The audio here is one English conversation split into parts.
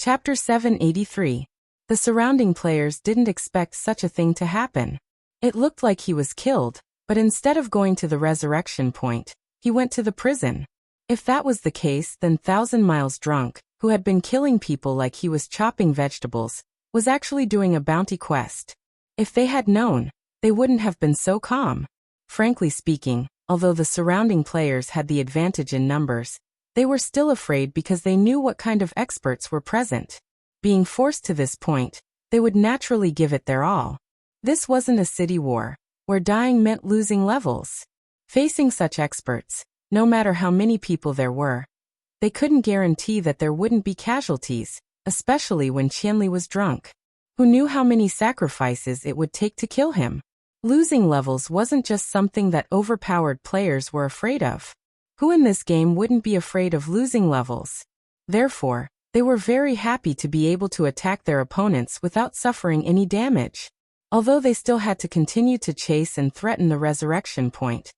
Chapter 783. The surrounding players didn't expect such a thing to happen. It looked like he was killed, but instead of going to the resurrection point, he went to the prison. If that was the case, then Thousand Miles Drunk, who had been killing people like he was chopping vegetables, was actually doing a bounty quest. If they had known, they wouldn't have been so calm. Frankly speaking, although the surrounding players had the advantage in numbers, they were still afraid because they knew what kind of experts were present. Being forced to this point, they would naturally give it their all. This wasn't a city war, where dying meant losing levels. Facing such experts, no matter how many people there were, they couldn't guarantee that there wouldn't be casualties, especially when Qianli was drunk. Who knew how many sacrifices it would take to kill him? Losing levels wasn't just something that overpowered players were afraid of. Who in this game wouldn't be afraid of losing levels? Therefore, they were very happy to be able to attack their opponents without suffering any damage. Although they still had to continue to chase and threaten the resurrection point,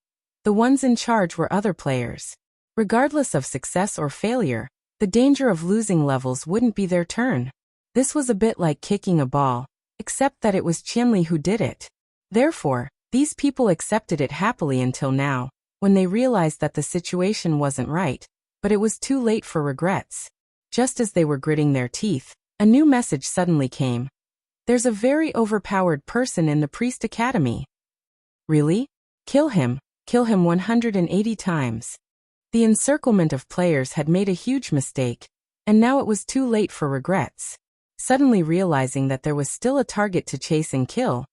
the ones in charge were other players. Regardless of success or failure, the danger of losing levels wouldn't be their turn. This was a bit like kicking a ball, except that it was Qianli who did it. Therefore, these people accepted it happily until now, when they realized that the situation wasn't right, but it was too late for regrets. Just as they were gritting their teeth, a new message suddenly came. There's a very overpowered person in the Priest Academy. Really? Kill him 180 times. The encirclement of players had made a huge mistake, and now it was too late for regrets. Suddenly realizing that there was still a target to chase and kill,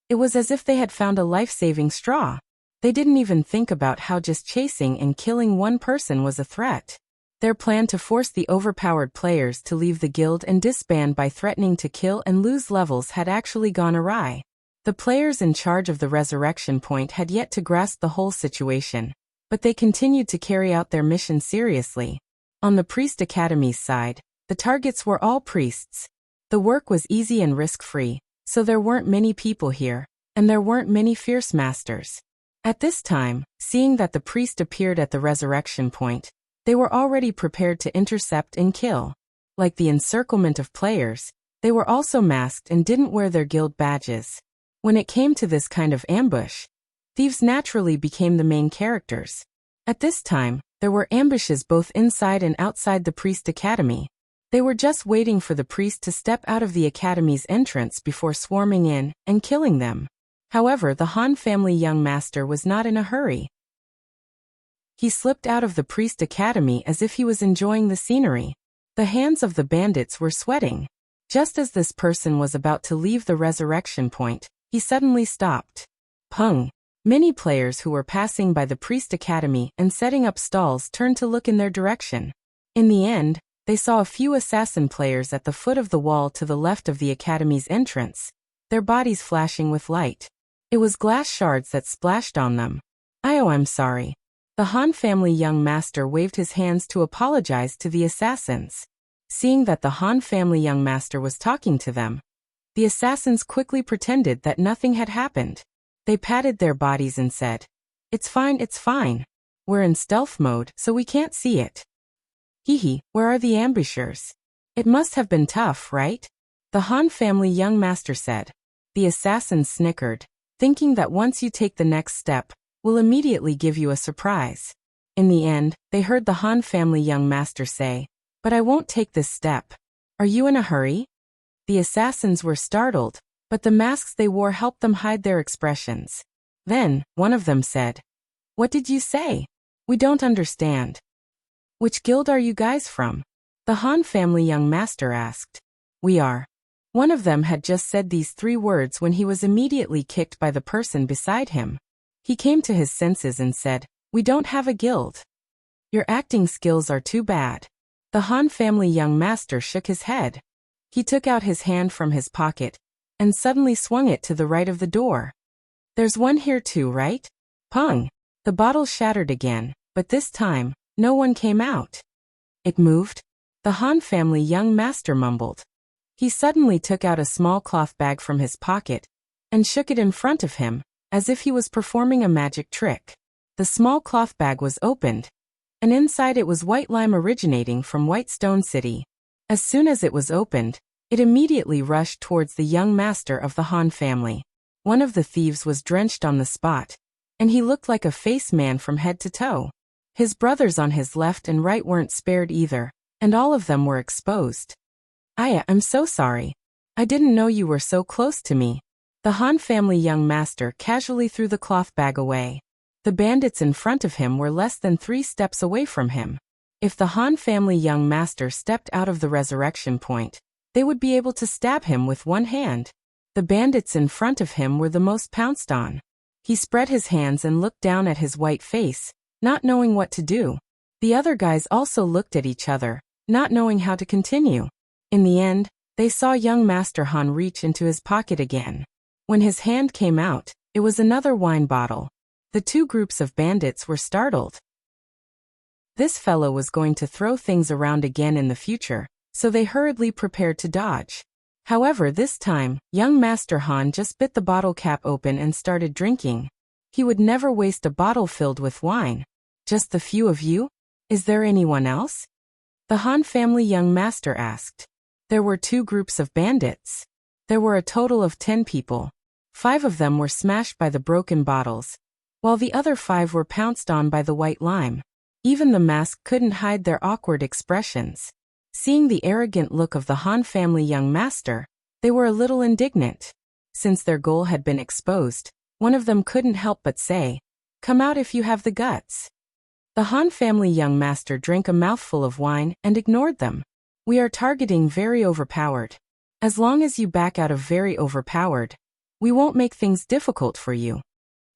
it was as if they had found a life-saving straw. They didn't even think about how just chasing and killing one person was a threat. Their plan to force the overpowered players to leave the guild and disband by threatening to kill and lose levels had actually gone awry. The players in charge of the resurrection point had yet to grasp the whole situation, but they continued to carry out their mission seriously. On the Priest Academy's side, the targets were all priests. The work was easy and risk-free, so there weren't many people here, and there weren't many fierce masters. At this time, seeing that the priest appeared at the resurrection point, they were already prepared to intercept and kill. Like the encirclement of players, they were also masked and didn't wear their guild badges. When it came to this kind of ambush, thieves naturally became the main characters. At this time, there were ambushes both inside and outside the Priest Academy. They were just waiting for the priest to step out of the academy's entrance before swarming in and killing them. However, the Han family young master was not in a hurry. He slipped out of the Priest Academy as if he was enjoying the scenery. The hands of the bandits were sweating. Just as this person was about to leave the resurrection point, he suddenly stopped. Pung! Many players who were passing by the Priest Academy and setting up stalls turned to look in their direction. In the end, they saw a few assassin players at the foot of the wall to the left of the academy's entrance, their bodies flashing with light. It was glass shards that splashed on them. I'm sorry. The Han family young master waved his hands to apologize to the assassins. Seeing that the Han family young master was talking to them, the assassins quickly pretended that nothing had happened. They patted their bodies and said, it's fine. We're in stealth mode, so we can't see it. Hehe, where are the ambushers? It must have been tough, right? The Han family young master said. The assassins snickered, thinking that once you take the next step, we'll immediately give you a surprise. In the end, they heard the Han family young master say, but I won't take this step. Are you in a hurry? The assassins were startled, but the masks they wore helped them hide their expressions. Then, one of them said, what did you say? We don't understand. Which guild are you guys from? The Han family young master asked. We are. One of them had just said these 3 words when he was immediately kicked by the person beside him. He came to his senses and said, we don't have a guild. Your acting skills are too bad. The Han family young master shook his head. He took out his hand from his pocket and suddenly swung it to the right of the door. There's one here too, right? Pung! The bottle shattered again, but this time, no one came out. It moved? The Han family young master mumbled. He suddenly took out a small cloth bag from his pocket and shook it in front of him, as if he was performing a magic trick. The small cloth bag was opened, and inside it was white lime originating from White Stone City. As soon as it was opened, it immediately rushed towards the young master of the Han family. One of the thieves was drenched on the spot, and he looked like a face man from head to toe. His brothers on his left and right weren't spared either, and all of them were exposed. I'm so sorry. I didn't know you were so close to me. The Han family young master casually threw the cloth bag away. The bandits in front of him were less than 3 steps away from him. If the Han family young master stepped out of the resurrection point, they would be able to stab him with one hand. The bandits in front of him were the most pounced on. He spread his hands and looked down at his white face, not knowing what to do. The other guys also looked at each other, not knowing how to continue. In the end, they saw young Master Han reach into his pocket again. When his hand came out, it was another wine bottle. The 2 groups of bandits were startled. This fellow was going to throw things around again in the future, so they hurriedly prepared to dodge. However, this time, young Master Han just bit the bottle cap open and started drinking. He would never waste a bottle filled with wine. Just the few of you? Is there anyone else? The Han family young master asked. There were 2 groups of bandits. There were a total of 10 people. 5 of them were smashed by the broken bottles, while the other 5 were pounced on by the white lime. Even the mask couldn't hide their awkward expressions. Seeing the arrogant look of the Han family young master, they were a little indignant. Since their goal had been exposed, one of them couldn't help but say, "Come out if you have the guts." The Han family young master drank a mouthful of wine and ignored them. "We are targeting very overpowered. As long as you back out of very overpowered, we won't make things difficult for you."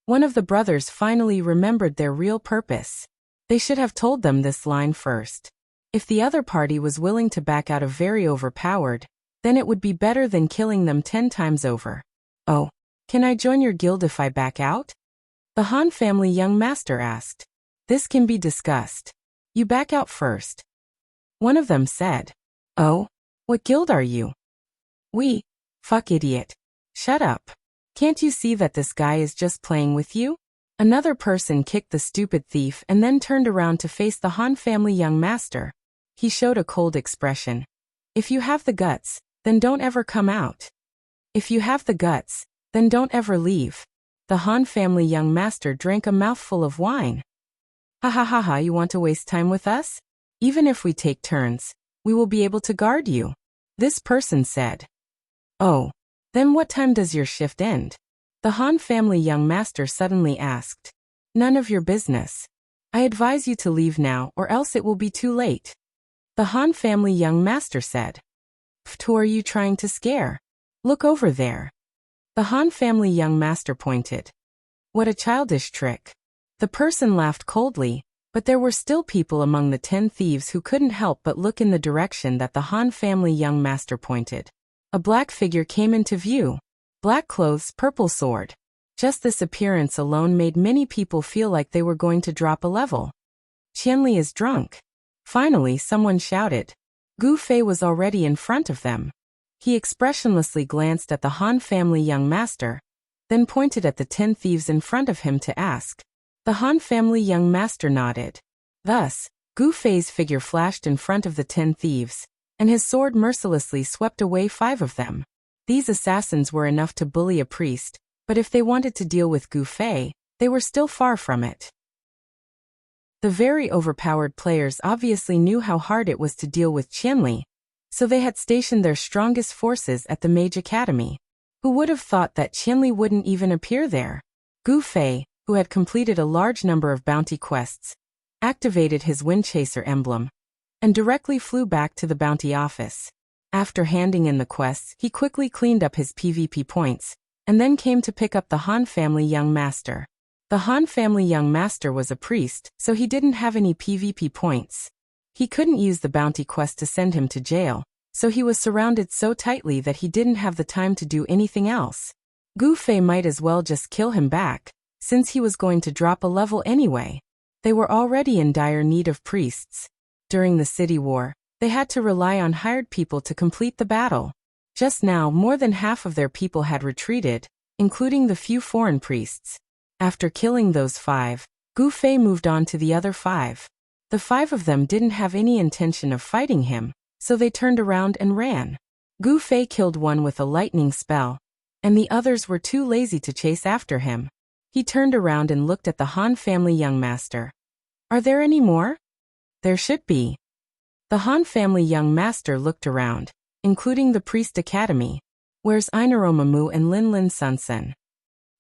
One of the brothers finally remembered their real purpose. They should have told them this line first. If the other party was willing to back out of very overpowered, then it would be better than killing them 10 times over. "Oh, can I join your guild if I back out?" The Han family young master asked. "This can be discussed. You back out first." One of them said. "Oh, what guild are you?" "We." "Fuck idiot. Shut up. Can't you see that this guy is just playing with you?" Another person kicked the stupid thief and then turned around to face the Han family young master. He showed a cold expression. "If you have the guts, then don't ever come out. If you have the guts, then don't ever leave." The Han family young master drank a mouthful of wine. "Ha ha ha ha, you want to waste time with us? Even if we take turns, we will be able to guard you," this person said. "Oh, then what time does your shift end?" The Han family young master suddenly asked. "None of your business. I advise you to leave now or else it will be too late," the Han family young master said. "Who are you trying to scare? Look over there." The Han family young master pointed. "What a childish trick." The person laughed coldly, but there were still people among the 10 thieves who couldn't help but look in the direction that the Han family young master pointed. A black figure came into view. Black clothes, purple sword. Just this appearance alone made many people feel like they were going to drop a level. "Qianli is drunk." Finally, someone shouted. Gu Fei was already in front of them. He expressionlessly glanced at the Han family young master, then pointed at the 10 thieves in front of him to ask. The Han family young master nodded. Thus, Gu Fei's figure flashed in front of the 10 thieves, and his sword mercilessly swept away 5 of them. These assassins were enough to bully a priest, but if they wanted to deal with Gu Fei, they were still far from it. The very overpowered players obviously knew how hard it was to deal with Qianli, so they had stationed their strongest forces at the Mage Academy. Who would have thought that Qianli wouldn't even appear there? Gu Fei, who had completed a large number of bounty quests, activated his Windchaser emblem, and directly flew back to the bounty office. After handing in the quests, he quickly cleaned up his PvP points, and then came to pick up the Han family young master. The Han family young master was a priest, so he didn't have any PvP points. He couldn't use the bounty quest to send him to jail, so he was surrounded so tightly that he didn't have the time to do anything else. Gu Fei might as well just kill him back, since he was going to drop a level anyway. They were already in dire need of priests. During the city war, they had to rely on hired people to complete the battle. Just now, more than half of their people had retreated, including the few foreign priests. After killing those 5, Gu Fei moved on to the other 5. The 5 of them didn't have any intention of fighting him, so they turned around and ran. Gu Fei killed one with a lightning spell, and the others were too lazy to chase after him. He turned around and looked at the Han family young master. Are there any more? There should be. The Han family young master looked around, including the priest academy. Where's Ainaro and Lin Sunsen?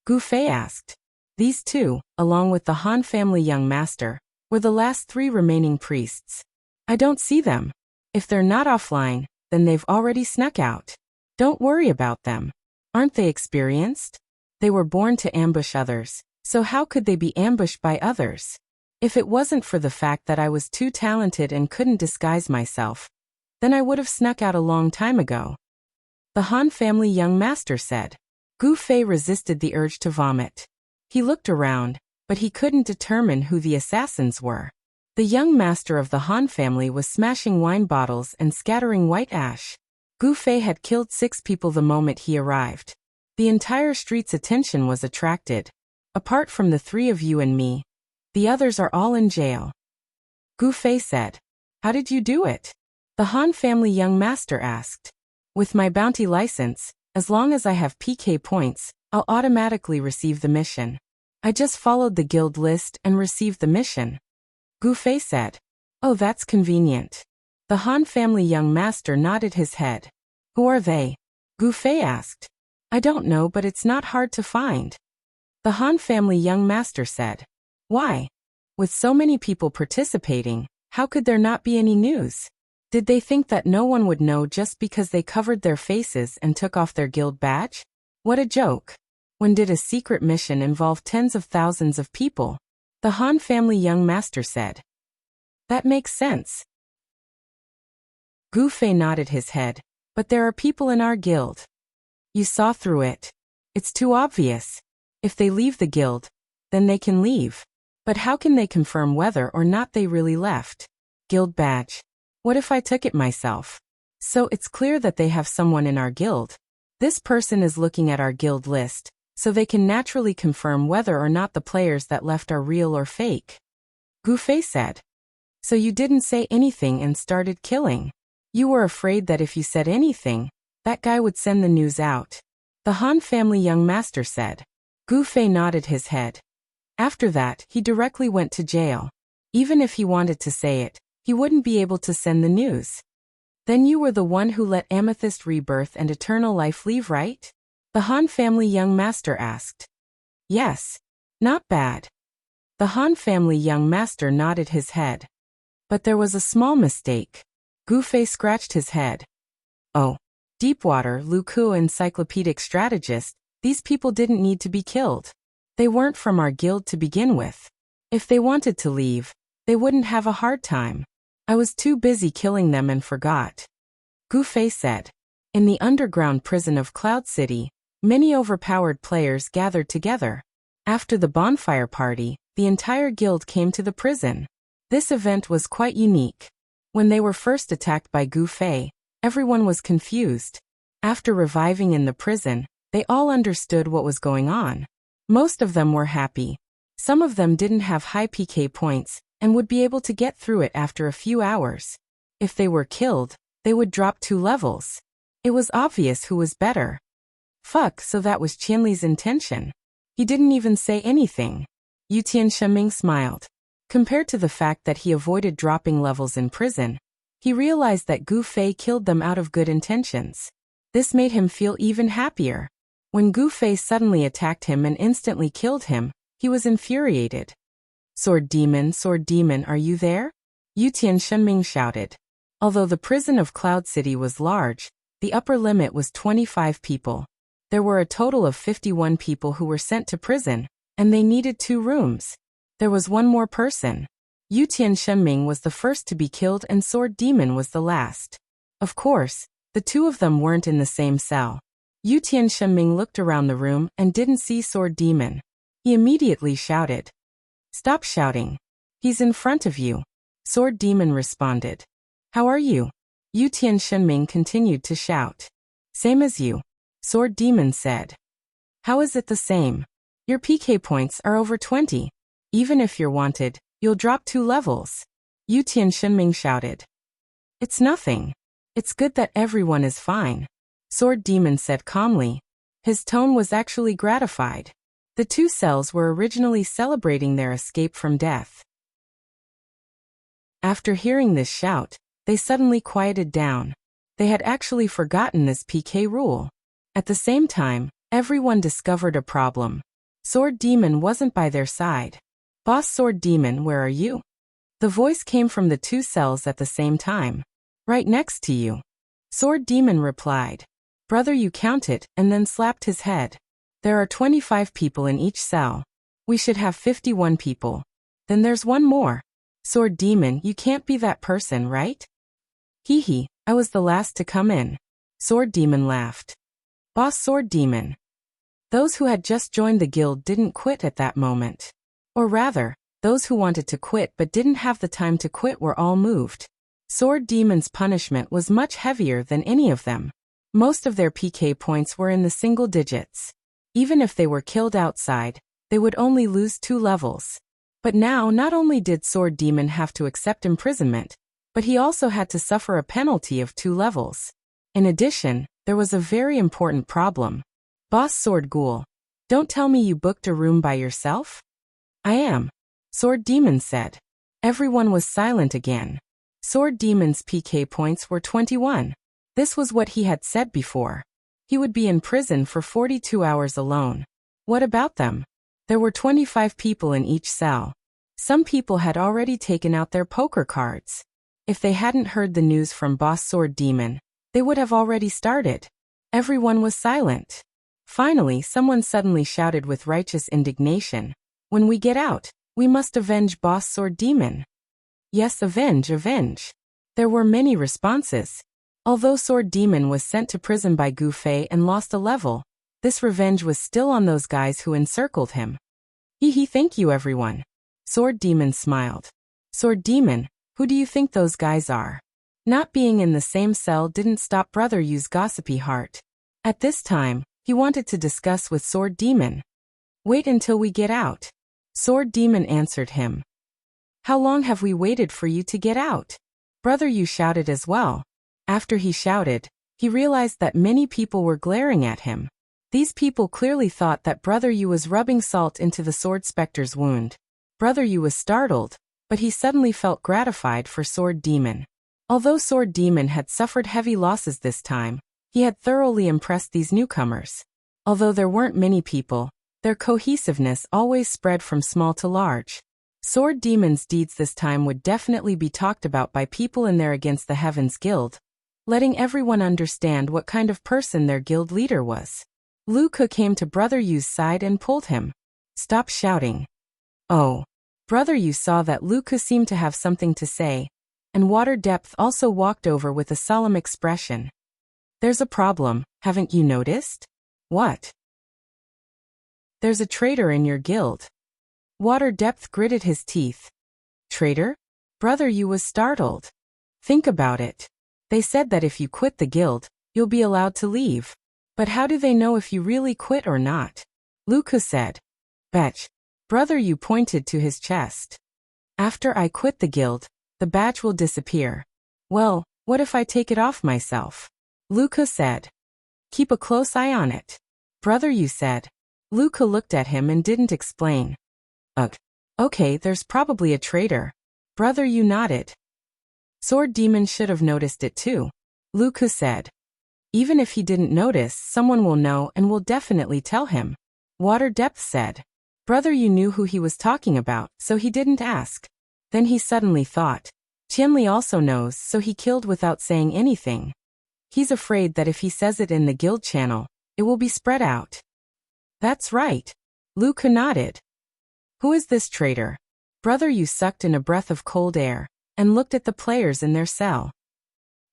Gu Fei asked. These two, along with the Han family young master, were the last 3 remaining priests. I don't see them. If they're not offline, then they've already snuck out. Don't worry about them. Aren't they experienced? They were born to ambush others, so how could they be ambushed by others? If it wasn't for the fact that I was too talented and couldn't disguise myself, then I would have snuck out a long time ago. The Han family young master said. Gu Fei resisted the urge to vomit. He looked around, but he couldn't determine who the assassins were. The young master of the Han family was smashing wine bottles and scattering white ash. Gu Fei had killed 6 people the moment he arrived. The entire street's attention was attracted. Apart from the 3 of you and me, the others are all in jail. Gu Fei said. How did you do it? The Han family young master asked. With my bounty license, as long as I have PK points, I'll automatically receive the mission. I just followed the guild list and received the mission. Gu Fei said. Oh, that's convenient. The Han family young master nodded his head. Who are they? Gu Fei asked. I don't know, but it's not hard to find. The Han family young master said. Why? With so many people participating, how could there not be any news? Did they think that no one would know just because they covered their faces and took off their guild badge? What a joke. When did a secret mission involve tens of thousands of people? The Han family young master said. That makes sense. Gu Fei nodded his head. But there are people in our guild. You saw through it. It's too obvious. If they leave the guild, then they can leave. But how can they confirm whether or not they really left? Guild badge. What if I took it myself? So it's clear that they have someone in our guild. This person is looking at our guild list, so they can naturally confirm whether or not the players that left are real or fake. Gu Fei said. So you didn't say anything and started killing. You were afraid that if you said anything, that guy would send the news out. The Han family young master said. Gu Fei nodded his head. After that, he directly went to jail. Even if he wanted to say it, he wouldn't be able to send the news. Then you were the one who let Amethyst Rebirth and Eternal Life leave, right? The Han family young master asked. Yes. Not bad. The Han family young master nodded his head. But there was a small mistake. Gu Fei scratched his head. Oh. Deepwater, Luku encyclopedic strategist, these people didn't need to be killed. They weren't from our guild to begin with. If they wanted to leave, they wouldn't have a hard time. I was too busy killing them and forgot. Gu Fei said. In the underground prison of Cloud City, many overpowered players gathered together. After the bonfire party, the entire guild came to the prison. This event was quite unique. When they were first attacked by Gu Fei, everyone was confused. After reviving in the prison, they all understood what was going on. Most of them were happy. Some of them didn't have high PK points and would be able to get through it after a few hours. If they were killed, they would drop 2 levels. It was obvious who was better. Fuck, so that was Qianli's intention. He didn't even say anything. Yutian Shiming smiled. Compared to the fact that he avoided dropping levels in prison, he realized that Gu Fei killed them out of good intentions. This made him feel even happier. When Gu Fei suddenly attacked him and instantly killed him, he was infuriated. Sword Demon, are you there? Yutian Shiming shouted. Although the prison of Cloud City was large, the upper limit was 25 people. There were a total of 51 people who were sent to prison, and they needed 2 rooms. There was one more person. Yutian Shiming was the first to be killed and Sword Demon was the last. Of course, the 2 of them weren't in the same cell. Yutian Shiming looked around the room and didn't see Sword Demon. He immediately shouted. Stop shouting. He's in front of you. Sword Demon responded. How are you? Yutian Shiming continued to shout. Same as you. Sword Demon said. How is it the same? Your PK points are over 20. Even if you're wanted, you'll drop 2 levels. Yutian Shiming shouted. It's nothing. It's good that everyone is fine, Sword Demon said calmly. His tone was actually gratified. The two cells were originally celebrating their escape from death. After hearing this shout, they suddenly quieted down. They had actually forgotten this PK rule. At the same time, everyone discovered a problem. Sword Demon wasn't by their side. Boss Sword Demon, where are you? The voice came from the two cells at the same time. Right next to you. Sword Demon replied. Brother, you counted, and then slapped his head. There are 25 people in each cell. We should have 51 people. Then there's one more. Sword Demon, you can't be that person, right? Hee hee, I was the last to come in. Sword Demon laughed. Boss Sword Demon. Those who had just joined the guild didn't quit at that moment. Or rather, those who wanted to quit but didn't have the time to quit were all moved. Sword Demon's punishment was much heavier than any of them. Most of their PK points were in the single digits. Even if they were killed outside, they would only lose 2 levels. But now not only did Sword Demon have to accept imprisonment, but he also had to suffer a penalty of 2 levels. In addition, there was a very important problem. Boss Sword Ghoul, don't tell me you booked a room by yourself? I am, Sword Demon said. Everyone was silent again. Sword Demon's PK points were 21. This was what he had said before. He would be in prison for 42 hours alone. What about them? There were 25 people in each cell. Some people had already taken out their poker cards. If they hadn't heard the news from Boss Sword Demon, they would have already started. Everyone was silent. Finally, someone suddenly shouted with righteous indignation. When we get out, we must avenge Boss Sword Demon. Yes, avenge, avenge. There were many responses. Although Sword Demon was sent to prison by Gu Fei and lost a level, this revenge was still on those guys who encircled him. Hee hee, thank you everyone. Sword Demon smiled. Sword Demon, who do you think those guys are? Not being in the same cell didn't stop Brother Yu's gossipy heart. At this time, he wanted to discuss with Sword Demon. Wait until we get out. Sword Demon answered him. How long have we waited for you to get out? Brother Yu shouted as well. After he shouted, he realized that many people were glaring at him. These people clearly thought that Brother Yu was rubbing salt into the Sword Specter's wound. Brother Yu was startled, but he suddenly felt gratified for Sword Demon. Although Sword Demon had suffered heavy losses this time, he had thoroughly impressed these newcomers. Although there weren't many people, their cohesiveness always spread from small to large. Sword Demon's deeds this time would definitely be talked about by people in their Against the Heavens guild, letting everyone understand what kind of person their guild leader was. Lu Ke came to Brother Yu's side and pulled him. Stop shouting. Oh. Brother Yu saw that Lu Ke seemed to have something to say, and Water Depth also walked over with a solemn expression. There's a problem, haven't you noticed? What? There's a traitor in your guild. Water Depth gritted his teeth. Traitor? Brother Yu was startled. Think about it. They said that if you quit the guild, you'll be allowed to leave. But how do they know if you really quit or not? Lu Ke said. Badge. Brother Yu pointed to his chest. After I quit the guild, the badge will disappear. Well, what if I take it off myself? Lu Ke said. Keep a close eye on it. Brother Yu said. Lu Ke looked at him and didn't explain. Ugh. Okay, there's probably a traitor. Brother Yu nodded. Sword Demon should have noticed it too. Lu Ke said. Even if he didn't notice, someone will know and will definitely tell him. Water Depth said. Brother Yu knew who he was talking about, so he didn't ask. Then he suddenly thought. Qianli also knows, so he killed without saying anything. He's afraid that if he says it in the guild channel, it will be spread out. That's right. Lu Ke nodded. Who is this traitor? Brother Yu sucked in a breath of cold air, and looked at the players in their cell.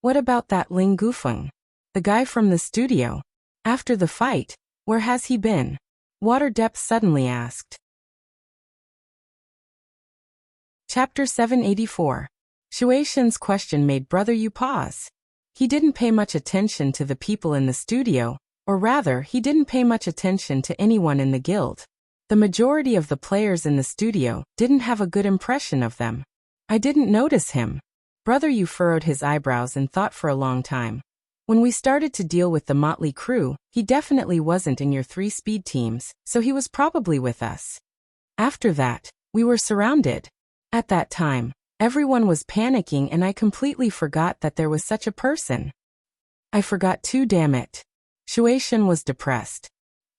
What about that Ling Gufeng? The guy from the studio? After the fight, where has he been? Water Depth suddenly asked. Chapter 784. Shui Shen's question made Brother Yu pause. He didn't pay much attention to the people in the studio, or rather, he didn't pay much attention to anyone in the guild. The majority of the players in the studio didn't have a good impression of them. I didn't notice him. Brother Yu furrowed his eyebrows and thought for a long time. When we started to deal with the motley crew, he definitely wasn't in your 3 speed teams, so he was probably with us. After that, we were surrounded. At that time, everyone was panicking and I completely forgot that there was such a person. I forgot too, damn it. Shueishan was depressed.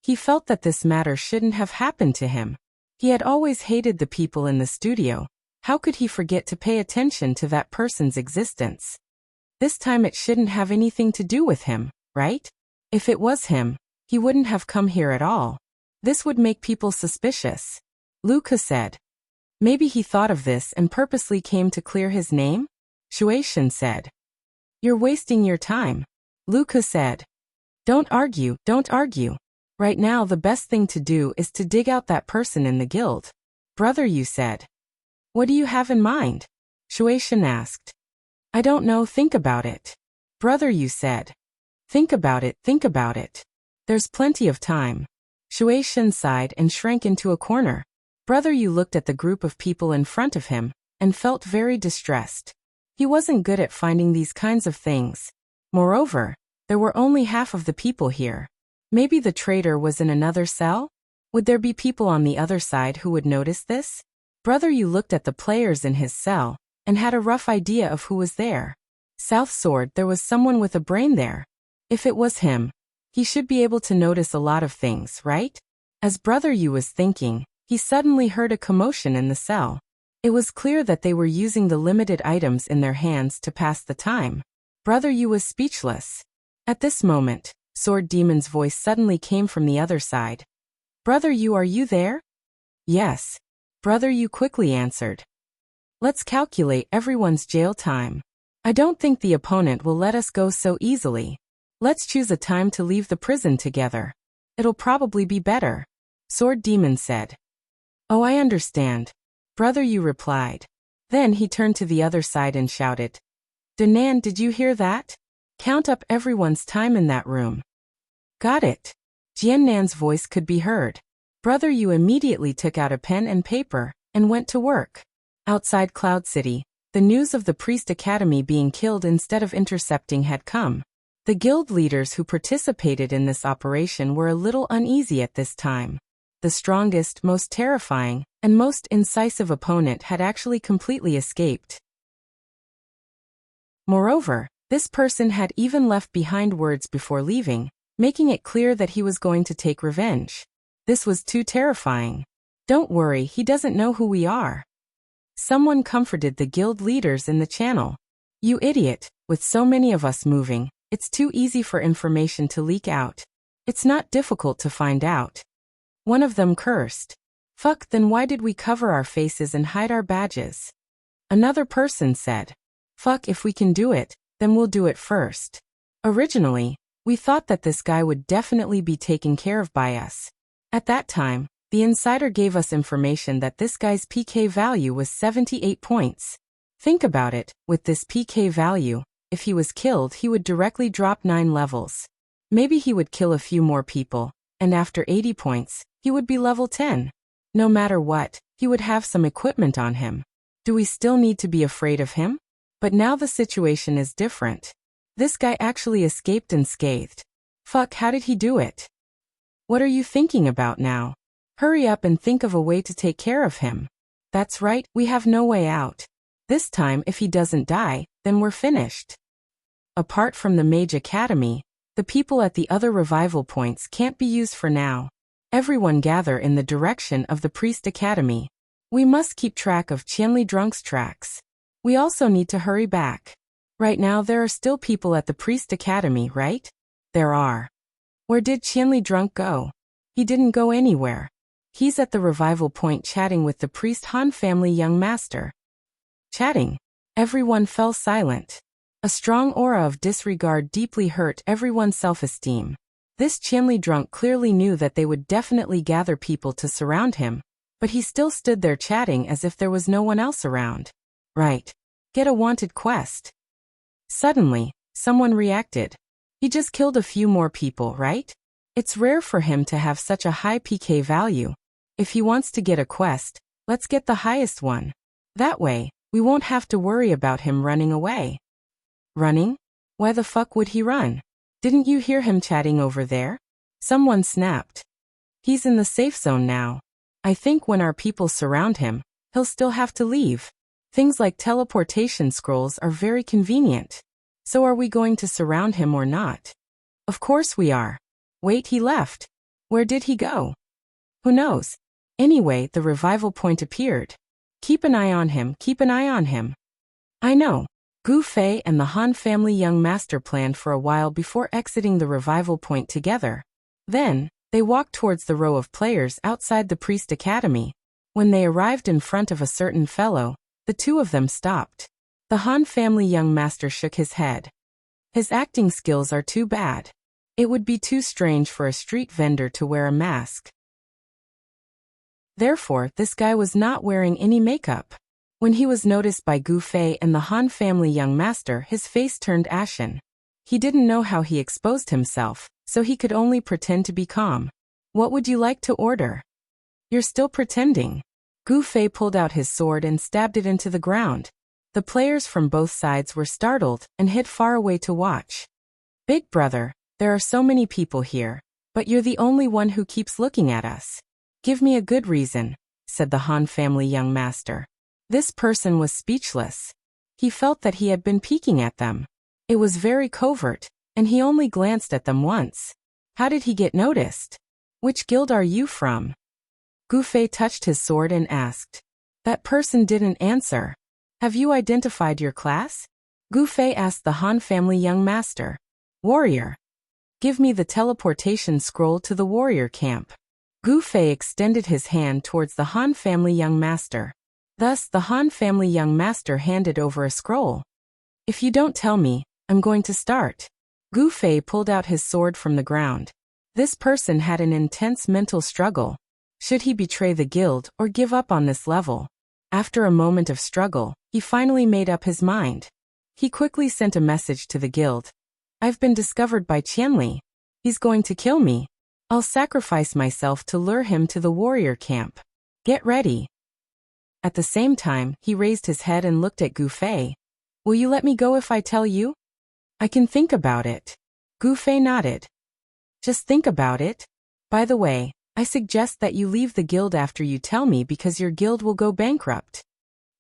He felt that this matter shouldn't have happened to him. He had always hated the people in the studio. How could he forget to pay attention to that person's existence? This time it shouldn't have anything to do with him, right? If it was him, he wouldn't have come here at all. This would make people suspicious. Luca said. Maybe he thought of this and purposely came to clear his name? Shueishan said. You're wasting your time. Luca said. Don't argue, don't argue. Right now the best thing to do is to dig out that person in the guild. Brother Yu said. What do you have in mind? Shueishan asked. I don't know, think about it. Brother Yu said. Think about it, think about it. There's plenty of time. Shueishan sighed and shrank into a corner. Brother Yu looked at the group of people in front of him and felt very distressed. He wasn't good at finding these kinds of things. Moreover, there were only half of the people here. Maybe the traitor was in another cell? Would there be people on the other side who would notice this? Brother Yu looked at the players in his cell and had a rough idea of who was there. South Sword, there was someone with a brain there. If it was him, he should be able to notice a lot of things, right? As Brother Yu was thinking, he suddenly heard a commotion in the cell. It was clear that they were using the limited items in their hands to pass the time. Brother Yu was speechless. At this moment, Sword Demon's voice suddenly came from the other side. Brother Yu, are you there? Yes. Brother Yu quickly answered. Let's calculate everyone's jail time. I don't think the opponent will let us go so easily. Let's choose a time to leave the prison together. It'll probably be better. Sword Demon said. Oh, I understand. Brother Yu replied. Then he turned to the other side and shouted. Danan, did you hear that? Count up everyone's time in that room. Got it. Jiannan's voice could be heard. Brother Yu immediately took out a pen and paper and went to work. Outside Cloud City, the news of the Priest Academy being killed instead of intercepting had come. The guild leaders who participated in this operation were a little uneasy at this time. The strongest, most terrifying, and most incisive opponent had actually completely escaped. Moreover, this person had even left behind words before leaving, making it clear that he was going to take revenge. This was too terrifying. Don't worry, he doesn't know who we are. Someone comforted the guild leaders in the channel. You idiot, with so many of us moving, it's too easy for information to leak out. It's not difficult to find out. One of them cursed. Fuck, then why did we cover our faces and hide our badges? Another person said. Fuck, if we can do it, then we'll do it first. Originally, we thought that this guy would definitely be taken care of by us. At that time, the insider gave us information that this guy's PK value was 78 points. Think about it, with this PK value, if he was killed he would directly drop 9 levels. Maybe he would kill a few more people, and after 80 points, he would be level 10. No matter what, he would have some equipment on him. Do we still need to be afraid of him? But now the situation is different. This guy actually escaped unscathed. Fuck, how did he do it? What are you thinking about now? Hurry up and think of a way to take care of him. That's right, we have no way out. This time if he doesn't die, then we're finished. Apart from the Mage Academy, the people at the other revival points can't be used for now. Everyone gather in the direction of the Priest Academy. We must keep track of Qianli Drunk's tracks. We also need to hurry back. Right now there are still people at the Priest Academy, right? There are. Where did Qianli Drunk go? He didn't go anywhere. He's at the revival point chatting with the Priest Han family young master. Chatting. Everyone fell silent. A strong aura of disregard deeply hurt everyone's self-esteem. This Qianli Drunk clearly knew that they would definitely gather people to surround him, but he still stood there chatting as if there was no one else around. Right. Get a wanted quest. Suddenly, someone reacted. He just killed a few more people, right? It's rare for him to have such a high PK value. If he wants to get a quest, let's get the highest one. That way, We won't have to worry about him running away. Running? Why the fuck would he run? Didn't you hear him chatting over there? Someone snapped. He's in the safe zone now. I think when our people surround him, he'll still have to leave. Things like teleportation scrolls are very convenient. So are we going to surround him or not? Of course we are. Wait, he left. Where did he go? Who knows? Anyway, the revival point appeared. Keep an eye on him, keep an eye on him. I know. Gu Fei and the Han family young master planned for a while before exiting the revival point together. Then, they walked towards the row of players outside the priest academy. When they arrived in front of a certain fellow, the two of them stopped. The Han family young master shook his head. His acting skills are too bad. It would be too strange for a street vendor to wear a mask. Therefore, this guy was not wearing any makeup. When he was noticed by Gu Fei and the Han family young master, his face turned ashen. He didn't know how he exposed himself, so he could only pretend to be calm. What would you like to order? You're still pretending. Gu Fei pulled out his sword and stabbed it into the ground. The players from both sides were startled and hid far away to watch. Big brother, there are so many people here, but you're the only one who keeps looking at us. Give me a good reason, said the Han family young master. This person was speechless. He felt that he had been peeking at them. It was very covert, and he only glanced at them once. How did he get noticed? Which guild are you from? Gu Fei touched his sword and asked. That person didn't answer. Have you identified your class? Gu Fei asked the Han family young master. Warrior. Give me the teleportation scroll to the warrior camp. Gu Fei extended his hand towards the Han family young master. Thus, the Han family young master handed over a scroll. If you don't tell me, I'm going to start. Gu Fei pulled out his sword from the ground. This person had an intense mental struggle. Should he betray the guild or give up on this level? After a moment of struggle, he finally made up his mind. He quickly sent a message to the guild. I've been discovered by Qianli. He's going to kill me. I'll sacrifice myself to lure him to the warrior camp. Get ready. At the same time, he raised his head and looked at Gu Fei. Will you let me go if I tell you? I can think about it. Gu Fei nodded. Just think about it. By the way, I suggest that you leave the guild after you tell me because your guild will go bankrupt.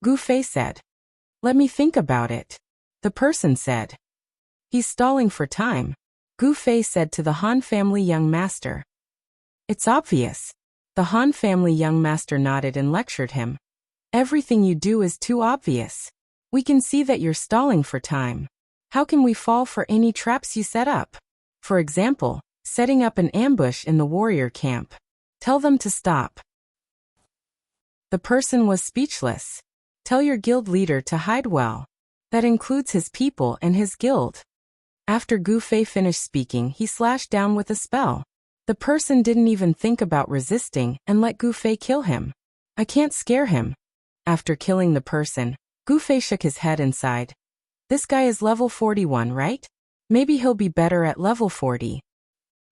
Gu Fei said. Let me think about it. The person said. He's stalling for time. Gu Fei said to the Han family young master. It's obvious. The Han family young master nodded and lectured him. Everything you do is too obvious. We can see that you're stalling for time. How can we fall for any traps you set up? For example, setting up an ambush in the warrior camp. Tell them to stop. The person was speechless. Tell your guild leader to hide well. That includes his people and his guild. After Gu Fei finished speaking, he slashed down with a spell. The person didn't even think about resisting and let Gu Fei kill him. I can't scare him. After killing the person, Gu Fei shook his head and sighed. This guy is level 41, right? Maybe he'll be better at level 40.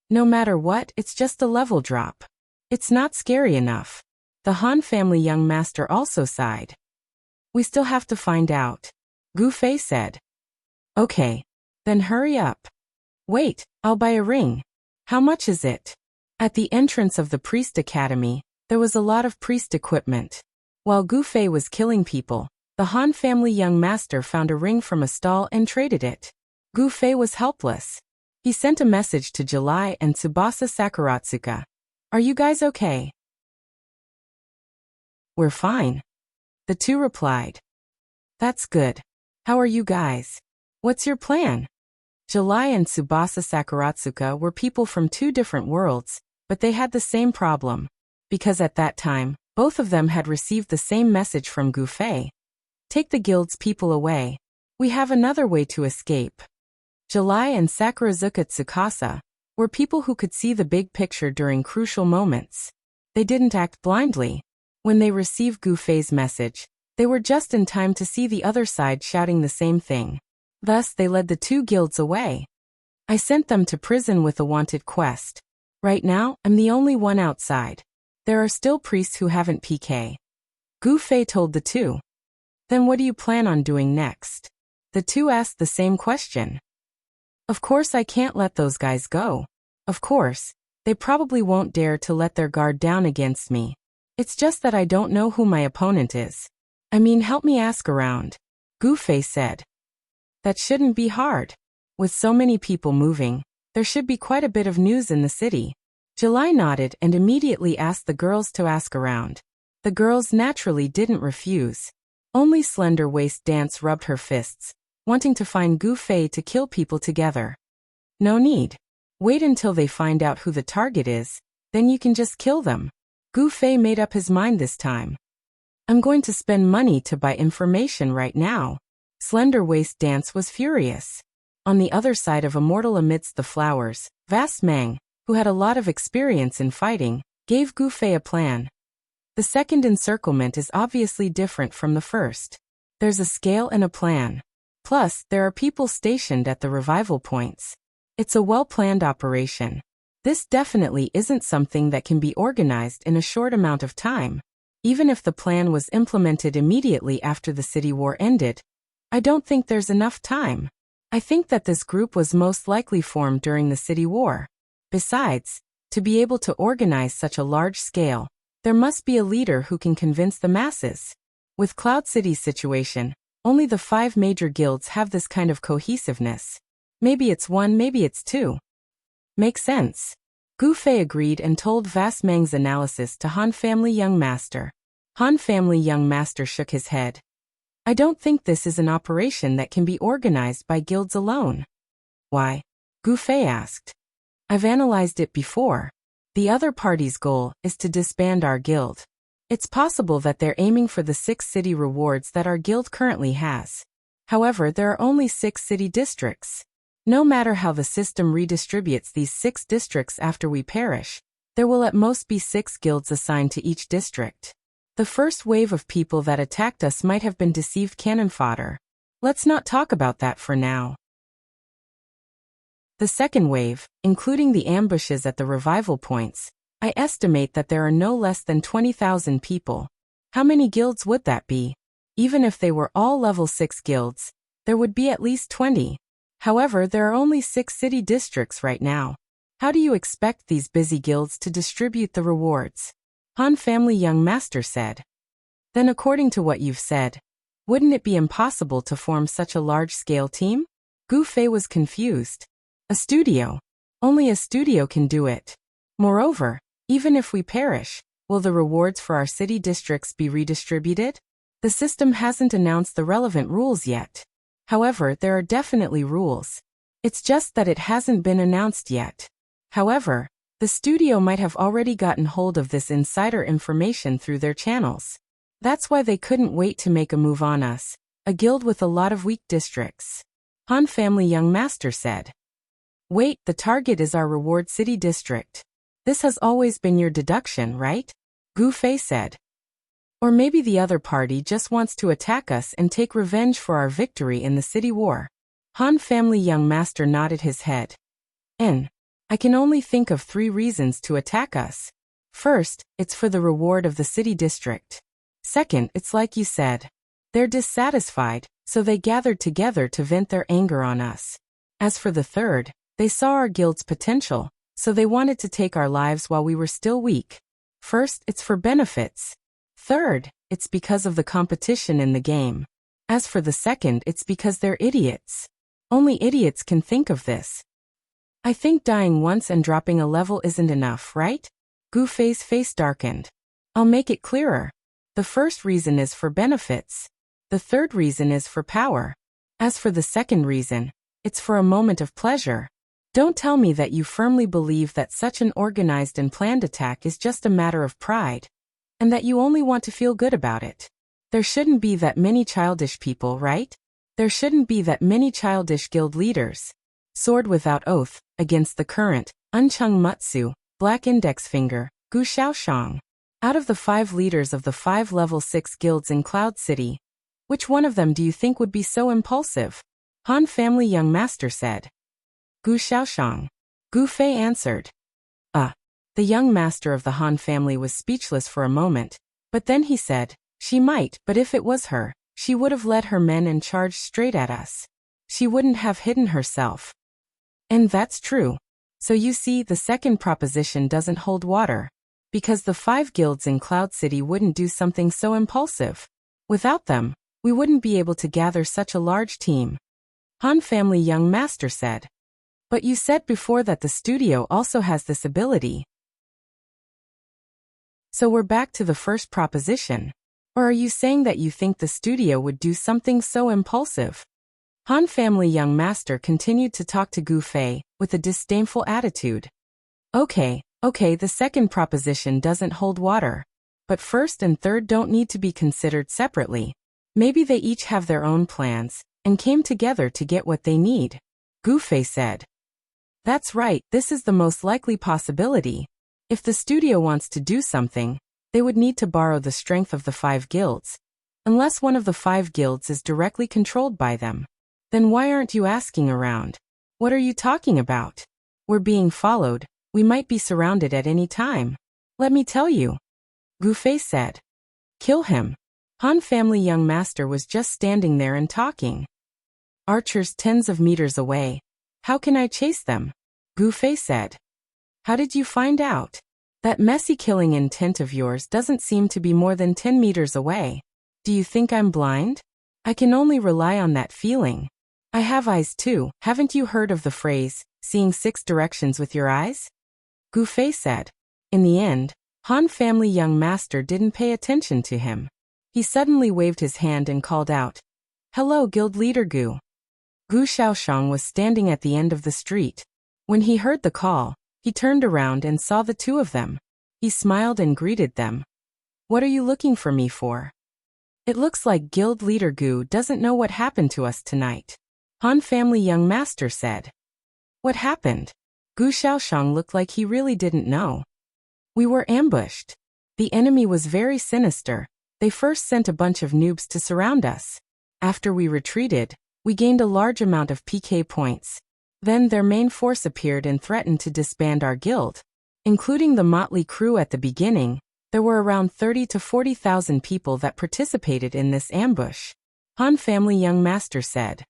No matter what, it's just a level drop. It's not scary enough. The Han family young master also sighed. We still have to find out. Gu Fei said. Okay. Then hurry up. Wait, I'll buy a ring. How much is it? At the entrance of the priest academy, there was a lot of priest equipment. While Gu Fei was killing people, the Han family young master found a ring from a stall and traded it. Gu Fei was helpless. He sent a message to July and Tsubasa Sakuratsuka. Are you guys okay? We're fine. The two replied. That's good. How are you guys? What's your plan? July and Tsubasa Sakuratsuka were people from two different worlds, but they had the same problem. Because at that time, both of them had received the same message from Gu Fei. Take the guild's people away. We have another way to escape. July and Sakurazuka Tsukasa were people who could see the big picture during crucial moments. They didn't act blindly. When they received Gu Fei's message, they were just in time to see the other side shouting the same thing. Thus, they led the two guilds away. I sent them to prison with a wanted quest. Right now, I'm the only one outside. There are still priests who haven't PK. Gu Fei told the two. Then what do you plan on doing next? The two asked the same question. Of course I can't let those guys go. Of course, they probably won't dare to let their guard down against me. It's just that I don't know who my opponent is. I mean, help me ask around. Gu Fei said. That shouldn't be hard. With so many people moving, there should be quite a bit of news in the city. July nodded and immediately asked the girls to ask around. The girls naturally didn't refuse. Only Slender Waist Dance rubbed her fists, wanting to find Gu Fei to kill people together. No need. Wait until they find out who the target is, then you can just kill them. Gu Fei made up his mind this time. I'm going to spend money to buy information right now. Slender Waist Dance was furious. On the other side of Immortal Amidst the Flowers, Vast Mang, who had a lot of experience in fighting, gave Gu Fei a plan. The second encirclement is obviously different from the first. There's a scale and a plan. Plus, there are people stationed at the revival points. It's a well-planned operation. This definitely isn't something that can be organized in a short amount of time. Even if the plan was implemented immediately after the city war ended, I don't think there's enough time. I think that this group was most likely formed during the city war. Besides, to be able to organize such a large scale, there must be a leader who can convince the masses. With Cloud City's situation, only the 5 major guilds have this kind of cohesiveness. Maybe it's 1, maybe it's 2. Makes sense. Gu Fei agreed and told Vast Mang's analysis to Han Family Young Master. Han Family Young Master shook his head. I don't think this is an operation that can be organized by guilds alone. Why? Gu Fei asked. I've analyzed it before. The other party's goal is to disband our guild. It's possible that they're aiming for the 6 city rewards that our guild currently has. However, there are only 6 city districts. No matter how the system redistributes these 6 districts after we perish, there will at most be 6 guilds assigned to each district. The first wave of people that attacked us might have been deceived cannon fodder. Let's not talk about that for now. The second wave, including the ambushes at the revival points, I estimate that there are no less than 20,000 people. How many guilds would that be? Even if they were all level 6 guilds, there would be at least 20. However, there are only 6 city districts right now. How do you expect these busy guilds to distribute the rewards? Han Family Young Master said. Then according to what you've said, wouldn't it be impossible to form such a large-scale team? Gu Fei was confused. A studio. Only a studio can do it. Moreover, even if we perish, will the rewards for our city districts be redistributed? The system hasn't announced the relevant rules yet. However, there are definitely rules. It's just that it hasn't been announced yet. However, the studio might have already gotten hold of this insider information through their channels. That's why they couldn't wait to make a move on us, a guild with a lot of weak districts. Han Family Young Master said. Wait, the target is our reward city district. This has always been your deduction, right? Gu Fei said. Or maybe the other party just wants to attack us and take revenge for our victory in the city war. Han Family Young Master nodded his head. I can only think of 3 reasons to attack us. First, it's for the reward of the city district. Second, it's like you said. They're dissatisfied, so they gathered together to vent their anger on us. As for the third, they saw our guild's potential, so they wanted to take our lives while we were still weak. First, it's for benefits. Third, it's because of the competition in the game. As for the second, it's because they're idiots. Only idiots can think of this. I think dying once and dropping a level isn't enough, right? Gu Fei's face darkened. I'll make it clearer. The first reason is for benefits. The third reason is for power. As for the second reason, it's for a moment of pleasure. Don't tell me that you firmly believe that such an organized and planned attack is just a matter of pride, and that you only want to feel good about it. There shouldn't be that many childish people, right? There shouldn't be that many childish guild leaders. Sword Without Oath, against the current, Unchung Mutsu, Black Index Finger, Gu Xiaoshang. Out of the 5 leaders of the 5 level 6 guilds in Cloud City, which one of them do you think would be so impulsive? Han Family Young Master said. Gu Xiaoshang. Gu Fei answered. The young master of the Han family was speechless for a moment, but then he said, she might, but if it was her, she would have led her men and charged straight at us. She wouldn't have hidden herself. And that's true. So you see, the second proposition doesn't hold water. Because the 5 guilds in Cloud City wouldn't do something so impulsive. Without them, we wouldn't be able to gather such a large team. Han family young master said. But you said before that the studio also has this ability. So we're back to the first proposition. Or are you saying that you think the studio would do something so impulsive? Han family young master continued to talk to Gu Fei with a disdainful attitude. Okay, the second proposition doesn't hold water. But first and third don't need to be considered separately. Maybe they each have their own plans and came together to get what they need. Gu Fei said. That's right, this is the most likely possibility. If the studio wants to do something, they would need to borrow the strength of the 5 guilds. Unless one of the 5 guilds is directly controlled by them. Then why aren't you asking around? What are you talking about? We're being followed. We might be surrounded at any time. Let me tell you. Gu Fei said. Kill him. Han family young master was just standing there and talking. Archers tens of meters away. How can I chase them? Gu Fei said. How did you find out? That messy killing intent of yours doesn't seem to be more than 10 meters away. Do you think I'm blind? I can only rely on that feeling. I have eyes too. Haven't you heard of the phrase, seeing 6 directions with your eyes? Gu Fei said. In the end, Han family young master didn't pay attention to him. He suddenly waved his hand and called out. Hello, guild leader Gu. Gu Xiaoshang was standing at the end of the street. When he heard the call, he turned around and saw the 2 of them. He smiled and greeted them. What are you looking for me for? It looks like guild leader Gu doesn't know what happened to us tonight. Han family young master said. What happened? Gu Xiaoshang looked like he really didn't know. We were ambushed. The enemy was very sinister. They first sent a bunch of noobs to surround us. After we retreated, we gained a large amount of PK points. Then their main force appeared and threatened to disband our guild. Including the motley crew at the beginning, there were around 30 to 40,000 people that participated in this ambush. Han family young master said.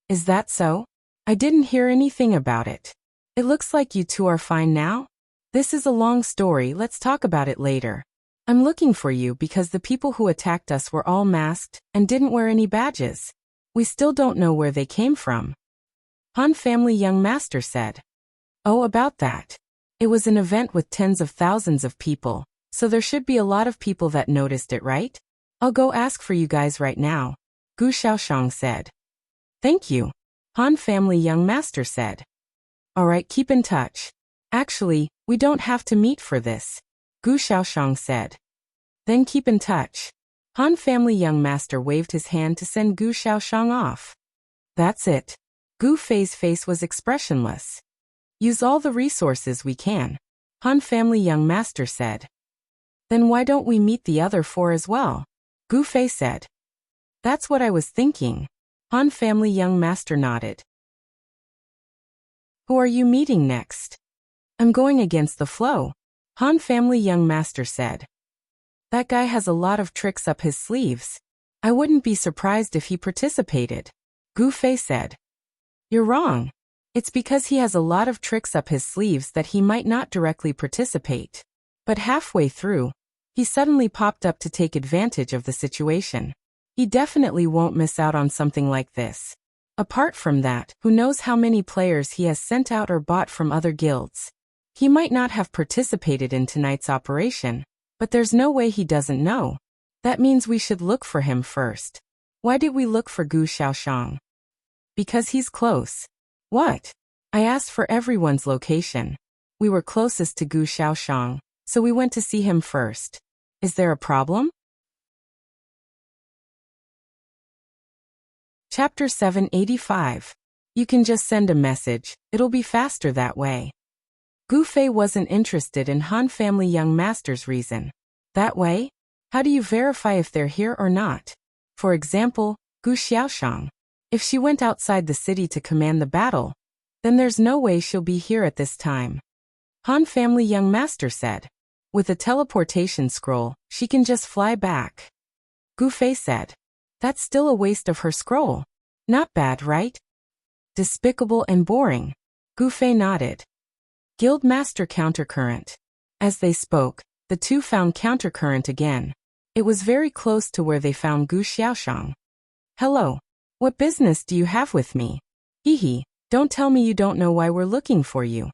Is that so? I didn't hear anything about it. It looks like you 2 are fine now? This is a long story, let's talk about it later. I'm looking for you because the people who attacked us were all masked and didn't wear any badges. We still don't know where they came from. Han family young master said. Oh, about that. It was an event with tens of thousands of people, so there should be a lot of people that noticed it, right? I'll go ask for you guys right now. Gu Xiaoshang said. Thank you. Han family young master said. Alright, keep in touch. Actually, we don't have to meet for this. Gu Xiaoshang said. Then keep in touch. Han family young master waved his hand to send Gu Xiaoshang off. That's it. Gu Fei's face was expressionless. Use all the resources we can. Han family young master said. Then why don't we meet the other 4 as well? Gu Fei said. That's what I was thinking. Han family young master nodded. Who are you meeting next? I'm going against the flow. Han family young master said. That guy has a lot of tricks up his sleeves. I wouldn't be surprised if he participated. Gu Fei said. You're wrong. It's because he has a lot of tricks up his sleeves that he might not directly participate. But halfway through, he suddenly popped up to take advantage of the situation. He definitely won't miss out on something like this. Apart from that, who knows how many players he has sent out or bought from other guilds. He might not have participated in tonight's operation, but there's no way he doesn't know. That means we should look for him first. Why did we look for Gu Xiaoshang? Because he's close. What? I asked for everyone's location. We were closest to Gu Xiaoshang, so we went to see him first. Is there a problem? Chapter 785. You can just send a message, it'll be faster that way. Gu Fei wasn't interested in Han family young master's reason. That way? How do you verify if they're here or not? For example, Gu Xiaoshang. If she went outside the city to command the battle, then there's no way she'll be here at this time. Han family young master said. With a teleportation scroll, she can just fly back. Gu Fei said. That's still a waste of her scroll. Not bad, right? Despicable and boring. Gufei nodded. Guildmaster Countercurrent. As they spoke, the two found Countercurrent again. It was very close to where they found Gu Xiaoshang. Hello. What business do you have with me? Hee, don't tell me you don't know why we're looking for you.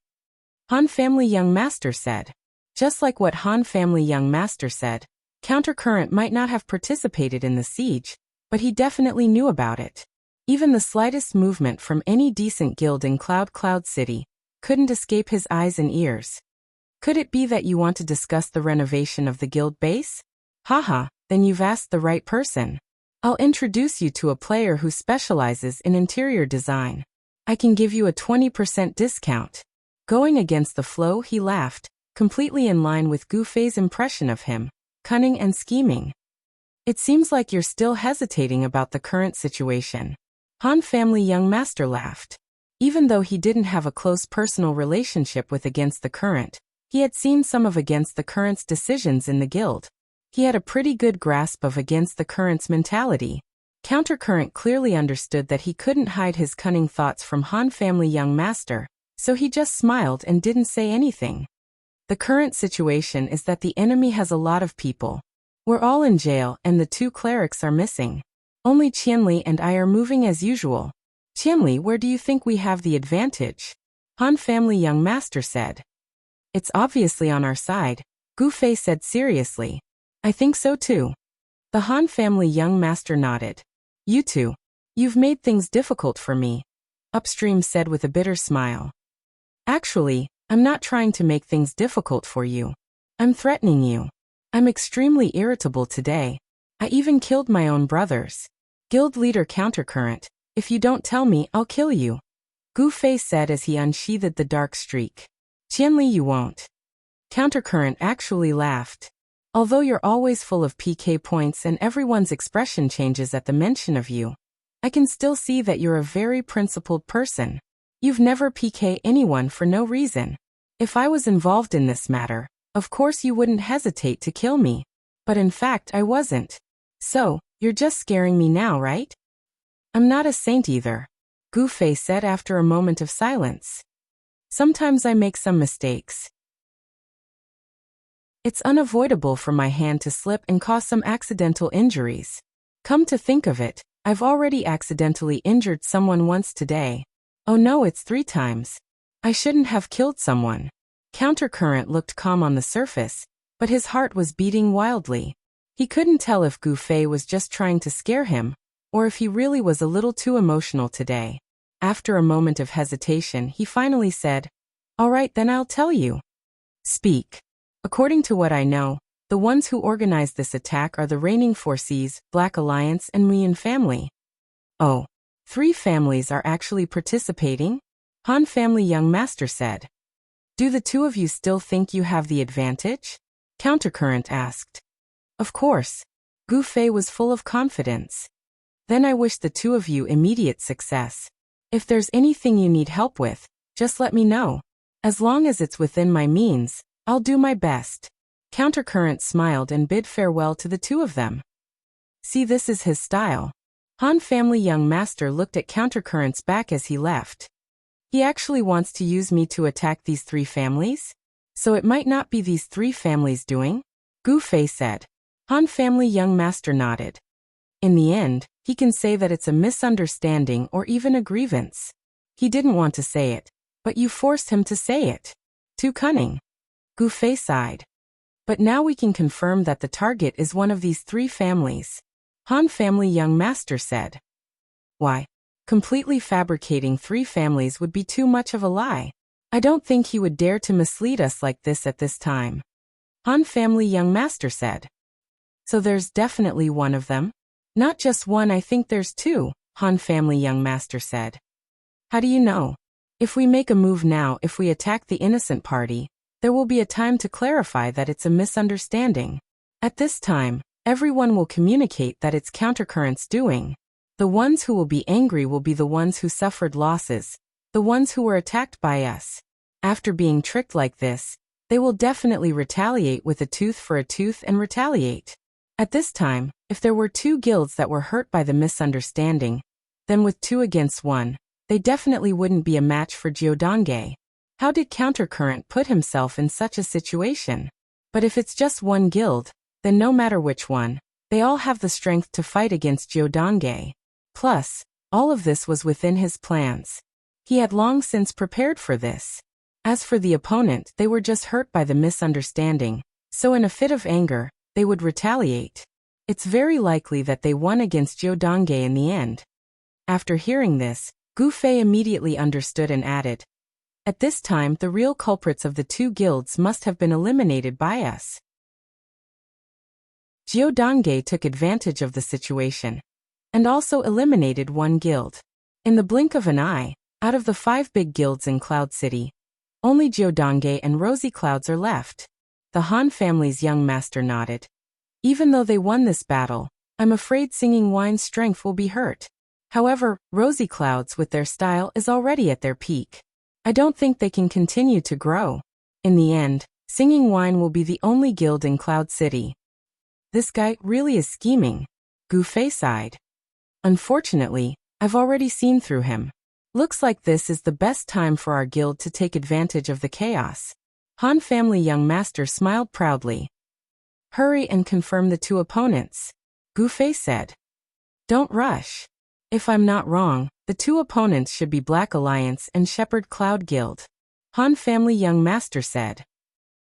Han Family Young Master said. Just like what Han Family Young Master said, Countercurrent might not have participated in the siege, but he definitely knew about it. Even the slightest movement from any decent guild in Cloud City couldn't escape his eyes and ears. Could it be that you want to discuss the renovation of the guild base? Haha, then you've asked the right person. I'll introduce you to a player who specializes in interior design. I can give you a 20% discount. Going against the flow, he laughed, completely in line with Gufei's impression of him, cunning and scheming. It seems like you're still hesitating about the current situation. Han Family Young Master laughed. Even though he didn't have a close personal relationship with Against the Current, he had seen some of Against the Current's decisions in the guild. He had a pretty good grasp of Against the Current's mentality. Countercurrent clearly understood that he couldn't hide his cunning thoughts from Han Family Young Master, so he just smiled and didn't say anything. The current situation is that the enemy has a lot of people. We're all in jail and the two clerics are missing. Only Qianli and I are moving as usual. Qianli, where do you think we have the advantage? Han Family Young Master said. It's obviously on our side, Gufei said seriously. I think so too. The Han Family Young Master nodded. You two. You've made things difficult for me, Upstream said with a bitter smile. Actually, I'm not trying to make things difficult for you. I'm threatening you. I'm extremely irritable today. I even killed my own brothers. Guild leader Countercurrent, if you don't tell me, I'll kill you, Gufei said as he unsheathed the dark streak. Qianli, you won't. Countercurrent actually laughed. Although you're always full of PK points and everyone's expression changes at the mention of you, I can still see that you're a very principled person. You've never PK anyone for no reason. If I was involved in this matter, of course you wouldn't hesitate to kill me. But in fact I wasn't. So, you're just scaring me now, right? I'm not a saint either, Gufei said after a moment of silence. Sometimes I make some mistakes. It's unavoidable for my hand to slip and cause some accidental injuries. Come to think of it, I've already accidentally injured someone once today. Oh no, it's 3 times. I shouldn't have killed someone. Countercurrent looked calm on the surface, but his heart was beating wildly. He couldn't tell if Gufei was just trying to scare him, or if he really was a little too emotional today. After a moment of hesitation, he finally said, All right, then I'll tell you. Speak. According to what I know, the ones who organized this attack are the reigning Forces, Black Alliance and Muyan family. Oh, 3 families are actually participating? Han Family Young Master said. Do the 2 of you still think you have the advantage? Countercurrent asked. Of course. Gufei was full of confidence. Then I wish the 2 of you immediate success. If there's anything you need help with, just let me know. As long as it's within my means, I'll do my best. Countercurrent smiled and bid farewell to the 2 of them. See, this is his style. Han Family Young Master looked at Countercurrent's back as he left. He actually wants to use me to attack these 3 families? So it might not be these 3 families doing? Gufei said. Han Family Young Master nodded. In the end, he can say that it's a misunderstanding or even a grievance. He didn't want to say it, but you forced him to say it. Too cunning. Gufei sighed. But now we can confirm that the target is one of these 3 families. Han Family Young Master said. Why? Completely fabricating 3 families would be too much of a lie. I don't think he would dare to mislead us like this at this time. Han Family Young Master said. So there's definitely one of them? Not just one, I think there's 2, Han Family Young Master said. How do you know? If we make a move now, if we attack the innocent party, there will be a time to clarify that it's a misunderstanding. At this time, everyone will communicate that it's Countercurrent's doing. The ones who will be angry will be the ones who suffered losses, the ones who were attacked by us. After being tricked like this, they will definitely retaliate with a tooth for a tooth and retaliate. At this time, If there were two guilds that were hurt by the misunderstanding, then with 2 against 1, they definitely wouldn't be a match for Jiudange. How did Countercurrent put himself in such a situation? But if it's just one guild, then no matter which one, they all have the strength to fight against Jiudange. Plus, all of this was within his plans. He had long since prepared for this. As for the opponent, they were just hurt by the misunderstanding, so in a fit of anger, they would retaliate. It's very likely that they won against Jiudange in the end. After hearing this, Gu Fei immediately understood and added, "At this time, the real culprits of the 2 guilds must have been eliminated by us." Jiudange took advantage of the situation and also eliminated 1 guild. In the blink of an eye, out of the 5 big guilds in Cloud City, only Jiudange and Rosy Clouds are left. The Han family's young master nodded. "Even though they won this battle, I'm afraid Singing Wine's strength will be hurt. However, Rosy Clouds with their style is already at their peak. I don't think they can continue to grow. In the end, Singing Wine will be the only guild in Cloud City." This guy really is scheming. Gu Fei sighed. "Unfortunately, I've already seen through him. Looks like this is the best time for our guild to take advantage of the chaos." Han family young master smiled proudly. "Hurry and confirm the 2 opponents," Gu Fei said. "Don't rush. If I'm not wrong, the 2 opponents should be Black Alliance and Shepherd Cloud Guild," Han family young master said.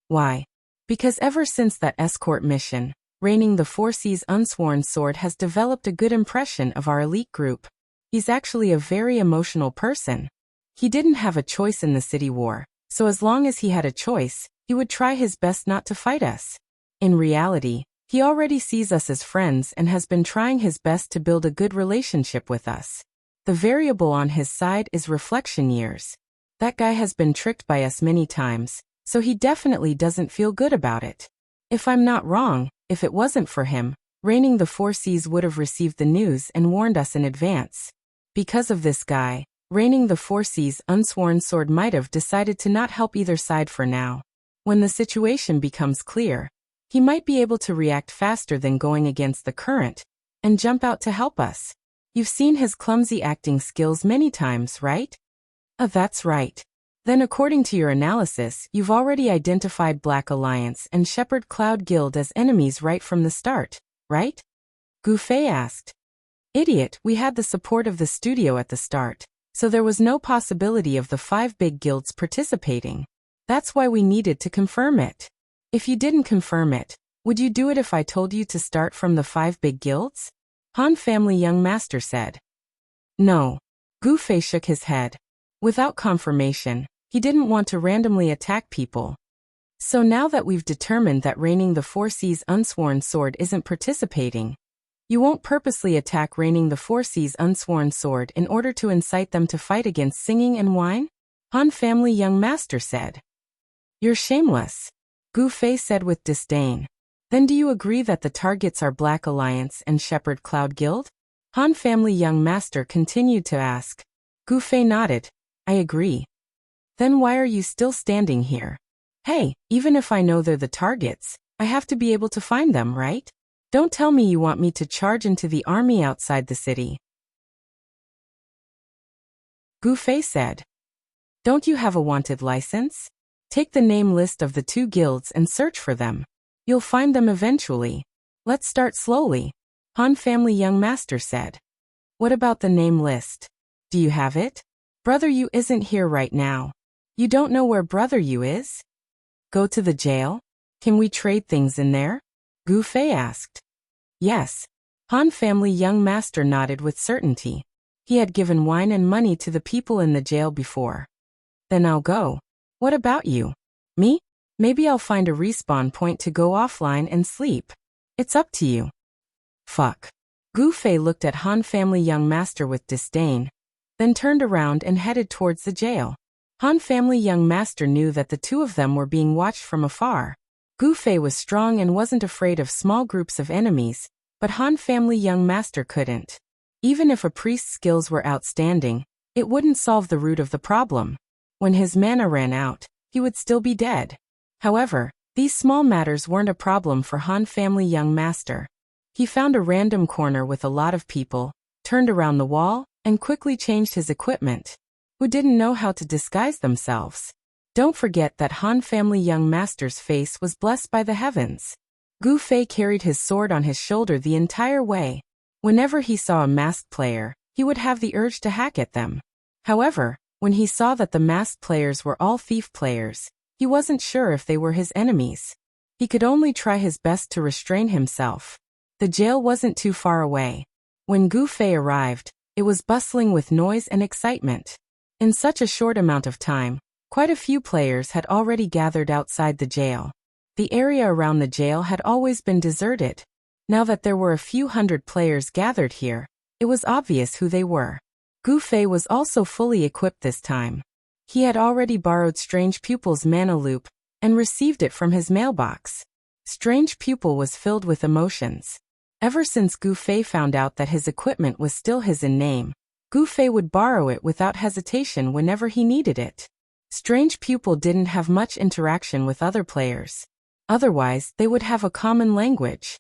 "Why? Because ever since that escort mission, Reigning the 4 Seas Unsworn Sword has developed a good impression of our elite group. He's actually a very emotional person. He didn't have a choice in the city war, so as long as he had a choice, he would try his best not to fight us. In reality, he already sees us as friends and has been trying his best to build a good relationship with us. The variable on his side is reflection years. That guy has been tricked by us many times, so he definitely doesn't feel good about it. If I'm not wrong, if it wasn't for him, Reigning the 4 Seas would have received the news and warned us in advance. Because of this guy, Reigning the 4 Seas Unsworn Sword might have decided to not help either side for now. When the situation becomes clear, he might be able to react faster than going against the current and jump out to help us. You've seen his clumsy acting skills many times, right? That's right. Then according to your analysis, you've already identified Black Alliance and Shepherd Cloud Guild as enemies right from the start, right? Gu Fei asked. Idiot, we had the support of the studio at the start, so there was no possibility of the 5 big guilds participating. That's why we needed to confirm it. If you didn't confirm it, would you do it if I told you to start from the 5 big guilds? Han family young master said. No. Gu Fei shook his head. Without confirmation, he didn't want to randomly attack people. So now that we've determined that Reigning the 4 Seas Unsworn Sword isn't participating, you won't purposely attack Reigning the 4 Seas Unsworn Sword in order to incite them to fight against Singing and Wine? Han family young master said. You're shameless, Gu Fei said with disdain. Then do you agree that the targets are Black Alliance and Shepherd Cloud Guild? Han family young master continued to ask. Gu Fei nodded. I agree. Then why are you still standing here? Hey, even if I know they're the targets, I have to be able to find them, right? Don't tell me you want me to charge into the army outside the city. Gu Fei said. Don't you have a wanted license? Take the name list of the 2 guilds and search for them. You'll find them eventually. Let's start slowly, Han family young master said. What about the name list? Do you have it? Brother Yu isn't here right now. You don't know where Brother Yu is? Go to the jail? Can we trade things in there? Gu Fei asked. Yes. Han family young master nodded with certainty. He had given wine and money to the people in the jail before. Then I'll go. What about you? Me? Maybe I'll find a respawn point to go offline and sleep. It's up to you. Fuck. Gu Fei looked at Han family young master with disdain, then turned around and headed towards the jail. Han family young master knew that the 2 of them were being watched from afar. Gu Fei was strong and wasn't afraid of small groups of enemies, but Han family young master couldn't. Even if a priest's skills were outstanding, it wouldn't solve the root of the problem. When his mana ran out, he would still be dead. However, these small matters weren't a problem for Han family young master. He found a random corner with a lot of people, turned around the wall, and quickly changed his equipment. Who didn't know how to disguise themselves? Don't forget that Han family young master's face was blessed by the heavens. Gu Fei carried his sword on his shoulder the entire way. Whenever he saw a masked player, he would have the urge to hack at them. However, when he saw that the masked players were all thief players, he wasn't sure if they were his enemies. He could only try his best to restrain himself. The jail wasn't too far away. When Gu Fei arrived, it was bustling with noise and excitement. In such a short amount of time, quite a few players had already gathered outside the jail. The area around the jail had always been deserted. Now that there were a few hundred players gathered here, it was obvious who they were. Gu Fei was also fully equipped this time. He had already borrowed Strange Pupil's mana loop and received it from his mailbox. Strange Pupil was filled with emotions. Ever since Gu Fei found out that his equipment was still his in name, Gu Fei would borrow it without hesitation whenever he needed it. Strange Pupil didn't have much interaction with other players. Otherwise, they would have a common language.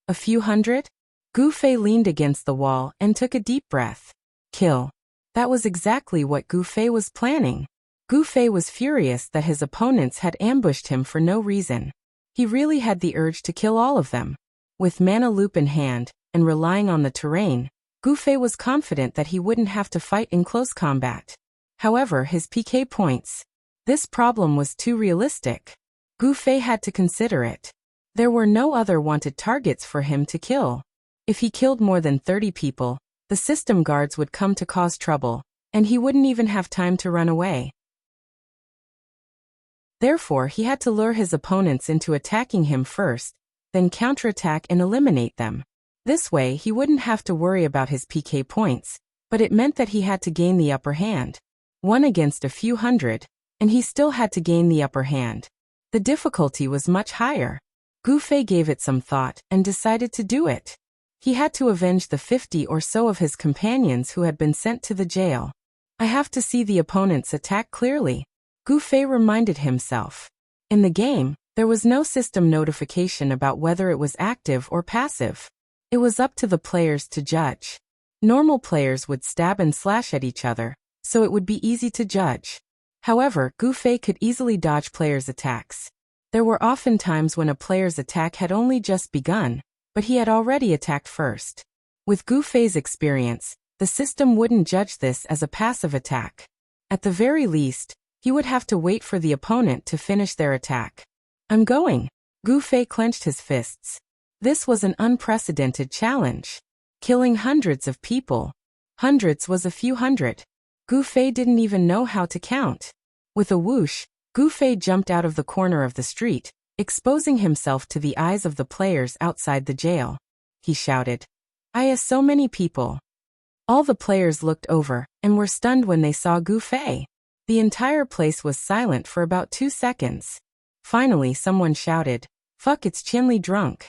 A few hundred? Gu Fei leaned against the wall and took a deep breath. Kill. That was exactly what Gu Fei was planning. Gu Fei was furious that his opponents had ambushed him for no reason. He really had the urge to kill all of them. With mana loop in hand, and relying on the terrain, Gu Fei was confident that he wouldn't have to fight in close combat. However, his PK points. This problem was too realistic. Gu Fei had to consider it. There were no other wanted targets for him to kill. If he killed more than 30 people, the system guards would come to cause trouble, and he wouldn't even have time to run away. Therefore, he had to lure his opponents into attacking him first, then counterattack and eliminate them. This way, he wouldn't have to worry about his PK points, but it meant that he had to gain the upper hand. One against a few hundred, and he still had to gain the upper hand. The difficulty was much higher. Gu Fei gave it some thought and decided to do it. He had to avenge the 50 or so of his companions who had been sent to the jail. I have to see the opponents attack clearly, Gu Fei reminded himself. In the game, there was no system notification about whether it was active or passive. It was up to the players to judge. Normal players would stab and slash at each other, so it would be easy to judge. However, Gu Fei could easily dodge players' attacks. There were often times when a player's attack had only just begun, but he had already attacked first. With Gu Fei's experience, the system wouldn't judge this as a passive attack. At the very least, he would have to wait for the opponent to finish their attack. I'm going. Gu Fei clenched his fists. This was an unprecedented challenge. Killing hundreds of people. Hundreds was a few hundred. Gu Fei didn't even know how to count. With a whoosh, Gu Fei jumped out of the corner of the street, exposing himself to the eyes of the players outside the jail. He shouted, so many people." All the players looked over and were stunned when they saw Gu Fei. The entire place was silent for about 2 seconds. Finally, someone shouted, "Fuck, it's Qianli drunk."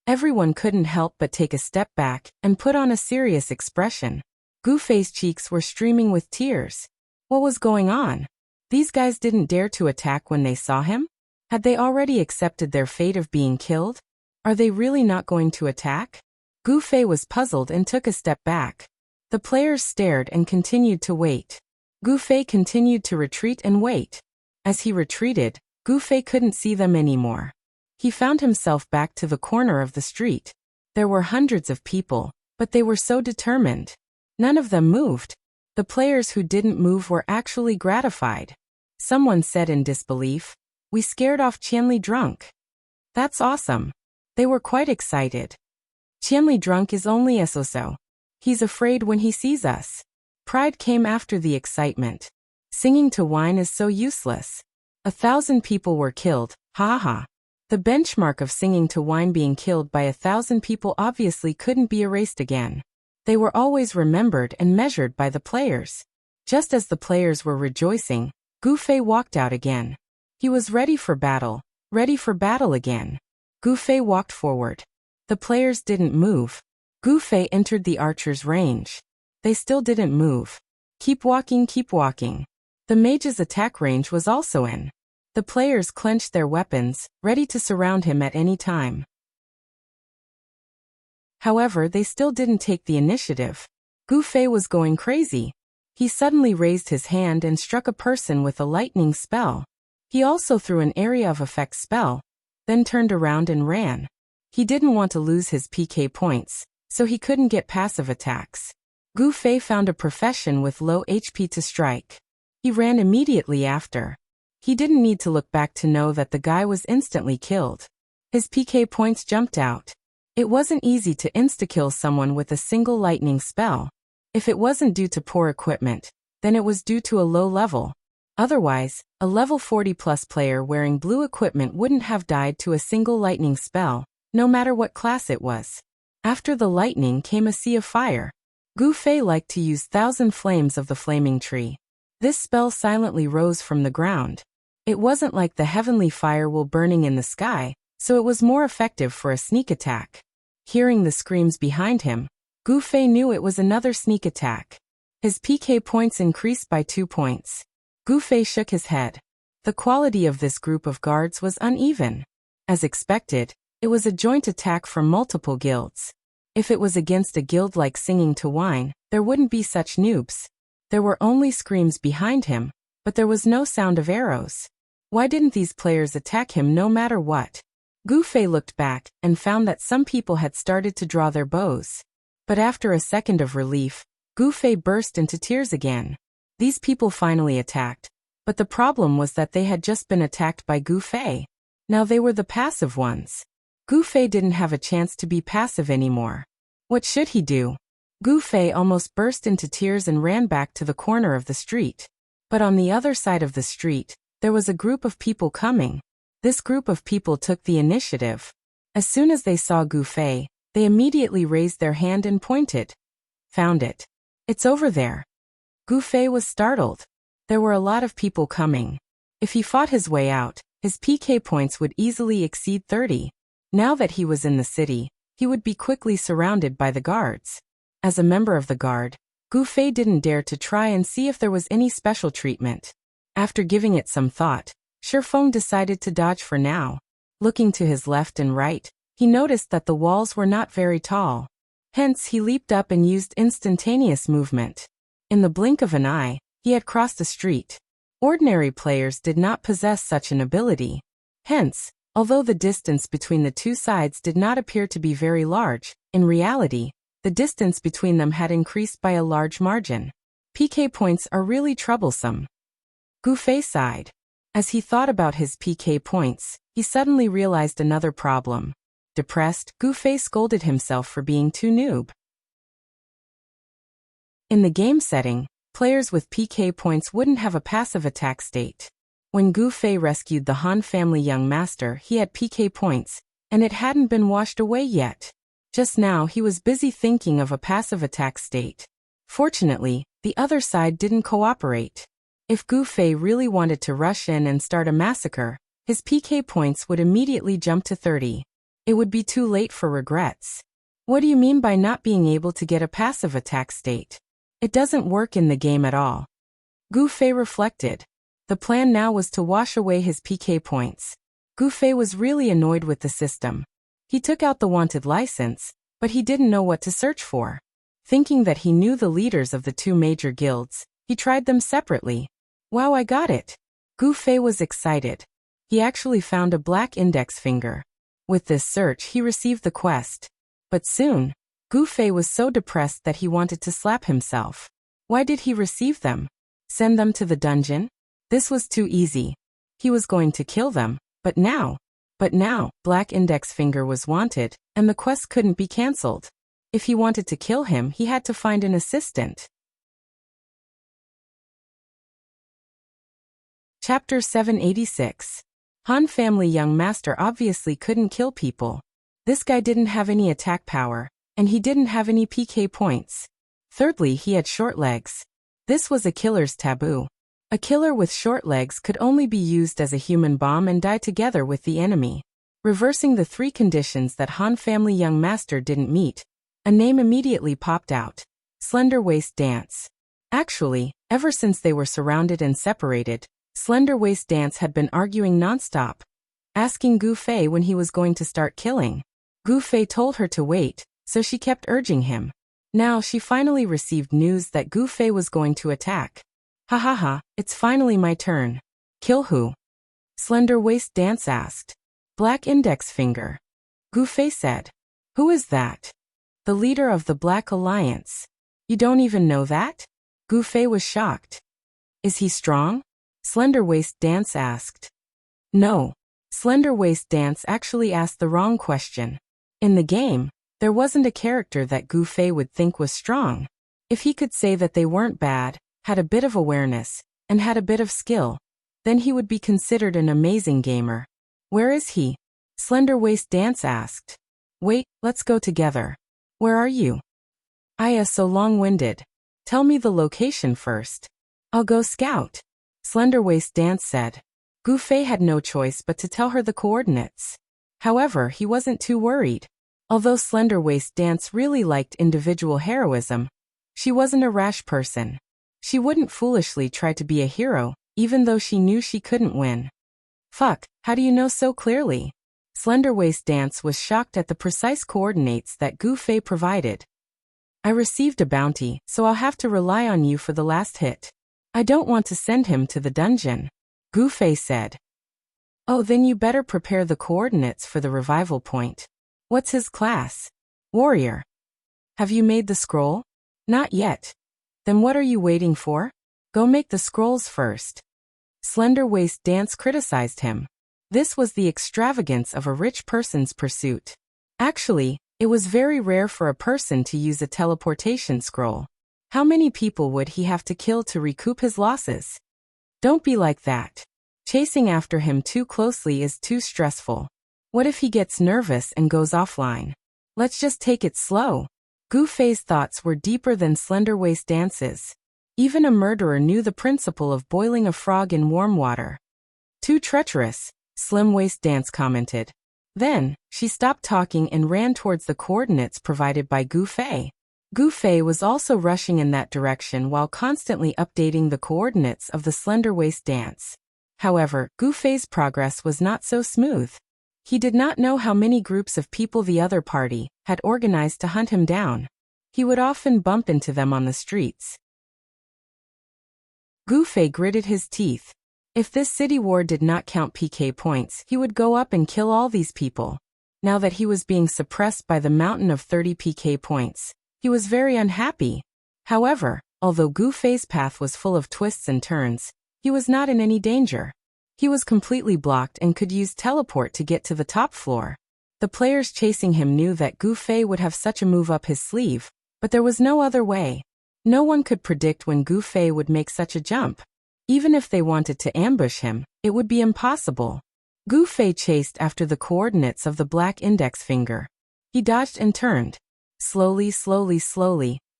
Everyone couldn't help but take a step back and put on a serious expression. Gu Fei's cheeks were streaming with tears. What was going on? These guys didn't dare to attack when they saw him? Had they already accepted their fate of being killed? Are they really not going to attack? Gu Fei was puzzled and took a step back. The players stared and continued to wait. Gu Fei continued to retreat and wait. As he retreated, Gu Fei couldn't see them anymore. He found himself back to the corner of the street. There were hundreds of people, but they were so determined. None of them moved. The players who didn't move were actually gratified. Someone said in disbelief, "We scared off Qianli drunk." That's awesome. They were quite excited. Qianli drunk is only so. He's afraid when he sees us. Pride came after the excitement. Singing to wine is so useless. 1,000 people were killed, ha ha. The benchmark of singing to wine being killed by 1,000 people obviously couldn't be erased again. They were always remembered and measured by the players. Just as the players were rejoicing, Gu Fei walked out again. He was ready for battle again. Gu Fei walked forward. The players didn't move. Gu Fei entered the archer's range. They still didn't move. Keep walking, keep walking. The mage's attack range was also in. The players clenched their weapons, ready to surround him at any time. However, they still didn't take the initiative. Gu Fei was going crazy. He suddenly raised his hand and struck a person with a lightning spell. He also threw an area of effect spell, then turned around and ran. He didn't want to lose his PK points, so he couldn't get passive attacks. Gu Fei found a profession with low HP to strike. He ran immediately after. He didn't need to look back to know that the guy was instantly killed. His PK points jumped out. It wasn't easy to insta-kill someone with a single lightning spell. If it wasn't due to poor equipment, then it was due to a low level. Otherwise, a level 40+ player wearing blue equipment wouldn't have died to a single lightning spell, no matter what class it was. After the lightning came a sea of fire. Gu Fei liked to use 1,000 flames of the flaming tree. This spell silently rose from the ground. It wasn't like the heavenly firewall burning in the sky, so it was more effective for a sneak attack. Hearing the screams behind him, Gu Fei knew it was another sneak attack. His PK points increased by 2 points. Gu Fei shook his head. The quality of this group of guards was uneven. As expected, it was a joint attack from multiple guilds. If it was against a guild like Singing to Wine, there wouldn't be such noobs. There were only screams behind him, but there was no sound of arrows. Why didn't these players attack him no matter what? Gu Fei looked back and found that some people had started to draw their bows. But after a second of relief, Gu Fei burst into tears again. These people finally attacked, but the problem was that they had just been attacked by Gu Fei. Now they were the passive ones. Gu Fei didn't have a chance to be passive anymore. What should he do? Gu Fei almost burst into tears and ran back to the corner of the street. But on the other side of the street, there was a group of people coming. This group of people took the initiative. As soon as they saw Gu Fei, they immediately raised their hand and pointed. Found it. It's over there. Gu Fei was startled. There were a lot of people coming. If he fought his way out, his PK points would easily exceed 30. Now that he was in the city, he would be quickly surrounded by the guards. As a member of the guard, Gu Fei didn't dare to try and see if there was any special treatment. After giving it some thought, Shifeng decided to dodge for now. Looking to his left and right, he noticed that the walls were not very tall. Hence, he leaped up and used instantaneous movement. In the blink of an eye, he had crossed the street. Ordinary players did not possess such an ability. Hence, although the distance between the two sides did not appear to be very large, in reality, the distance between them had increased by a large margin. PK points are really troublesome. Gu Fei sighed. As he thought about his PK points, he suddenly realized another problem. Depressed, Gu Fei scolded himself for being too noob. In the game setting, players with PK points wouldn't have a passive attack state. When Gu Fei rescued the Han family young master, he had PK points, and it hadn't been washed away yet. Just now he was busy thinking of a passive attack state. Fortunately, the other side didn't cooperate. If Gu Fei really wanted to rush in and start a massacre, his PK points would immediately jump to 30. It would be too late for regrets. What do you mean by not being able to get a passive attack state? It doesn't work in the game at all. Gu Fei reflected. The plan now was to wash away his PK points. Gu Fei was really annoyed with the system. He took out the wanted license, but he didn't know what to search for. Thinking that he knew the leaders of the two major guilds, he tried them separately. Wow, I got it! Gu Fei was excited. He actually found a black index finger. With this search he received the quest. But soon, Gu Fei was so depressed that he wanted to slap himself. Why did he receive them? Send them to the dungeon? This was too easy. He was going to kill them, but now, Black Index Finger was wanted, and the quest couldn't be cancelled. If he wanted to kill him, he had to find an assistant. Chapter 786. Han family young master obviously couldn't kill people. This guy didn't have any attack power, and he didn't have any PK points. Thirdly, he had short legs. This was a killer's taboo. A killer with short legs could only be used as a human bomb and die together with the enemy. Reversing the three conditions that Han family young master didn't meet, a name immediately popped out. Slender Waist Dance. Actually, ever since they were surrounded and separated, Slender Waist Dance had been arguing nonstop, asking Gu Fei when he was going to start killing. Gu Fei told her to wait, so she kept urging him. Now she finally received news that Gu Fei was going to attack. Ha ha ha, it's finally my turn. Kill who? Slender Waist Dance asked. Black Index Finger. Gu Fei said. Who is that? The leader of the Black Alliance. You don't even know that? Gu Fei was shocked. Is he strong? Slender Waist Dance asked. No. Slender Waist Dance actually asked the wrong question. In the game, there wasn't a character that Gu Fei would think was strong. If he could say that they weren't bad, had a bit of awareness, and had a bit of skill, then he would be considered an amazing gamer. Where is he? Slender Waist Dance asked. Wait, let's go together. Where are you? Aya so long-winded. Tell me the location first. I'll go scout. Slender Waist Dance said. Gu Fei had no choice but to tell her the coordinates. However, he wasn't too worried. Although Slender Waist Dance really liked individual heroism, she wasn't a rash person. She wouldn't foolishly try to be a hero, even though she knew she couldn't win. Fuck, how do you know so clearly? Slender Waist Dance was shocked at the precise coordinates that Gu Fei provided. I received a bounty, so I'll have to rely on you for the last hit. I don't want to send him to the dungeon. Gu Fei said. Oh, then you better prepare the coordinates for the revival point. What's his class? Warrior. Have you made the scroll? Not yet. Then what are you waiting for? Go make the scrolls first. Slender Waist Dance criticized him. This was the extravagance of a rich person's pursuit. Actually, it was very rare for a person to use a teleportation scroll. How many people would he have to kill to recoup his losses? Don't be like that. Chasing after him too closely is too stressful. What if he gets nervous and goes offline? Let's just take it slow. Gu Fei's thoughts were deeper than Slender Waist Dance's. Even a murderer knew the principle of boiling a frog in warm water. Too treacherous, Slim Waist Dance commented. Then, she stopped talking and ran towards the coordinates provided by Gu Fei. Gu Fei was also rushing in that direction while constantly updating the coordinates of the Slender Waist Dance. However, Gu Fei's progress was not so smooth. He did not know how many groups of people the other party had organized to hunt him down. He would often bump into them on the streets. Gu Fei gritted his teeth. If this city war did not count PK points, he would go up and kill all these people. Now that he was being suppressed by the mountain of 30 PK points, he was very unhappy. However, although Gu Fei's path was full of twists and turns, he was not in any danger. He was completely blocked and could use teleport to get to the top floor. The players chasing him knew that Gu Fei would have such a move up his sleeve, but there was no other way. No one could predict when Gu Fei would make such a jump. Even if they wanted to ambush him, it would be impossible. Gu Fei chased after the coordinates of the Black Index Finger. He dodged and turned. Slowly,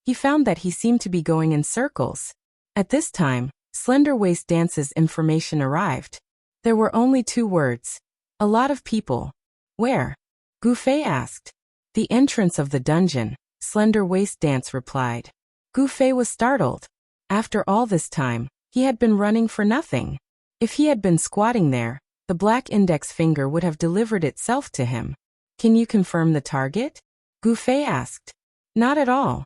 he found that he seemed to be going in circles. At this time, Slender Waist Dance's information arrived. There were only 2 words. A lot of people. Where? Gu Fei asked. The entrance of the dungeon, Slender Waist Dance replied. Gu Fei was startled. After all this time, he had been running for nothing. If he had been squatting there, the Black Index Finger would have delivered itself to him. Can you confirm the target? Gu Fei asked. Not at all.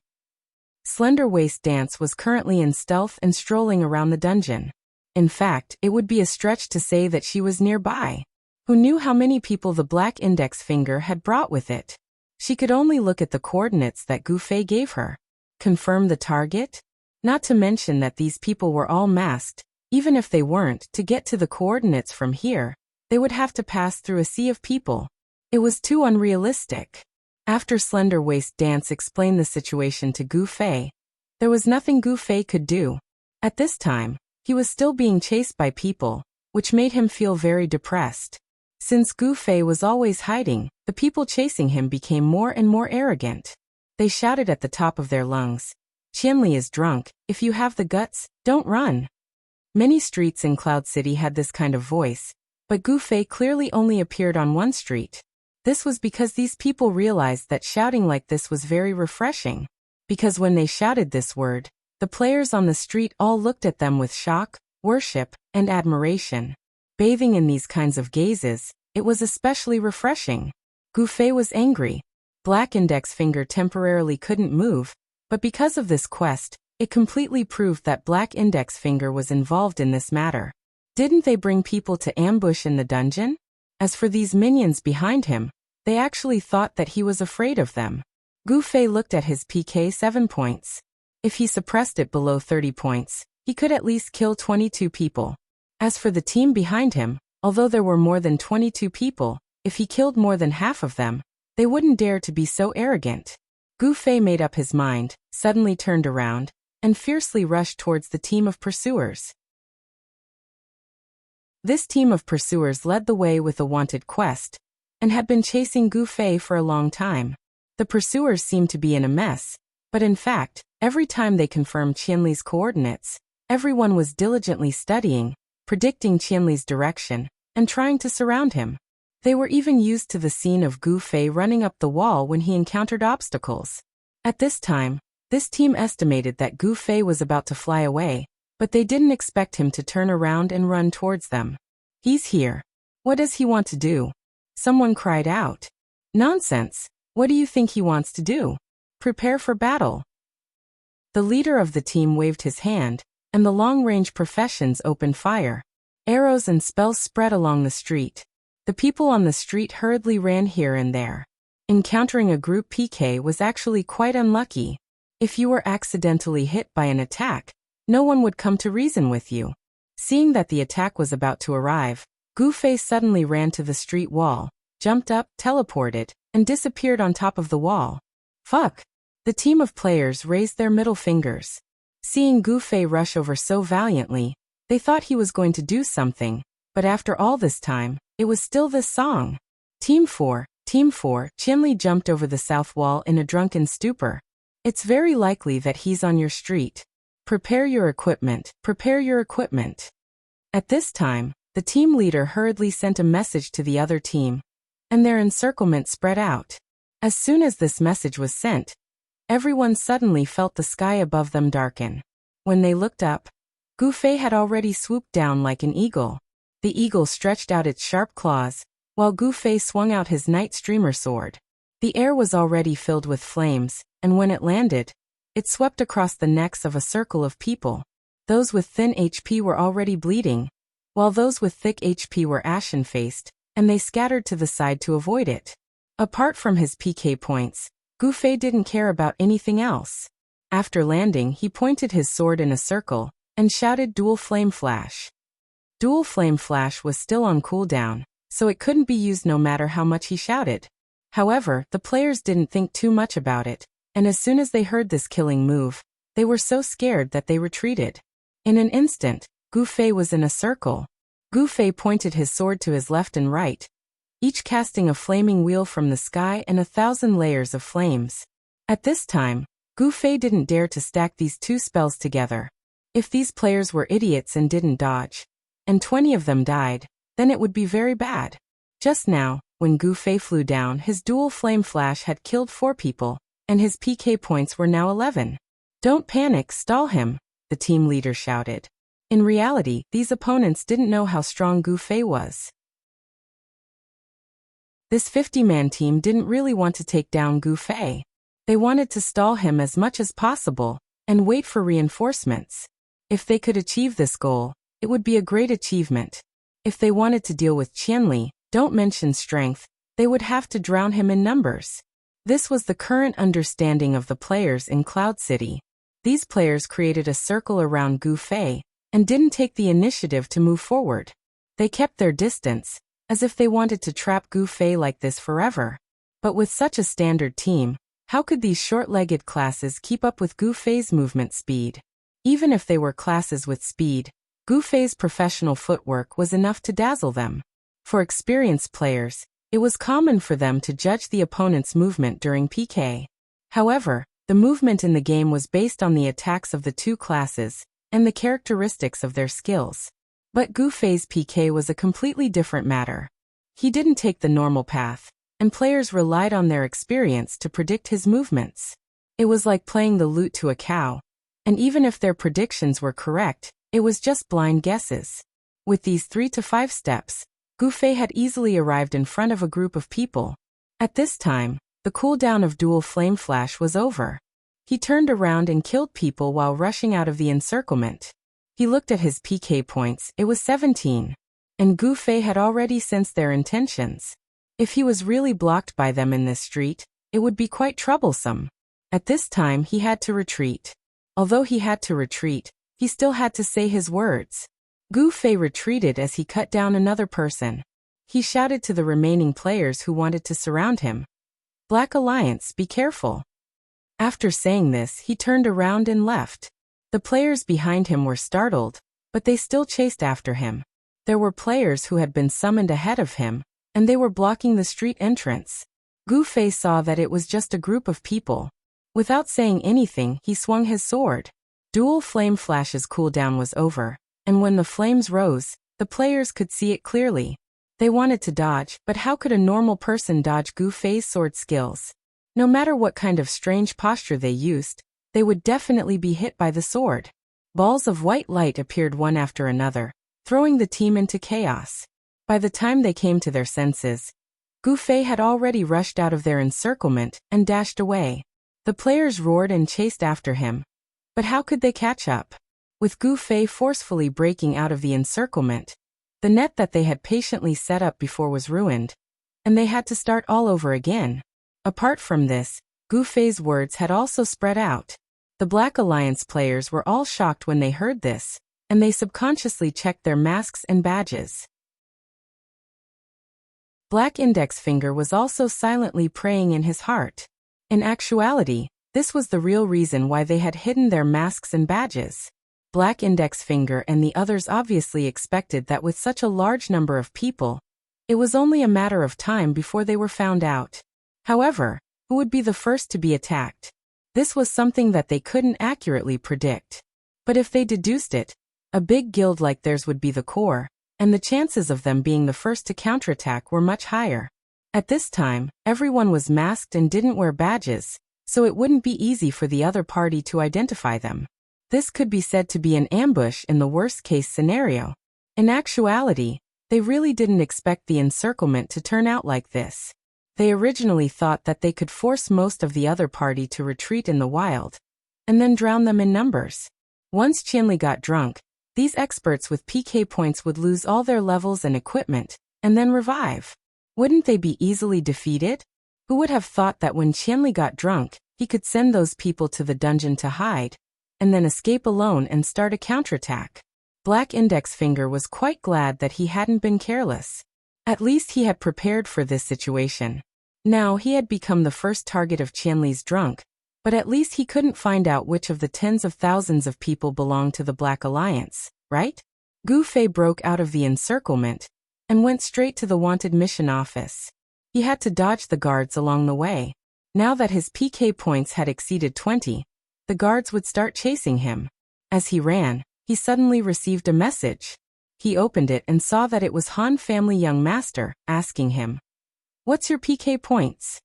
Slender Waist Dance was currently in stealth and strolling around the dungeon. In fact, it would be a stretch to say that she was nearby. Who knew how many people the Black Index Finger had brought with it? She could only look at the coordinates that Gu Fei gave her. Confirm the target? Not to mention that these people were all masked. Even if they weren't, to get to the coordinates from here, they would have to pass through a sea of people. It was too unrealistic. After Slender Waist Dance explained the situation to Gu Fei, there was nothing Gu Fei could do. At this time, he was still being chased by people, which made him feel very depressed. Since Gu Fei was always hiding, the people chasing him became more and more arrogant. They shouted at the top of their lungs, "Qianli is drunk, if you have the guts, don't run." Many streets in Cloud City had this kind of voice, but Gu Fei clearly only appeared on one street. This was because these people realized that shouting like this was very refreshing. Because when they shouted this word, the players on the street all looked at them with shock, worship, and admiration. Bathing in these kinds of gazes, it was especially refreshing. Gu Fei was angry. black index finger temporarily couldn't move, but because of this quest, it completely proved that black index finger was involved in this matter. Didn't they bring people to ambush in the dungeon? As for these minions behind him, they actually thought that he was afraid of them. Gu Fei looked at his PK 7 points. If he suppressed it below 30 points, he could at least kill 22 people. As for the team behind him, although there were more than 22 people, if he killed more than half of them, they wouldn't dare to be so arrogant. Gu Fei made up his mind, suddenly turned around, and fiercely rushed towards the team of pursuers. This team of pursuers led the way with a wanted quest, and had been chasing Gu Fei for a long time. The pursuers seemed to be in a mess, but in fact, every time they confirmed Qianli's coordinates, everyone was diligently studying, predicting Qianli's direction, and trying to surround him. They were even used to the scene of Gu Fei running up the wall when he encountered obstacles. At this time, this team estimated that Gu Fei was about to fly away, but they didn't expect him to turn around and run towards them. "He's here. What does he want to do?" Someone cried out. "Nonsense. What do you think he wants to do? Prepare for battle." The leader of the team waved his hand, and the long-range professions opened fire. Arrows and spells spread along the street. The people on the street hurriedly ran here and there. Encountering a group PK was actually quite unlucky. If you were accidentally hit by an attack, no one would come to reason with you. Seeing that the attack was about to arrive, Gu Fei suddenly ran to the street wall, jumped up, teleported, and disappeared on top of the wall. Fuck! The team of players raised their middle fingers. Seeing Gu Fei rush over so valiantly, they thought he was going to do something, but after all this time, it was still this song. Team 4, Qianli jumped over the south wall in a drunken stupor. It's very likely that he's on your street. Prepare your equipment, prepare your equipment. At this time, the team leader hurriedly sent a message to the other team, and their encirclement spread out. As soon as this message was sent, everyone suddenly felt the sky above them darken. When they looked up, Gu Fei had already swooped down like an eagle. The eagle stretched out its sharp claws, while Gu Fei swung out his night streamer sword. The air was already filled with flames, and when it landed, it swept across the necks of a circle of people. Those with thin HP were already bleeding, while those with thick HP were ashen-faced, and they scattered to the side to avoid it. Apart from his PK points, Gu Fei didn't care about anything else. After landing, he pointed his sword in a circle, and shouted Dual Flame Flash. Dual Flame Flash was still on cooldown, so it couldn't be used no matter how much he shouted. However, the players didn't think too much about it, and as soon as they heard this killing move, they were so scared that they retreated. In an instant, Gu Fei was in a circle. Gu Fei pointed his sword to his left and right, each casting a flaming wheel from the sky and 1,000 layers of flames. At this time, Gu Fei didn't dare to stack these two spells together. If these players were idiots and didn't dodge, and 20 of them died, then it would be very bad. Just now, when Gu Fei flew down, his dual flame flash had killed 4 people, and his PK points were now 11. "Don't panic, stall him," the team leader shouted. In reality, these opponents didn't know how strong Gu Fei was. This 50-man team didn't really want to take down Gu Fei. They wanted to stall him as much as possible, and wait for reinforcements. If they could achieve this goal, it would be a great achievement. If they wanted to deal with Qianli, don't mention strength, they would have to drown him in numbers. This was the current understanding of the players in Cloud City. These players created a circle around Gu Fei, and didn't take the initiative to move forward. They kept their distance, as if they wanted to trap Gu Fei like this forever. But with such a standard team, how could these short-legged classes keep up with Gu Fei's movement speed? Even if they were classes with speed, Gu Fei's professional footwork was enough to dazzle them. For experienced players, it was common for them to judge the opponent's movement during PK. However, the movement in the game was based on the attacks of the two classes, and the characteristics of their skills. But Gu Fei's PK was a completely different matter. He didn't take the normal path, and players relied on their experience to predict his movements. It was like playing the lute to a cow, and even if their predictions were correct, it was just blind guesses. With these 3 to 5 steps, Gu Fei had easily arrived in front of a group of people. At this time, The cooldown of Dual Flame Flash was over. He turned around and killed people while rushing out of the encirclement. He looked at his PK points, it was 17. And Gu Fei had already sensed their intentions. If he was really blocked by them in this street, it would be quite troublesome. At this time he had to retreat. Although he had to retreat, he still had to say his words. Gu Fei retreated as he cut down another person. He shouted to the remaining players who wanted to surround him. Black Alliance, be careful. After saying this, he turned around and left. The players behind him were startled, but they still chased after him. There were players who had been summoned ahead of him, and they were blocking the street entrance. Gu Fei saw that it was just a group of people. Without saying anything, he swung his sword. Dual Flame Flash's cooldown was over, and when the flames rose, the players could see it clearly. They wanted to dodge, but how could a normal person dodge Gu Fei's sword skills? No matter what kind of strange posture they used, they would definitely be hit by the sword. Balls of white light appeared one after another, throwing the team into chaos. By the time they came to their senses, Gu Fei had already rushed out of their encirclement and dashed away. The players roared and chased after him. But how could they catch up? With Gu Fei forcefully breaking out of the encirclement, the net that they had patiently set up before was ruined, and they had to start all over again. Apart from this, Gu Fei's words had also spread out. The Black Alliance players were all shocked when they heard this, and they subconsciously checked their masks and badges. Black Index Finger was also silently praying in his heart. In actuality, this was the real reason why they had hidden their masks and badges. Black Index Finger and the others obviously expected that with such a large number of people, it was only a matter of time before they were found out. However, who would be the first to be attacked? This was something that they couldn't accurately predict. But if they deduced it, a big guild like theirs would be the core, and the chances of them being the first to counterattack were much higher. At this time, everyone was masked and didn't wear badges, so it wouldn't be easy for the other party to identify them. This could be said to be an ambush in the worst-case scenario. In actuality, they really didn't expect the encirclement to turn out like this. They originally thought that they could force most of the other party to retreat in the wild, and then drown them in numbers. Once Qianli got drunk, these experts with PK points would lose all their levels and equipment, and then revive. Wouldn't they be easily defeated? Who would have thought that when Qianli got drunk, he could send those people to the dungeon to hide, and then escape alone and start a counterattack? Black Index Finger was quite glad that he hadn't been careless. At least he had prepared for this situation. Now he had become the first target of Qianli's drunk, but at least he couldn't find out which of the tens of thousands of people belonged to the Black Alliance, right? Gu Fei broke out of the encirclement and went straight to the wanted mission office. He had to dodge the guards along the way. Now that his PK points had exceeded 20, the guards would start chasing him. As he ran, he suddenly received a message. He opened it and saw that it was Han Family Young Master, asking him, "What's your PK points?"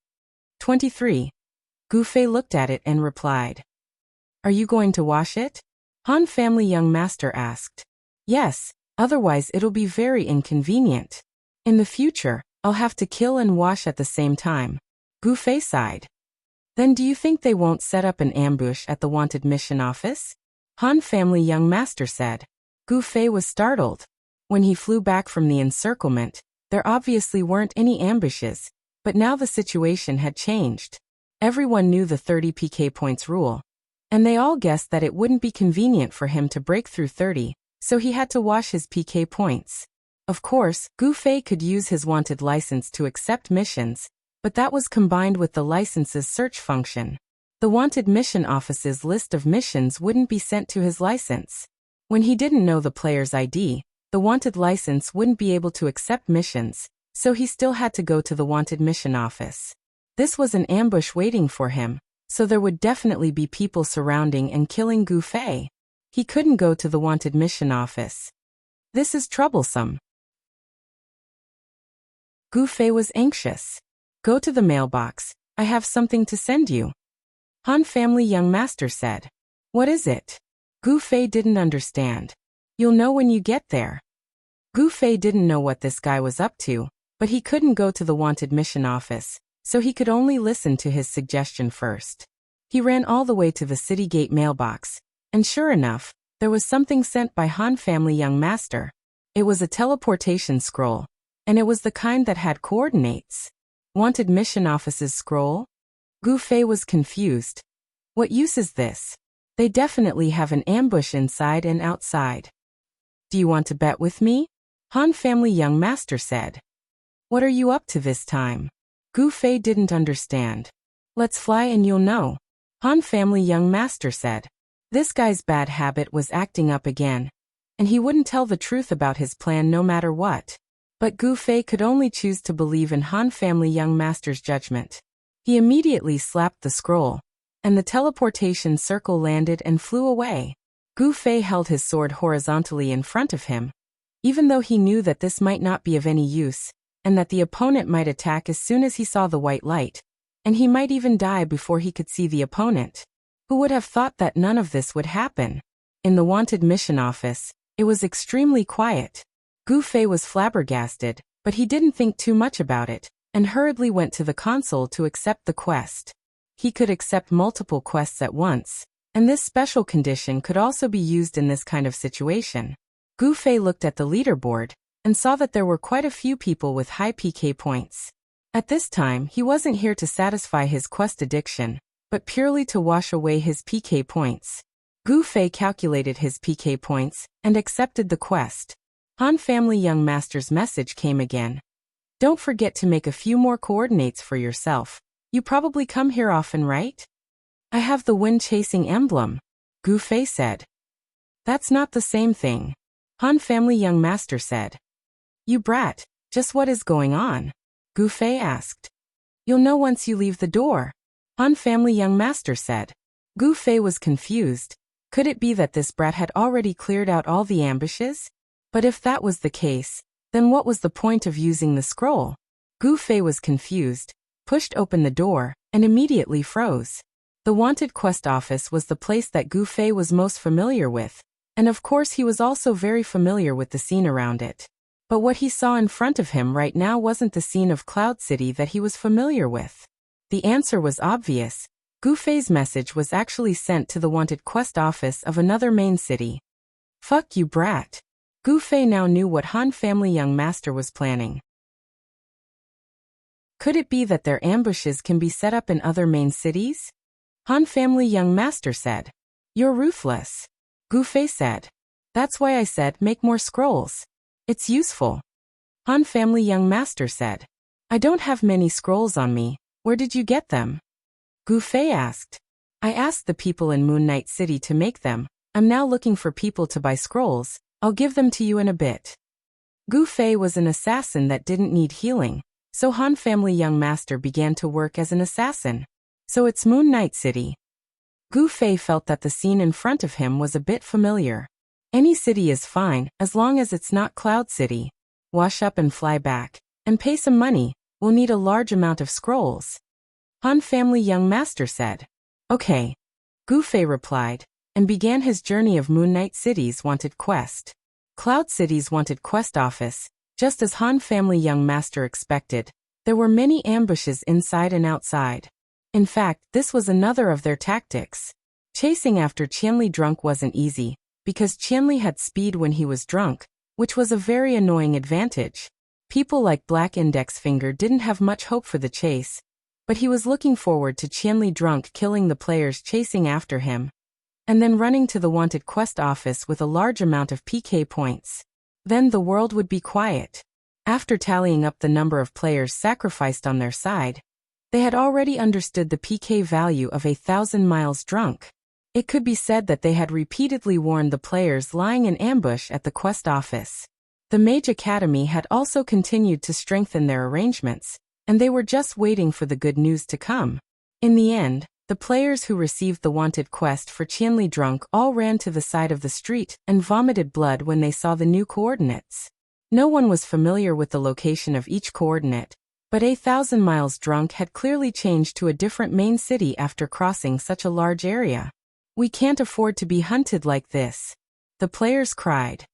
23. Gu Fei looked at it and replied, "Are you going to wash it?" Han Family Young Master asked. "Yes, otherwise it'll be very inconvenient. In the future, I'll have to kill and wash at the same time." Gu Fei sighed. "Then do you think they won't set up an ambush at the wanted mission office?" Han Family Young Master said. Gu Fei was startled. When he flew back from the encirclement, there obviously weren't any ambushes, but now the situation had changed. Everyone knew the 30 PK points rule, and they all guessed that it wouldn't be convenient for him to break through 30, so he had to wash his PK points. Of course, Gu Fei could use his wanted license to accept missions, but that was combined with the license's search function. The wanted mission office's list of missions wouldn't be sent to his license. When he didn't know the player's ID, the wanted license wouldn't be able to accept missions, so he still had to go to the wanted mission office. This was an ambush waiting for him, so there would definitely be people surrounding and killing Gu Fei. He couldn't go to the wanted mission office. This is troublesome. Gu Fei was anxious. "Go to the mailbox, I have something to send you," Han Family Young Master said. "What is it?" Gu Fei didn't understand. "You'll know when you get there." Gu Fei didn't know what this guy was up to, but he couldn't go to the wanted mission office, so he could only listen to his suggestion first. He ran all the way to the city gate mailbox, and sure enough, there was something sent by Han family young master. It was a teleportation scroll, and it was the kind that had coordinates. Wanted mission office's scroll? Gu Fei was confused. What use is this? They definitely have an ambush inside and outside. Do you want to bet with me? Han family young master said. What are you up to this time? Gu Fei didn't understand. Let's fly and you'll know. Han family young master said. This guy's bad habit was acting up again, and he wouldn't tell the truth about his plan no matter what. But Gu Fei could only choose to believe in Han family young master's judgment. He immediately slapped the scroll, and the teleportation circle landed and flew away. Gu Fei held his sword horizontally in front of him, even though he knew that this might not be of any use, and that the opponent might attack as soon as he saw the white light, and he might even die before he could see the opponent. Who would have thought that none of this would happen? In the wanted mission office, it was extremely quiet. Gu Fei was flabbergasted, but he didn't think too much about it, and hurriedly went to the console to accept the quest. He could accept multiple quests at once, and this special condition could also be used in this kind of situation. Gu Fei looked at the leaderboard, and saw that there were quite a few people with high PK points. At this time, he wasn't here to satisfy his quest addiction, but purely to wash away his PK points. Gu Fei calculated his PK points, and accepted the quest. Han family young master's message came again. Don't forget to make a few more coordinates for yourself. You probably come here often, right? I have the wind-chasing emblem, Gu Fei said. That's not the same thing, Han family young master said. You brat, just what is going on? Gu Fei asked. You'll know once you leave the door, Han family young master said. Gu Fei was confused. Could it be that this brat had already cleared out all the ambushes? But if that was the case, then what was the point of using the scroll? Gu Fei was confused, pushed open the door, and immediately froze. The wanted quest office was the place that Gu Fei was most familiar with, and of course he was also very familiar with the scene around it. But what he saw in front of him right now wasn't the scene of Cloud City that he was familiar with. The answer was obvious. Gu Fei's message was actually sent to the wanted quest office of another main city. Fuck you, brat. Gu Fei now knew what Han family young master was planning. Could it be that their ambushes can be set up in other main cities? Han family young master said. You're ruthless. Gu Fei said. That's why I said make more scrolls. It's useful. Han family young master said. I don't have many scrolls on me. Where did you get them? Gu Fei asked. I asked the people in Moon Knight City to make them. I'm now looking for people to buy scrolls. I'll give them to you in a bit. Gu Fei was an assassin that didn't need healing, so Han family young master began to work as an assassin. So it's Moon Knight City. Gu Fei felt that the scene in front of him was a bit familiar. Any city is fine, as long as it's not Cloud City. Wash up and fly back, and pay some money. We'll need a large amount of scrolls. Han family young master said. Okay. Gu Fei replied, and began his journey of Moon Knight City's wanted quest. Cloud City's wanted quest office, just as Han family young master expected, there were many ambushes inside and outside. In fact, this was another of their tactics. Chasing after Qianli drunk wasn't easy, because Qianli had speed when he was drunk, which was a very annoying advantage. People like Black Index Finger didn't have much hope for the chase, but he was looking forward to Qianli drunk killing the players chasing after him, and then running to the wanted quest office with a large amount of PK points. Then the world would be quiet. After tallying up the number of players sacrificed on their side, they had already understood the PK value of 1,000 miles drunk. It could be said that they had repeatedly warned the players lying in ambush at the quest office. The Mage Academy had also continued to strengthen their arrangements, and they were just waiting for the good news to come. In the end, the players who received the wanted quest for Qianli drunk all ran to the side of the street and vomited blood when they saw the new coordinates. No one was familiar with the location of each coordinate, but 1,000 miles drunk had clearly changed to a different main city after crossing such a large area. We can't afford to be hunted like this, the players cried.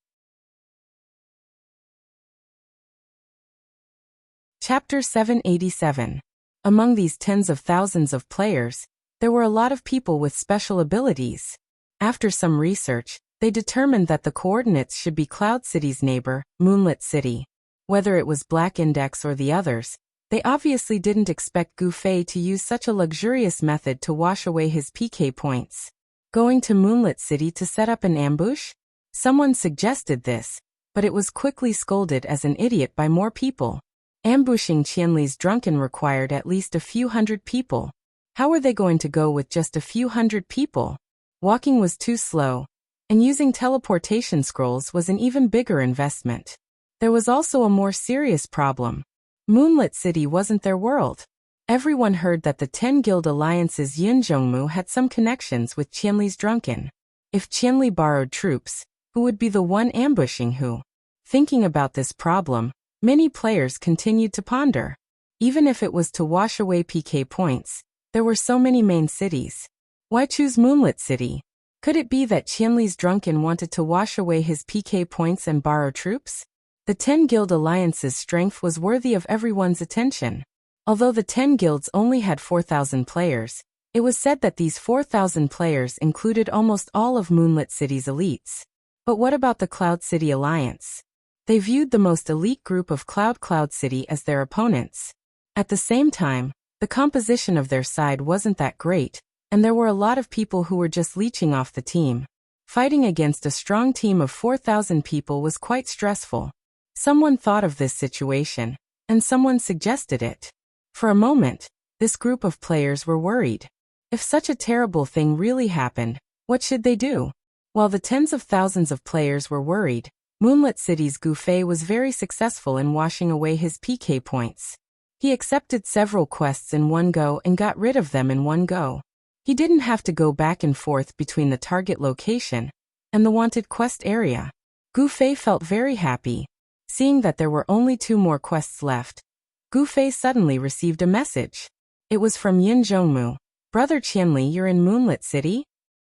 Chapter 787. Among these tens of thousands of players, there were a lot of people with special abilities. After some research, they determined that the coordinates should be Cloud City's neighbor, Moonlit City. Whether it was Black Index or the others, they obviously didn't expect Gu Fei to use such a luxurious method to wash away his PK points. Going to Moonlit City to set up an ambush? Someone suggested this, but it was quickly scolded as an idiot by more people. Ambushing Qianli's drunken required at least a few hundred people. How were they going to go with just a few hundred people? Walking was too slow, and using teleportation scrolls was an even bigger investment. There was also a more serious problem. Moonlit City wasn't their world. Everyone heard that the 10 Guild Alliance's Yunzhongmu had some connections with Qianli's drunken. If Qianli borrowed troops, who would be the one ambushing who? Thinking about this problem, many players continued to ponder. Even if it was to wash away PK points, there were so many main cities. Why choose Moonlit City? Could it be that Qianli's drunken wanted to wash away his PK points and borrow troops? The 10 Guild Alliance's strength was worthy of everyone's attention. Although the 10 guilds only had 4,000 players, it was said that these 4,000 players included almost all of Moonlit City's elites. But what about the Cloud City Alliance? They viewed the most elite group of Cloud City as their opponents. At the same time, the composition of their side wasn't that great, and there were a lot of people who were just leeching off the team. Fighting against a strong team of 4,000 people was quite stressful. Someone thought of this situation, and someone suggested it. For a moment, this group of players were worried. If such a terrible thing really happened, what should they do? While the tens of thousands of players were worried, Moonlit City's Gu Fei was very successful in washing away his PK points. He accepted several quests in one go and got rid of them in one go. He didn't have to go back and forth between the target location and the wanted quest area. Gu Fei felt very happy. Seeing that there were only 2 more quests left, Gu Fei suddenly received a message. It was from Yin Zhongmu. Brother Qianli, you're in Moonlit City?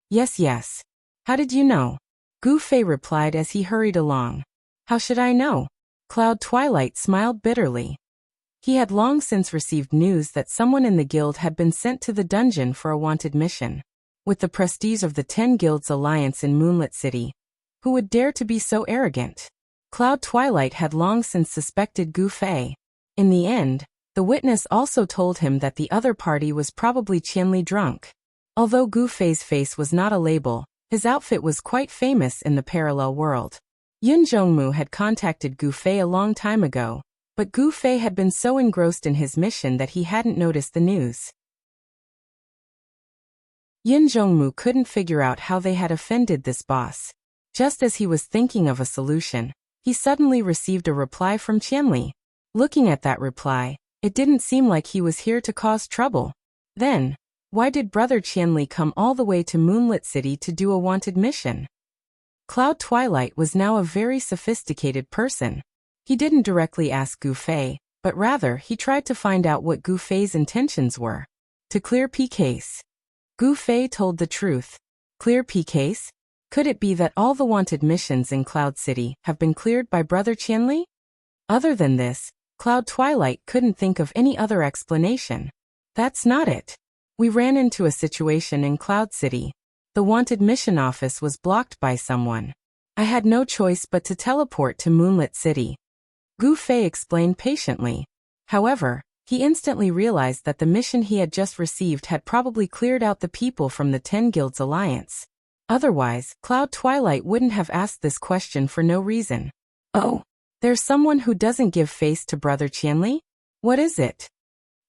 Yes. How did you know? Gu Fei replied as he hurried along. How should I know? Cloud Twilight smiled bitterly. He had long since received news that someone in the guild had been sent to the dungeon for a wanted mission. With the prestige of the 10 Guilds Alliance in Moonlit City, who would dare to be so arrogant? Cloud Twilight had long since suspected Gu Fei. In the end, the witness also told him that the other party was probably Qianli drunk. Although Gu Fei's face was not a label, his outfit was quite famous in the parallel world. Yun Zhongmu had contacted Gu Fei a long time ago, but Gu Fei had been so engrossed in his mission that he hadn't noticed the news. Yun Zhongmu couldn't figure out how they had offended this boss. Just as he was thinking of a solution, he suddenly received a reply from Qianli. Looking at that reply, it didn't seem like he was here to cause trouble. Then, why did Brother Qianli come all the way to Moonlit City to do a wanted mission? Cloud Twilight was now a very sophisticated person. He didn't directly ask Gu Fei, but rather he tried to find out what Gu Fei's intentions were. To clear PKs. Gu Fei told the truth. Clear PKs? Could it be that all the wanted missions in Cloud City have been cleared by Brother Qianli? Other than this, Cloud Twilight couldn't think of any other explanation. That's not it. We ran into a situation in Cloud City. The wanted mission office was blocked by someone. I had no choice but to teleport to Moonlit City. Gu Fei explained patiently. However, he instantly realized that the mission he had just received had probably cleared out the people from the 10 Guilds Alliance. Otherwise, Cloud Twilight wouldn't have asked this question for no reason. Oh, there's someone who doesn't give face to Brother Qianli? What is it?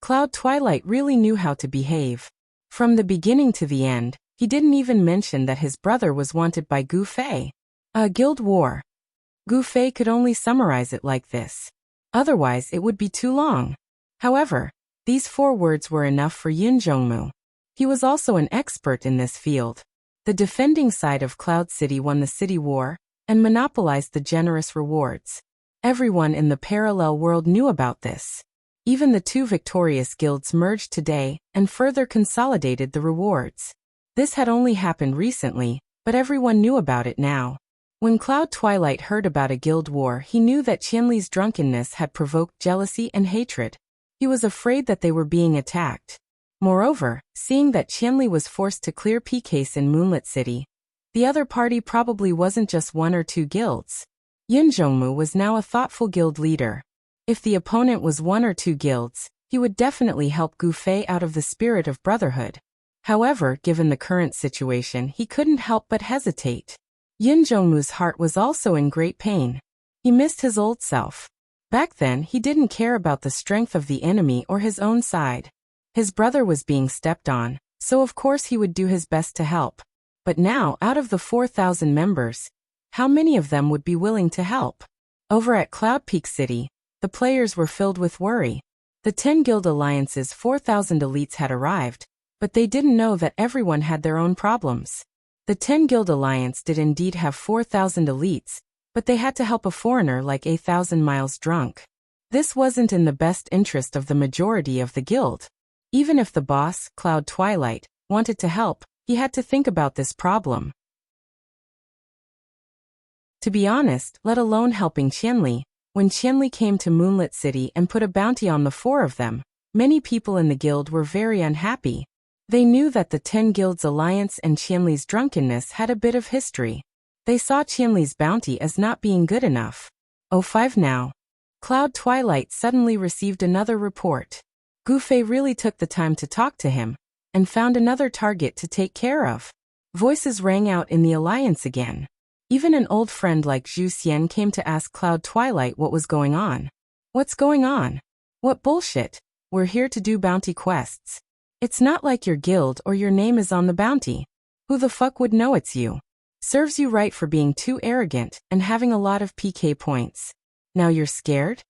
Cloud Twilight really knew how to behave. From the beginning to the end, he didn't even mention that his brother was wanted by Gu Fei. A guild war. Gu Fei could only summarize it like this. Otherwise, it would be too long. However, these 4 words were enough for Yun Zhongmu. He was also an expert in this field. The defending side of Cloud City won the city war and monopolized the generous rewards. Everyone in the parallel world knew about this. Even the 2 victorious guilds merged today and further consolidated the rewards. This had only happened recently, but everyone knew about it now. When Cloud Twilight heard about a guild war, he knew that Qianli's drunkenness had provoked jealousy and hatred. He was afraid that they were being attacked. Moreover, seeing that Qianli was forced to clear PKs in Moonlit City, the other party probably wasn't just one or two guilds. Yin Zhongmu was now a thoughtful guild leader. If the opponent was one or two guilds, he would definitely help Gu Fei out of the spirit of brotherhood. However, given the current situation, he couldn't help but hesitate. Yin Zhongmu's heart was also in great pain. He missed his old self. Back then, he didn't care about the strength of the enemy or his own side. His brother was being stepped on, so of course he would do his best to help. But now, out of the 4,000 members, how many of them would be willing to help? Over at Cloud Peak City, the players were filled with worry. The 10 Guild Alliance's 4,000 elites had arrived, but they didn't know that everyone had their own problems. The 10 Guild Alliance did indeed have 4,000 elites, but they had to help a foreigner like 1,000 miles drunk. This wasn't in the best interest of the majority of the guild. Even if the boss, Cloud Twilight, wanted to help, he had to think about this problem. To be honest, let alone helping Qianli, when Qianli came to Moonlit City and put a bounty on the 4 of them, many people in the guild were very unhappy. They knew that the 10 Guilds Alliance and Qianli's drunkenness had a bit of history. They saw Qianli's bounty as not being good enough. 05 now. Cloud Twilight suddenly received another report. Gu Fei really took the time to talk to him, and found another target to take care of. Voices rang out in the alliance again. Even an old friend like Zhu Xian came to ask Cloud Twilight what was going on. What's going on? What bullshit? We're here to do bounty quests. It's not like your guild or your name is on the bounty. Who the fuck would know it's you? Serves you right for being too arrogant and having a lot of PK points. Now you're scared?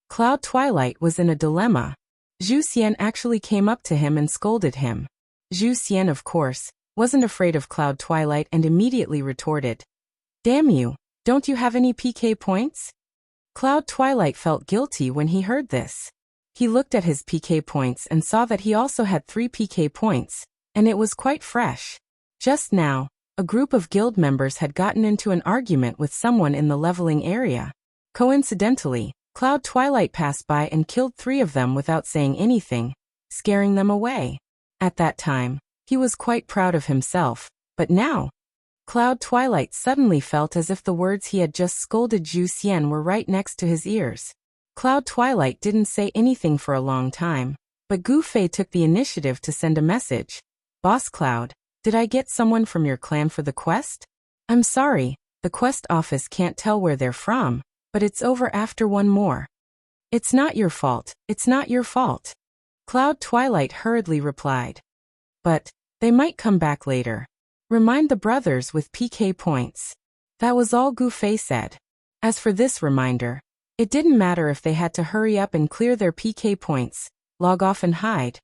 Cloud Twilight was in a dilemma. Zhu Xian actually came up to him and scolded him. Zhu Xian, of course, wasn't afraid of Cloud Twilight and immediately retorted, "Damn you, don't you have any PK points?" Cloud Twilight felt guilty when he heard this. He looked at his PK points and saw that he also had 3 PK points, and it was quite fresh. Just now, a group of guild members had gotten into an argument with someone in the leveling area. Coincidentally, Cloud Twilight passed by and killed 3 of them without saying anything, scaring them away. At that time, he was quite proud of himself, but now, Cloud Twilight suddenly felt as if the words he had just scolded Zhu Xian were right next to his ears. Cloud Twilight didn't say anything for a long time, but Gu Fei took the initiative to send a message. "Boss Cloud, did I get someone from your clan for the quest? I'm sorry, the quest office can't tell where they're from, but it's over after one more." "It's not your fault, it's not your fault," Cloud Twilight hurriedly replied. "But they might come back later. Remind the brothers with PK points." That was all Gu Fei said. As for this reminder, it didn't matter if they had to hurry up and clear their PK points, log off and hide,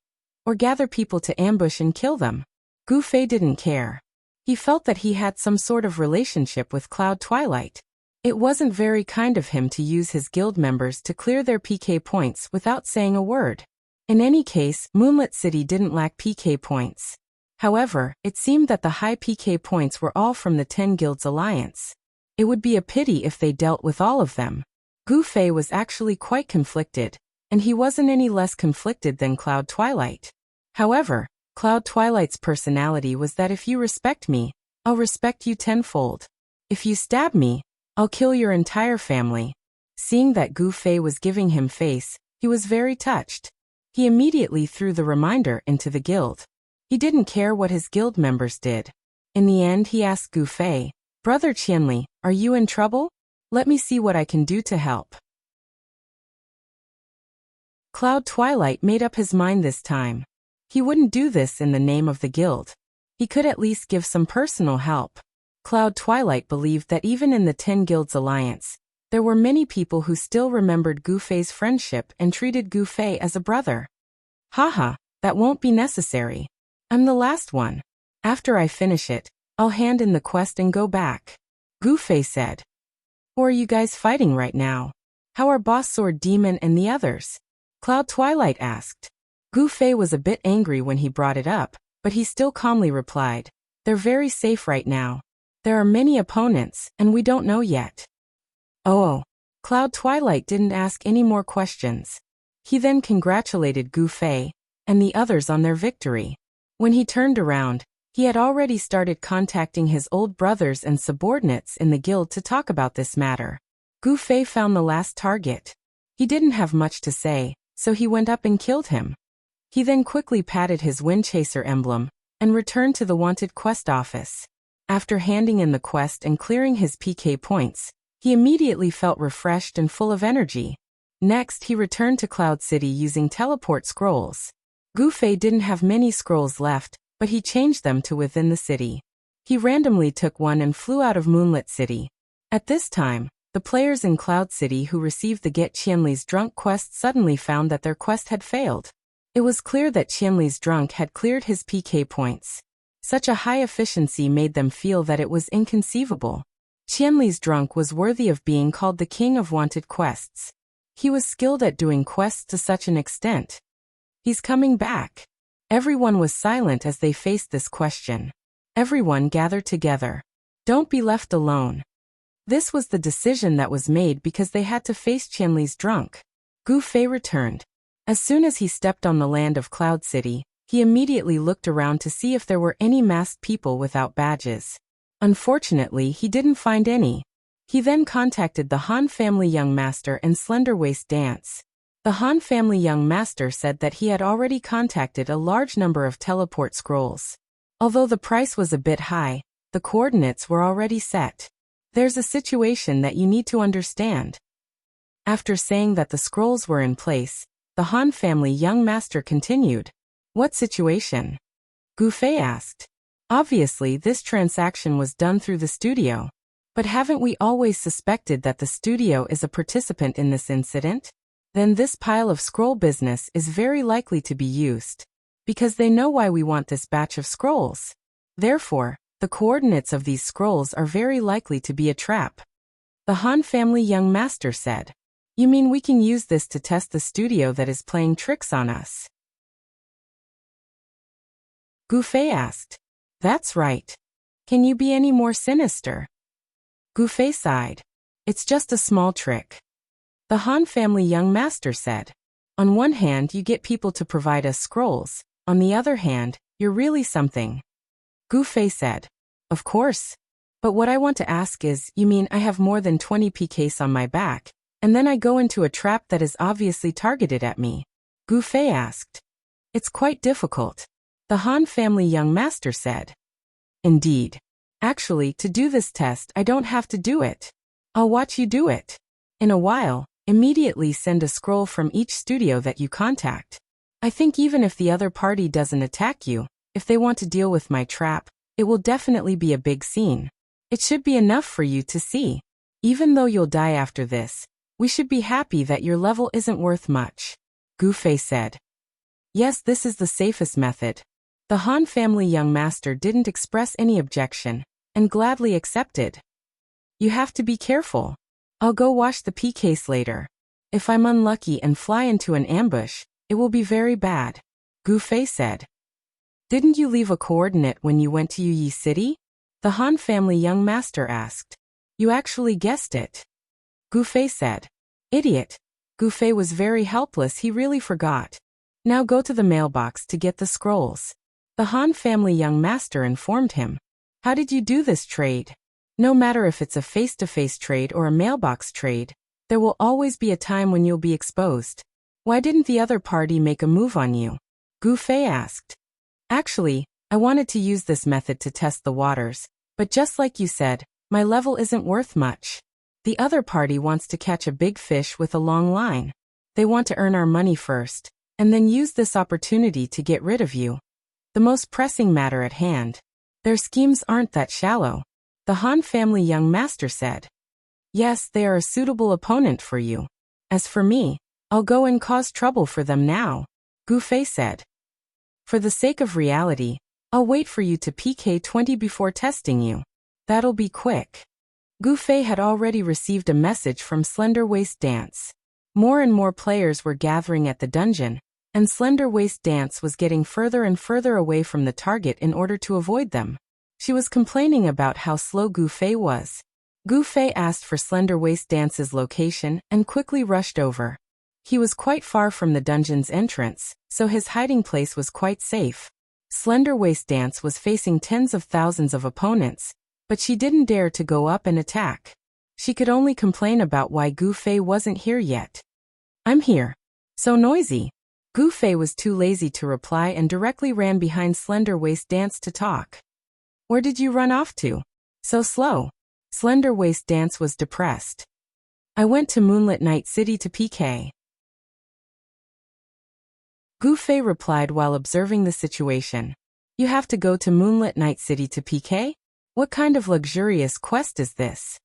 or gather people to ambush and kill them. Gu Fei didn't care. He felt that he had some sort of relationship with Cloud Twilight. It wasn't very kind of him to use his guild members to clear their PK points without saying a word. In any case, Moonlit City didn't lack PK points. However, it seemed that the high PK points were all from the 10 Guilds Alliance. It would be a pity if they dealt with all of them. Gu Fei was actually quite conflicted, and he wasn't any less conflicted than Cloud Twilight. However, Cloud Twilight's personality was that if you respect me, I'll respect you tenfold. If you stab me, I'll kill your entire family. Seeing that Gu Fei was giving him face, he was very touched. He immediately threw the reminder into the guild. He didn't care what his guild members did. In the end, he asked Gu Fei, "Brother Qianli, are you in trouble? Let me see what I can do to help." Cloud Twilight made up his mind this time. He wouldn't do this in the name of the guild. He could at least give some personal help. Cloud Twilight believed that even in the 10 Guilds Alliance, there were many people who still remembered Gu Fei's friendship and treated Gu Fei as a brother. "Haha, that won't be necessary. I'm the last one. After I finish it, I'll hand in the quest and go back," Gu Fei said. "Who are you guys fighting right now? How are Boss Sword Demon and the others?" Cloud Twilight asked. Gu Fei was a bit angry when he brought it up, but he still calmly replied, "They're very safe right now. There are many opponents, and we don't know yet." Oh, Cloud Twilight didn't ask any more questions. He then congratulated Gu Fei and the others on their victory. When he turned around, he had already started contacting his old brothers and subordinates in the guild to talk about this matter. Gu Fei found the last target. He didn't have much to say, so he went up and killed him. He then quickly patted his Windchaser emblem and returned to the wanted quest office. After handing in the quest and clearing his PK points, he immediately felt refreshed and full of energy. Next, he returned to Cloud City using teleport scrolls. Gu Fei didn't have many scrolls left, but he changed them to within the city. He randomly took one and flew out of Moonlit City. At this time, the players in Cloud City who received the Get Qianli's Drunk quest suddenly found that their quest had failed. It was clear that Qianli's Drunk had cleared his PK points. Such a high efficiency made them feel that it was inconceivable. Qianli's Drunk was worthy of being called the king of wanted quests. He was skilled at doing quests to such an extent. He's coming back. Everyone was silent as they faced this question. Everyone gathered together. Don't be left alone. This was the decision that was made because they had to face Qianli's Drunk. Gu Fei returned. As soon as he stepped on the land of Cloud City, he immediately looked around to see if there were any masked people without badges. Unfortunately, he didn't find any. He then contacted the Han family young master and Slender Waist Dance. The Han family young master said that he had already contacted a large number of teleport scrolls. Although the price was a bit high, the coordinates were already set. There's a situation that you need to understand. After saying that the scrolls were in place, the Han family young master continued. What situation? Gu Fei asked. Obviously, this transaction was done through the studio. But haven't we always suspected that the studio is a participant in this incident? Then this pile of scroll business is very likely to be used. Because they know why we want this batch of scrolls. Therefore, the coordinates of these scrolls are very likely to be a trap. The Han family young master said. You mean we can use this to test the studio that is playing tricks on us? Gu Fei asked. That's right. Can you be any more sinister? Gu Fei sighed. It's just a small trick. The Han family young master said. On one hand, you get people to provide us scrolls. On the other hand, you're really something. Gu Fei said. Of course. But what I want to ask is, you mean I have more than 20 PKs on my back, and then I go into a trap that is obviously targeted at me? Gu Fei asked. It's quite difficult. The Han family young master said. Indeed. Actually, to do this test, I don't have to do it. I'll watch you do it. In a while, immediately send a scroll from each studio that you contact. I think even if the other party doesn't attack you, if they want to deal with my trap, it will definitely be a big scene. It should be enough for you to see. Even though you'll die after this, we should be happy that your level isn't worth much. Gu Fei said. Yes, this is the safest method. The Han family young master didn't express any objection, and gladly accepted. You have to be careful. I'll go wash the PKs later. If I'm unlucky and fly into an ambush, it will be very bad. Gu Fei said. Didn't you leave a coordinate when you went to Yi City? The Han family young master asked. You actually guessed it. Gu Fei said. Idiot. Gu Fei was very helpless, he really forgot. Now go to the mailbox to get the scrolls. The Han family young master informed him. How did you do this trade? No matter if it's a face-to-face trade or a mailbox trade, there will always be a time when you'll be exposed. Why didn't the other party make a move on you? Gu Fei asked. Actually, I wanted to use this method to test the waters, but just like you said, my level isn't worth much. The other party wants to catch a big fish with a long line. They want to earn our money first, and then use this opportunity to get rid of you. The most pressing matter at hand. Their schemes aren't that shallow. The Han family young master said. Yes, they are a suitable opponent for you. As for me, I'll go and cause trouble for them now. Gu Fei said. For the sake of reality, I'll wait for you to PK 20 before testing you. That'll be quick. Gu Fei had already received a message from Slender Waist Dance. More and more players were gathering at the dungeon, and Slender Waist Dance was getting further and further away from the target in order to avoid them. She was complaining about how slow Gu Fei was. Gu Fei asked for Slender Waist Dance's location and quickly rushed over. He was quite far from the dungeon's entrance, so his hiding place was quite safe. Slender Waist Dance was facing tens of thousands of opponents, but she didn't dare to go up and attack. She could only complain about why Gu Fei wasn't here yet. "I'm here. So noisy." Gu Fei was too lazy to reply and directly ran behind Slender Waist Dance to talk. "Where did you run off to? So slow." Slender Waist Dance was depressed. "I went to Moonlit Night City to PK." Gu Fei replied while observing the situation. "You have to go to Moonlit Night City to PK? What kind of luxurious quest is this?"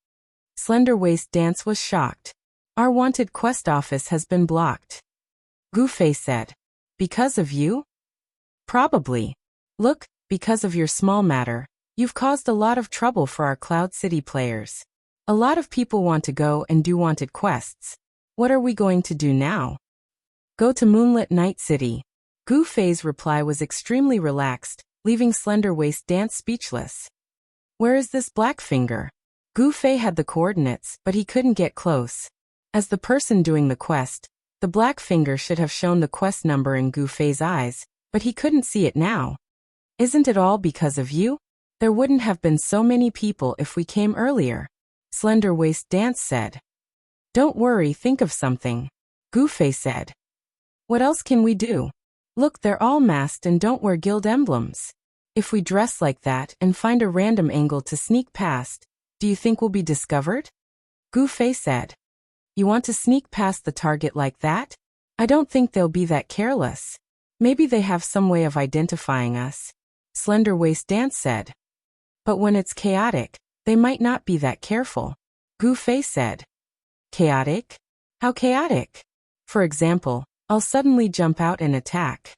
Slender Waist Dance was shocked. "Our wanted quest office has been blocked." Gu Fei said. "Because of you?" "Probably. Look, because of your small matter, you've caused a lot of trouble for our Cloud City players. A lot of people want to go and do wanted quests. What are we going to do now?" "Go to Moonlit Night City." Gu Fei's reply was extremely relaxed, leaving Slender Waist Dance speechless. "Where is this black finger?" Gu Fei had the coordinates, but he couldn't get close. As the person doing the quest, the black finger should have shown the quest number in Gu Fei's eyes, but he couldn't see it now. "Isn't it all because of you? There wouldn't have been so many people if we came earlier," Slender Waist Dance said. "Don't worry, think of something," Gu Fei said. "What else can we do? Look, they're all masked and don't wear guild emblems. If we dress like that and find a random angle to sneak past, do you think we'll be discovered?" Gu Fei said. "You want to sneak past the target like that? I don't think they'll be that careless. Maybe they have some way of identifying us," Slender Waist Dance said. "But when it's chaotic, they might not be that careful," Gu Fei said. "Chaotic? How chaotic?" "For example, I'll suddenly jump out and attack."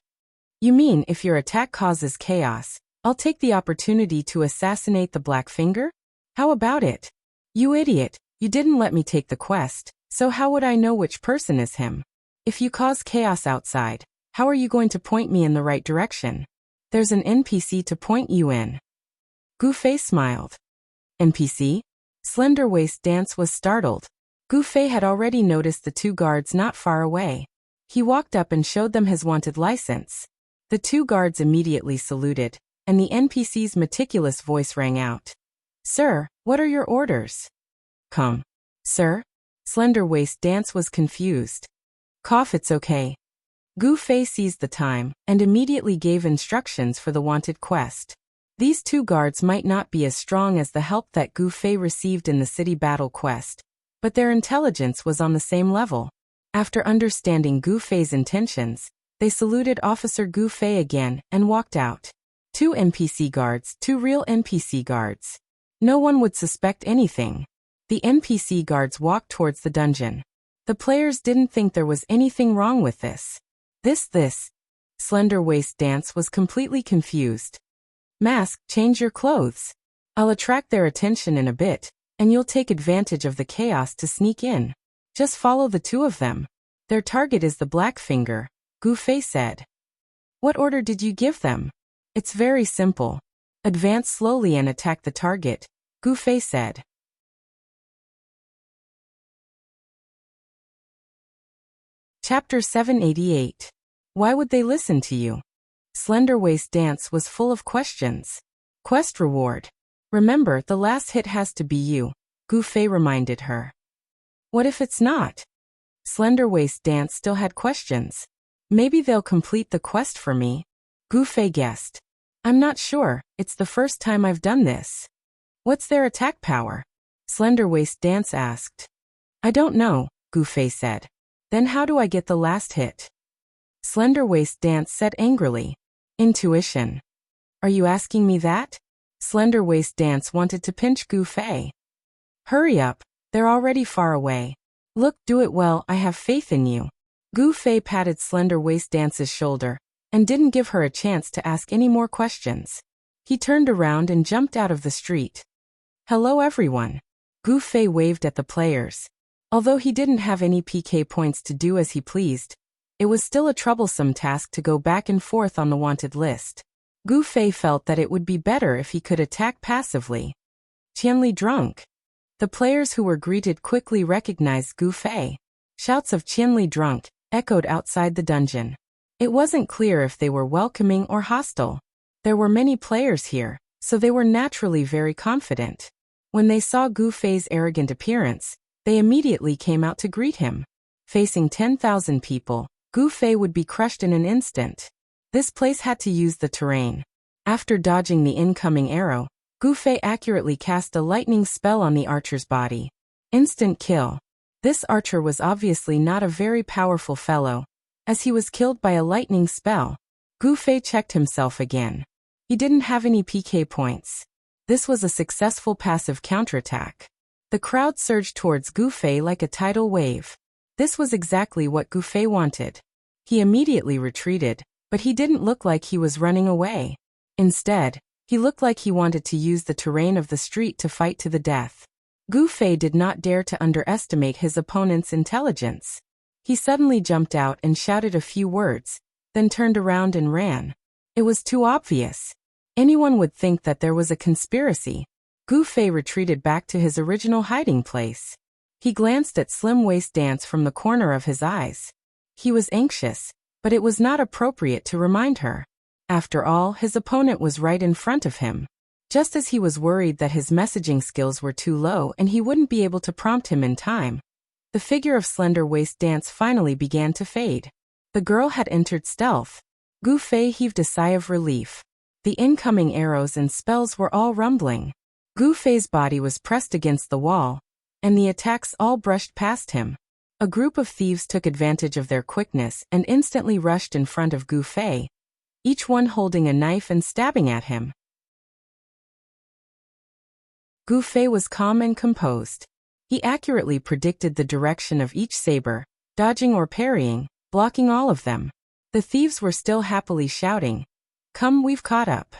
"You mean if your attack causes chaos, I'll take the opportunity to assassinate the black finger? How about it?" "You idiot, you didn't let me take the quest, so how would I know which person is him? If you cause chaos outside, how are you going to point me in the right direction? There's an NPC to point you in." Gu Fei smiled. "NPC?" Slender Waist Dance was startled. Gu Fei had already noticed the two guards not far away. He walked up and showed them his wanted license. The two guards immediately saluted, and the NPC's meticulous voice rang out. "Sir, what are your orders?" "Come." "Sir?" Slender Waist Dance was confused. "Cough, it's okay." Gu Fei seized the time and immediately gave instructions for the wanted quest. These two guards might not be as strong as the help that Gu Fei received in the city battle quest, but their intelligence was on the same level. After understanding Gu Fei's intentions, they saluted Officer Gu Fei again and walked out. Two NPC guards, two real NPC guards. No one would suspect anything. The NPC guards walked towards the dungeon. The players didn't think there was anything wrong with this. This. Slender Waist Dance was completely confused. "Mask, change your clothes. I'll attract their attention in a bit, and you'll take advantage of the chaos to sneak in. Just follow the two of them. Their target is the black finger," Gu Fei said. "What order did you give them?" "It's very simple. Advance slowly and attack the target," Gu Fei said. Chapter 788. Why would they listen to you? Slender Waist Dance was full of questions. "Quest reward. Remember, the last hit has to be you," Gu Fei reminded her. "What if it's not?" Slender Waist Dance still had questions. "Maybe they'll complete the quest for me," Gu Fei guessed. "I'm not sure, it's the first time I've done this." "What's their attack power?" Slender Waist Dance asked. "I don't know," Gu Fei said. "Then how do I get the last hit?" Slender Waist Dance said angrily. "Intuition." "Are you asking me that?" Slender Waist Dance wanted to pinch Gu Fei. "Hurry up, they're already far away. Look, do it well, I have faith in you." Gu Fei patted Slender Waist Dance's shoulder and didn't give her a chance to ask any more questions. He turned around and jumped out of the street. "Hello everyone." Gu Fei waved at the players. Although he didn't have any PK points to do as he pleased, it was still a troublesome task to go back and forth on the wanted list. Gu Fei felt that it would be better if he could attack passively. "Qianli drunk." The players who were greeted quickly recognized Gu Fei. Shouts of Qianli drunk echoed outside the dungeon. It wasn't clear if they were welcoming or hostile. There were many players here, so they were naturally very confident. When they saw Gu Fei's arrogant appearance, they immediately came out to greet him. Facing 10,000 people, Gu Fei would be crushed in an instant. This place had to use the terrain. After dodging the incoming arrow, Gu Fei accurately cast a lightning spell on the archer's body. Instant kill. This archer was obviously not a very powerful fellow, as he was killed by a lightning spell. Gu Fei checked himself again. He didn't have any PK points. This was a successful passive counterattack. The crowd surged towards Gu Fei like a tidal wave. This was exactly what Gu Fei wanted. He immediately retreated, but he didn't look like he was running away. Instead, he looked like he wanted to use the terrain of the street to fight to the death. Gu Fei did not dare to underestimate his opponent's intelligence. He suddenly jumped out and shouted a few words, then turned around and ran. It was too obvious. Anyone would think that there was a conspiracy. Gu Fei retreated back to his original hiding place. He glanced at Slim Waist Dance from the corner of his eyes. He was anxious, but it was not appropriate to remind her. After all, his opponent was right in front of him. Just as he was worried that his messaging skills were too low and he wouldn't be able to prompt him in time, the figure of Slender Waist Dance finally began to fade. The girl had entered stealth. Gu Fei heaved a sigh of relief. The incoming arrows and spells were all rumbling. Gu Fei's body was pressed against the wall, and the attacks all brushed past him. A group of thieves took advantage of their quickness and instantly rushed in front of Gu Fei, each one holding a knife and stabbing at him. Gu Fei was calm and composed. He accurately predicted the direction of each saber, dodging or parrying, blocking all of them. The thieves were still happily shouting, "Come, we've caught up."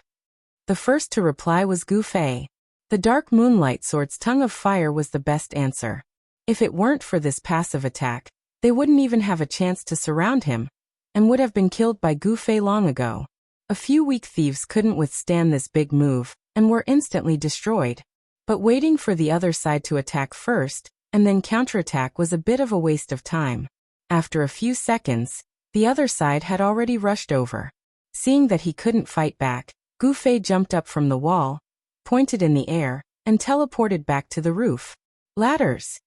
The first to reply was Gu Fei. The dark moonlight sword's tongue of fire was the best answer. If it weren't for this passive attack, they wouldn't even have a chance to surround him, and would have been killed by Gu Fei long ago. A few weak thieves couldn't withstand this big move, and were instantly destroyed. But waiting for the other side to attack first, and then counterattack was a bit of a waste of time. After a few seconds, the other side had already rushed over. Seeing that he couldn't fight back, Gu Fei jumped up from the wall, pointed in the air, and teleported back to the roof. Ladders!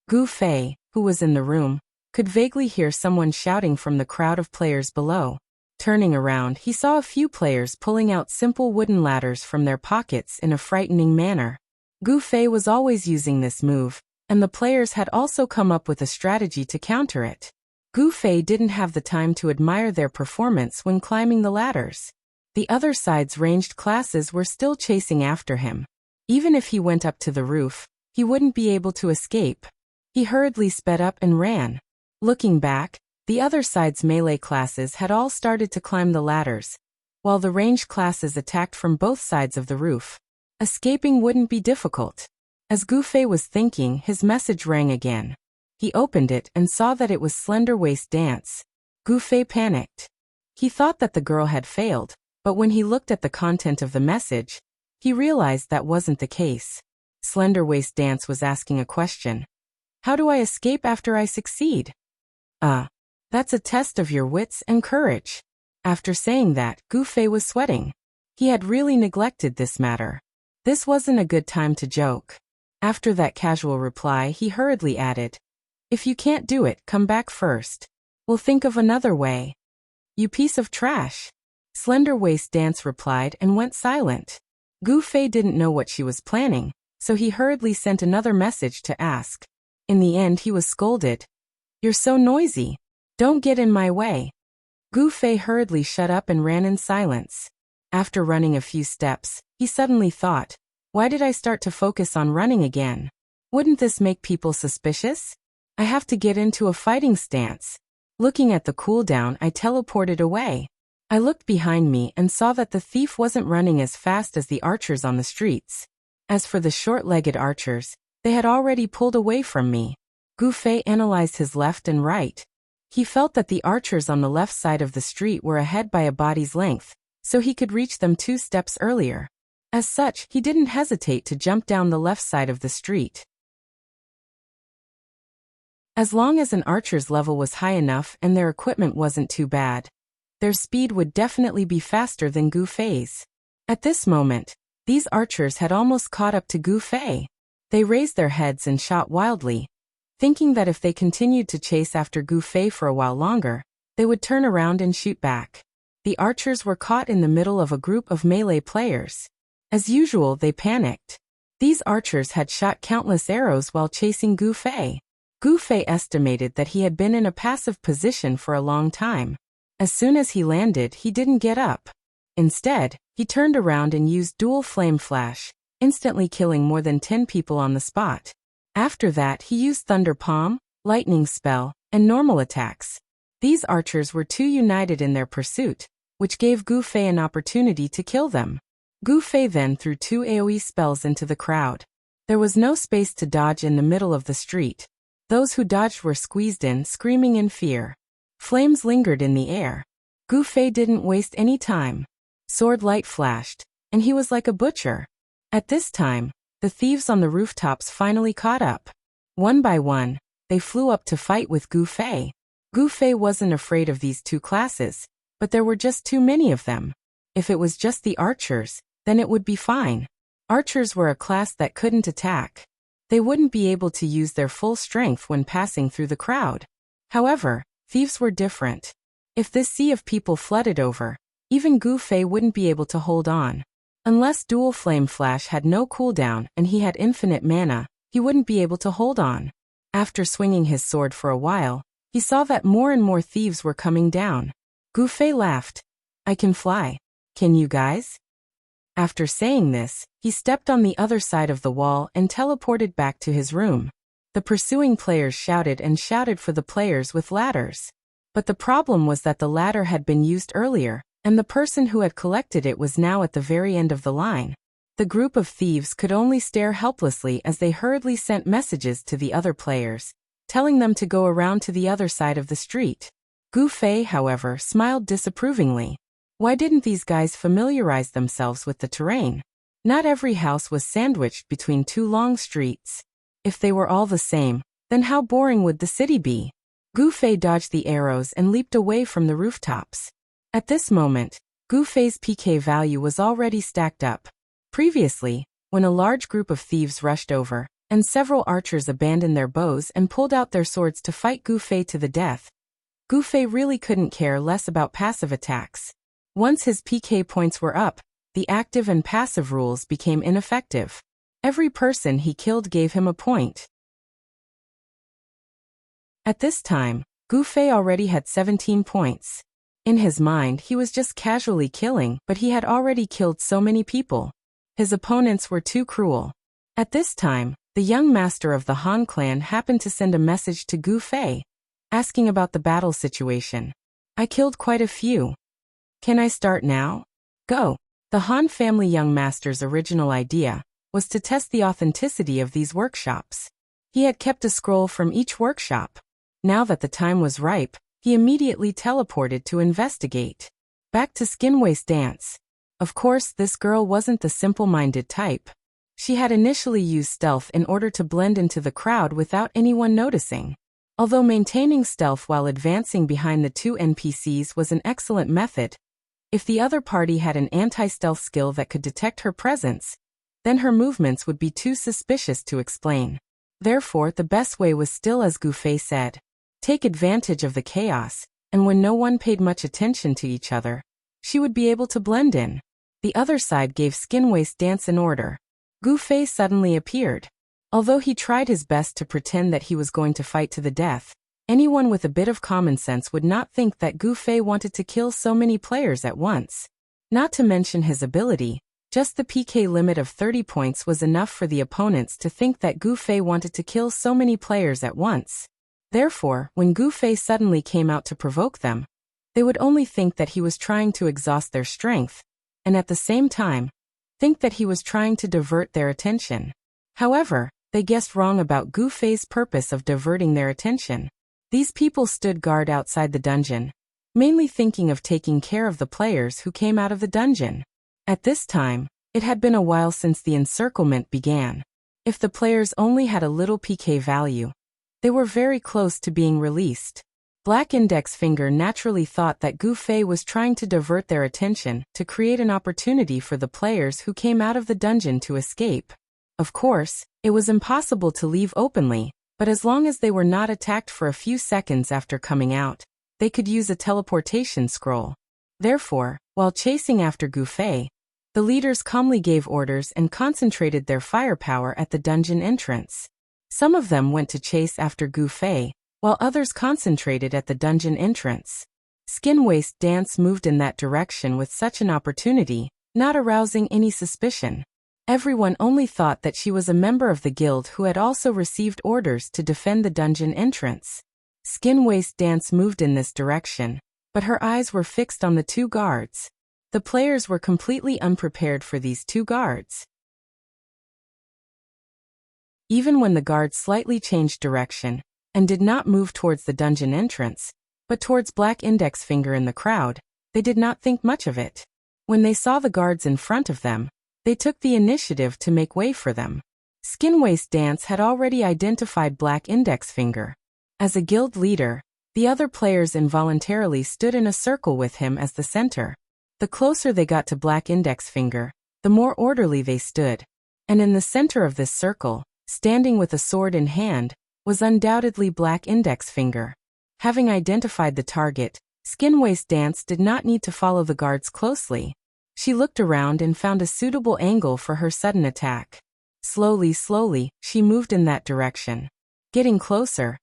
Gu Fei, who was in the room, could vaguely hear someone shouting from the crowd of players below. Turning around, he saw a few players pulling out simple wooden ladders from their pockets in a frightening manner. Gu Fei was always using this move, and the players had also come up with a strategy to counter it. Gu Fei didn't have the time to admire their performance when climbing the ladders. The other side's ranged classes were still chasing after him. Even if he went up to the roof, he wouldn't be able to escape. He hurriedly sped up and ran. Looking back, the other side's melee classes had all started to climb the ladders, while the ranged classes attacked from both sides of the roof. Escaping wouldn't be difficult. As Gu Fei was thinking, his message rang again. He opened it and saw that it was Slender Waist Dance. Gu Fei panicked. He thought that the girl had failed, but when he looked at the content of the message, he realized that wasn't the case. Slender Waist Dance was asking a question. How do I escape after I succeed? That's a test of your wits and courage. After saying that, Gu Fei was sweating. He had really neglected this matter. This wasn't a good time to joke. After that casual reply, he hurriedly added, "If you can't do it, come back first. We'll think of another way." "You piece of trash." Slender Waist Dance replied and went silent. Gu Fei didn't know what she was planning, so he hurriedly sent another message to ask. In the end, he was scolded. "You're so noisy. Don't get in my way." Gu Fei hurriedly shut up and ran in silence. After running a few steps, he suddenly thought, why did I start to focus on running again? Wouldn't this make people suspicious? I have to get into a fighting stance. Looking at the cooldown, I teleported away. I looked behind me and saw that the thief wasn't running as fast as the archers on the streets. As for the short-legged archers, they had already pulled away from me. Gu Fei analyzed his left and right. He felt that the archers on the left side of the street were ahead by a body's length, so he could reach them 2 steps earlier. As such, he didn't hesitate to jump down the left side of the street. As long as an archer's level was high enough and their equipment wasn't too bad, their speed would definitely be faster than Gu Fei's. At this moment, these archers had almost caught up to Gu Fei. They raised their heads and shot wildly, thinking that if they continued to chase after Gu Fei for a while longer, they would turn around and shoot back. The archers were caught in the middle of a group of melee players. As usual, they panicked. These archers had shot countless arrows while chasing Gu Fei. Gu Fei estimated that he had been in a passive position for a long time. As soon as he landed, he didn't get up. Instead, he turned around and used dual flame flash, instantly killing more than 10 people on the spot. After that, he used Thunder Palm, Lightning Spell, and normal attacks. These archers were too united in their pursuit, which gave Gu Fei an opportunity to kill them. Gu Fei then threw 2 AoE spells into the crowd. There was no space to dodge in the middle of the street. Those who dodged were squeezed in, screaming in fear. Flames lingered in the air. Gu Fei didn't waste any time. Sword light flashed, and he was like a butcher. At this time, the thieves on the rooftops finally caught up. One by one, they flew up to fight with Gu Fei. Gu Fei wasn't afraid of these two classes, but there were just too many of them. If it was just the archers, then it would be fine. Archers were a class that couldn't attack. They wouldn't be able to use their full strength when passing through the crowd. However, thieves were different. If this sea of people flooded over, even Gu Fei wouldn't be able to hold on. Unless dual flame flash had no cooldown and he had infinite mana, he wouldn't be able to hold on. After swinging his sword for a while, he saw that more and more thieves were coming down. Gu Fei laughed. "I can fly. Can you guys?" After saying this, he stepped on the other side of the wall and teleported back to his room. The pursuing players shouted and shouted for the players with ladders. But the problem was that the ladder had been used earlier, and the person who had collected it was now at the very end of the line. The group of thieves could only stare helplessly as they hurriedly sent messages to the other players, telling them to go around to the other side of the street. Gu Fei, however, smiled disapprovingly. Why didn't these guys familiarize themselves with the terrain? Not every house was sandwiched between 2 long streets. If they were all the same, then how boring would the city be? Gu Fei dodged the arrows and leaped away from the rooftops. At this moment, Gu Fei's PK value was already stacked up. Previously, when a large group of thieves rushed over, and several archers abandoned their bows and pulled out their swords to fight Gu Fei to the death, Gu Fei really couldn't care less about passive attacks. Once his PK points were up, the active and passive rules became ineffective. Every person he killed gave him a point. At this time, Gu Fei already had 17 points. In his mind, he was just casually killing, but he had already killed so many people. His opponents were too cruel. At this time, the young master of the Han clan happened to send a message to Gu Fei, asking about the battle situation. "I killed quite a few. Can I start now? Go." The Han family young master's original idea was to test the authenticity of these workshops. He had kept a scroll from each workshop. Now that the time was ripe, he immediately teleported to investigate. Back to Skinway's dance. Of course, this girl wasn't the simple-minded type. She had initially used stealth in order to blend into the crowd without anyone noticing. Although maintaining stealth while advancing behind the 2 NPCs was an excellent method, if the other party had an anti-stealth skill that could detect her presence, then her movements would be too suspicious to explain. Therefore, the best way was still as Gu Fei said. Take advantage of the chaos, and when no one paid much attention to each other, she would be able to blend in. The other side gave Skinway's dance an order. Gu Fei suddenly appeared. Although he tried his best to pretend that he was going to fight to the death, anyone with a bit of common sense would not think that Gu Fei wanted to kill so many players at once. Not to mention his ability, just the PK limit of 30 points was enough for the opponents to think that Gu Fei wanted to kill so many players at once. Therefore, when Gu Fei suddenly came out to provoke them, they would only think that he was trying to exhaust their strength, and at the same time, think that he was trying to divert their attention. However, they guessed wrong about Gu Fei's purpose of diverting their attention. These people stood guard outside the dungeon, mainly thinking of taking care of the players who came out of the dungeon. At this time, it had been a while since the encirclement began. If the players only had a little PK value, They were very close to being released. Black Index Finger naturally thought that Gu Fei was trying to divert their attention to create an opportunity for the players who came out of the dungeon to escape. Of course, it was impossible to leave openly, but as long as they were not attacked for a few seconds after coming out, they could use a teleportation scroll. Therefore, while chasing after Gu Fei, the leaders calmly gave orders and concentrated their firepower at the dungeon entrance. Some of them went to chase after Gu Fei, while others concentrated at the dungeon entrance. Skin Waist Dance moved in that direction with such an opportunity, not arousing any suspicion. Everyone only thought that she was a member of the guild who had also received orders to defend the dungeon entrance. Skin Waist Dance moved in this direction, but her eyes were fixed on the two guards. The players were completely unprepared for these two guards. Even when the guards slightly changed direction and did not move towards the dungeon entrance, but towards Black Index Finger in the crowd, they did not think much of it. When they saw the guards in front of them, they took the initiative to make way for them. Skin Waist Dance had already identified Black Index Finger. As a guild leader, the other players involuntarily stood in a circle with him as the center. The closer they got to Black Index Finger, the more orderly they stood. And in the center of this circle, standing with a sword in hand, was undoubtedly Black Index Finger. Having identified the target, Skin Waist Dance did not need to follow the guards closely. She looked around and found a suitable angle for her sudden attack. Slowly, she moved in that direction. Getting closer,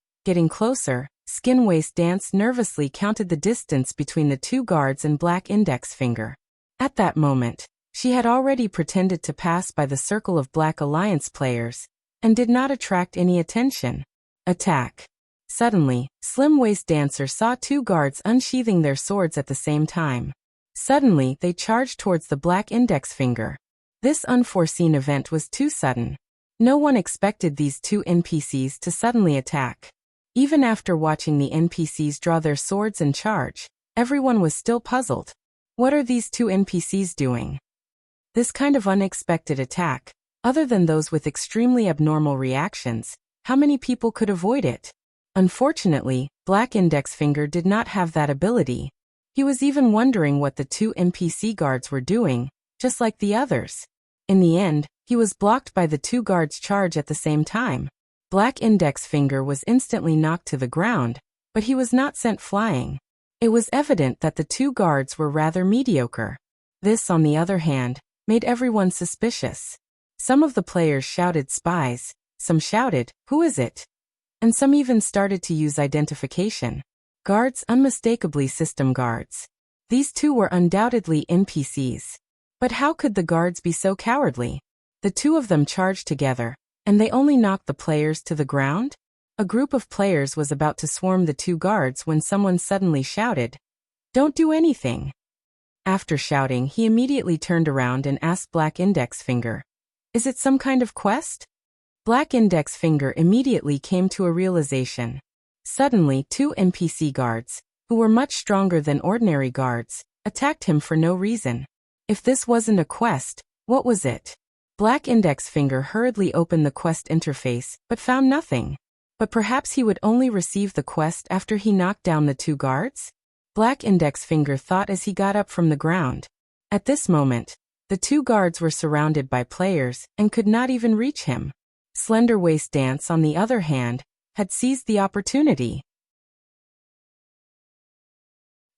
Skin Waist Dance nervously counted the distance between the two guards and Black Index Finger. At that moment, she had already pretended to pass by the circle of Black Alliance players, and did not attract any attention. Attack. Suddenly, Slim Waist Dancer saw two guards unsheathing their swords at the same time. Suddenly, they charged towards the Black Index Finger. This unforeseen event was too sudden. No one expected these two NPCs to suddenly attack. Even after watching the NPCs draw their swords and charge, everyone was still puzzled. What are these two NPCs doing? This kind of unexpected attack, other than those with extremely abnormal reactions, how many people could avoid it? Unfortunately, Black Index Finger did not have that ability. He was even wondering what the two NPC guards were doing, just like the others. In the end, he was blocked by the two guards' charge at the same time. Black Index Finger was instantly knocked to the ground, but he was not sent flying. It was evident that the two guards were rather mediocre. This, on the other hand, made everyone suspicious. Some of the players shouted spies, some shouted, "Who is it?" And some even started to use identification. Guards, unmistakably system guards. These two were undoubtedly NPCs. But how could the guards be so cowardly? The two of them charged together, and they only knocked the players to the ground? A group of players was about to swarm the two guards when someone suddenly shouted, "Don't do anything." After shouting, he immediately turned around and asked Black Index Finger, "Is it some kind of quest?" Black Index Finger immediately came to a realization. Suddenly, two NPC guards, who were much stronger than ordinary guards, attacked him for no reason. If this wasn't a quest, what was it? Black Index Finger hurriedly opened the quest interface, but found nothing. But perhaps he would only receive the quest after he knocked down the two guards? Black Index Finger thought as he got up from the ground. At this moment, the two guards were surrounded by players and could not even reach him. Slender Waist Dance, on the other hand, had seized the opportunity.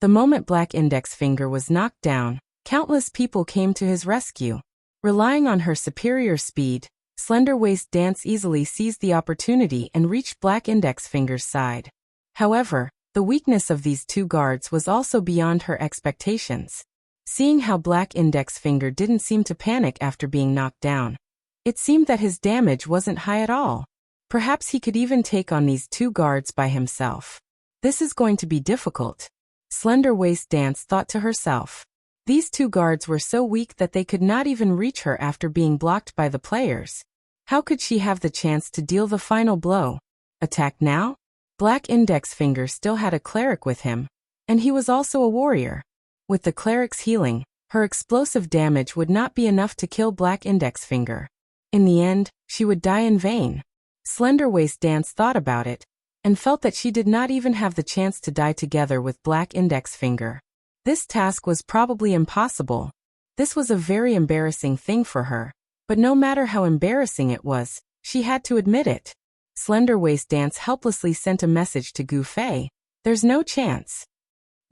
The moment Black Index Finger was knocked down, countless people came to his rescue. Relying on her superior speed, Slender Waist Dance easily seized the opportunity and reached Black Index Finger's side. However, the weakness of these two guards was also beyond her expectations. Seeing how Black Index Finger didn't seem to panic after being knocked down, it seemed that his damage wasn't high at all. Perhaps he could even take on these two guards by himself. This is going to be difficult. Slender Waist Dance thought to herself. These two guards were so weak that they could not even reach her after being blocked by the players. How could she have the chance to deal the final blow? Attack now? Black Index Finger still had a cleric with him, and he was also a warrior. With the cleric's healing, her explosive damage would not be enough to kill Black Index Finger. In the end, she would die in vain. Slender Waist Dance thought about it, and felt that she did not even have the chance to die together with black index finger. This task was probably impossible. This was a very embarrassing thing for her, but no matter how embarrassing it was, she had to admit it. Slender Waist Dance helplessly sent a message to Gu Fei. There's no chance.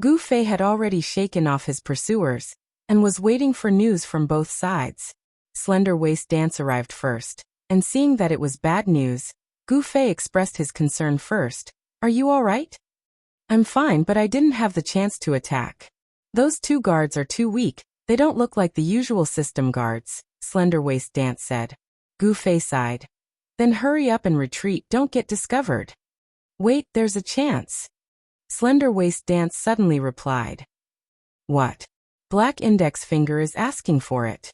Gu Fei had already shaken off his pursuers, and was waiting for news from both sides. Slender Waist Dance arrived first, and seeing that it was bad news, Gu Fei expressed his concern first. Are you all right? I'm fine, but I didn't have the chance to attack. Those two guards are too weak, they don't look like the usual system guards, Slender Waist Dance said. Gu Fei sighed. Then hurry up and retreat, don't get discovered. Wait, there's a chance. Slender Waist Dance suddenly replied. What? Black Index Finger is asking for it.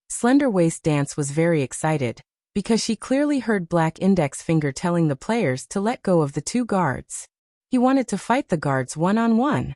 Slender Waist Dance was very excited, because she clearly heard Black Index Finger telling the players to let go of the two guards. He wanted to fight the guards one-on-one.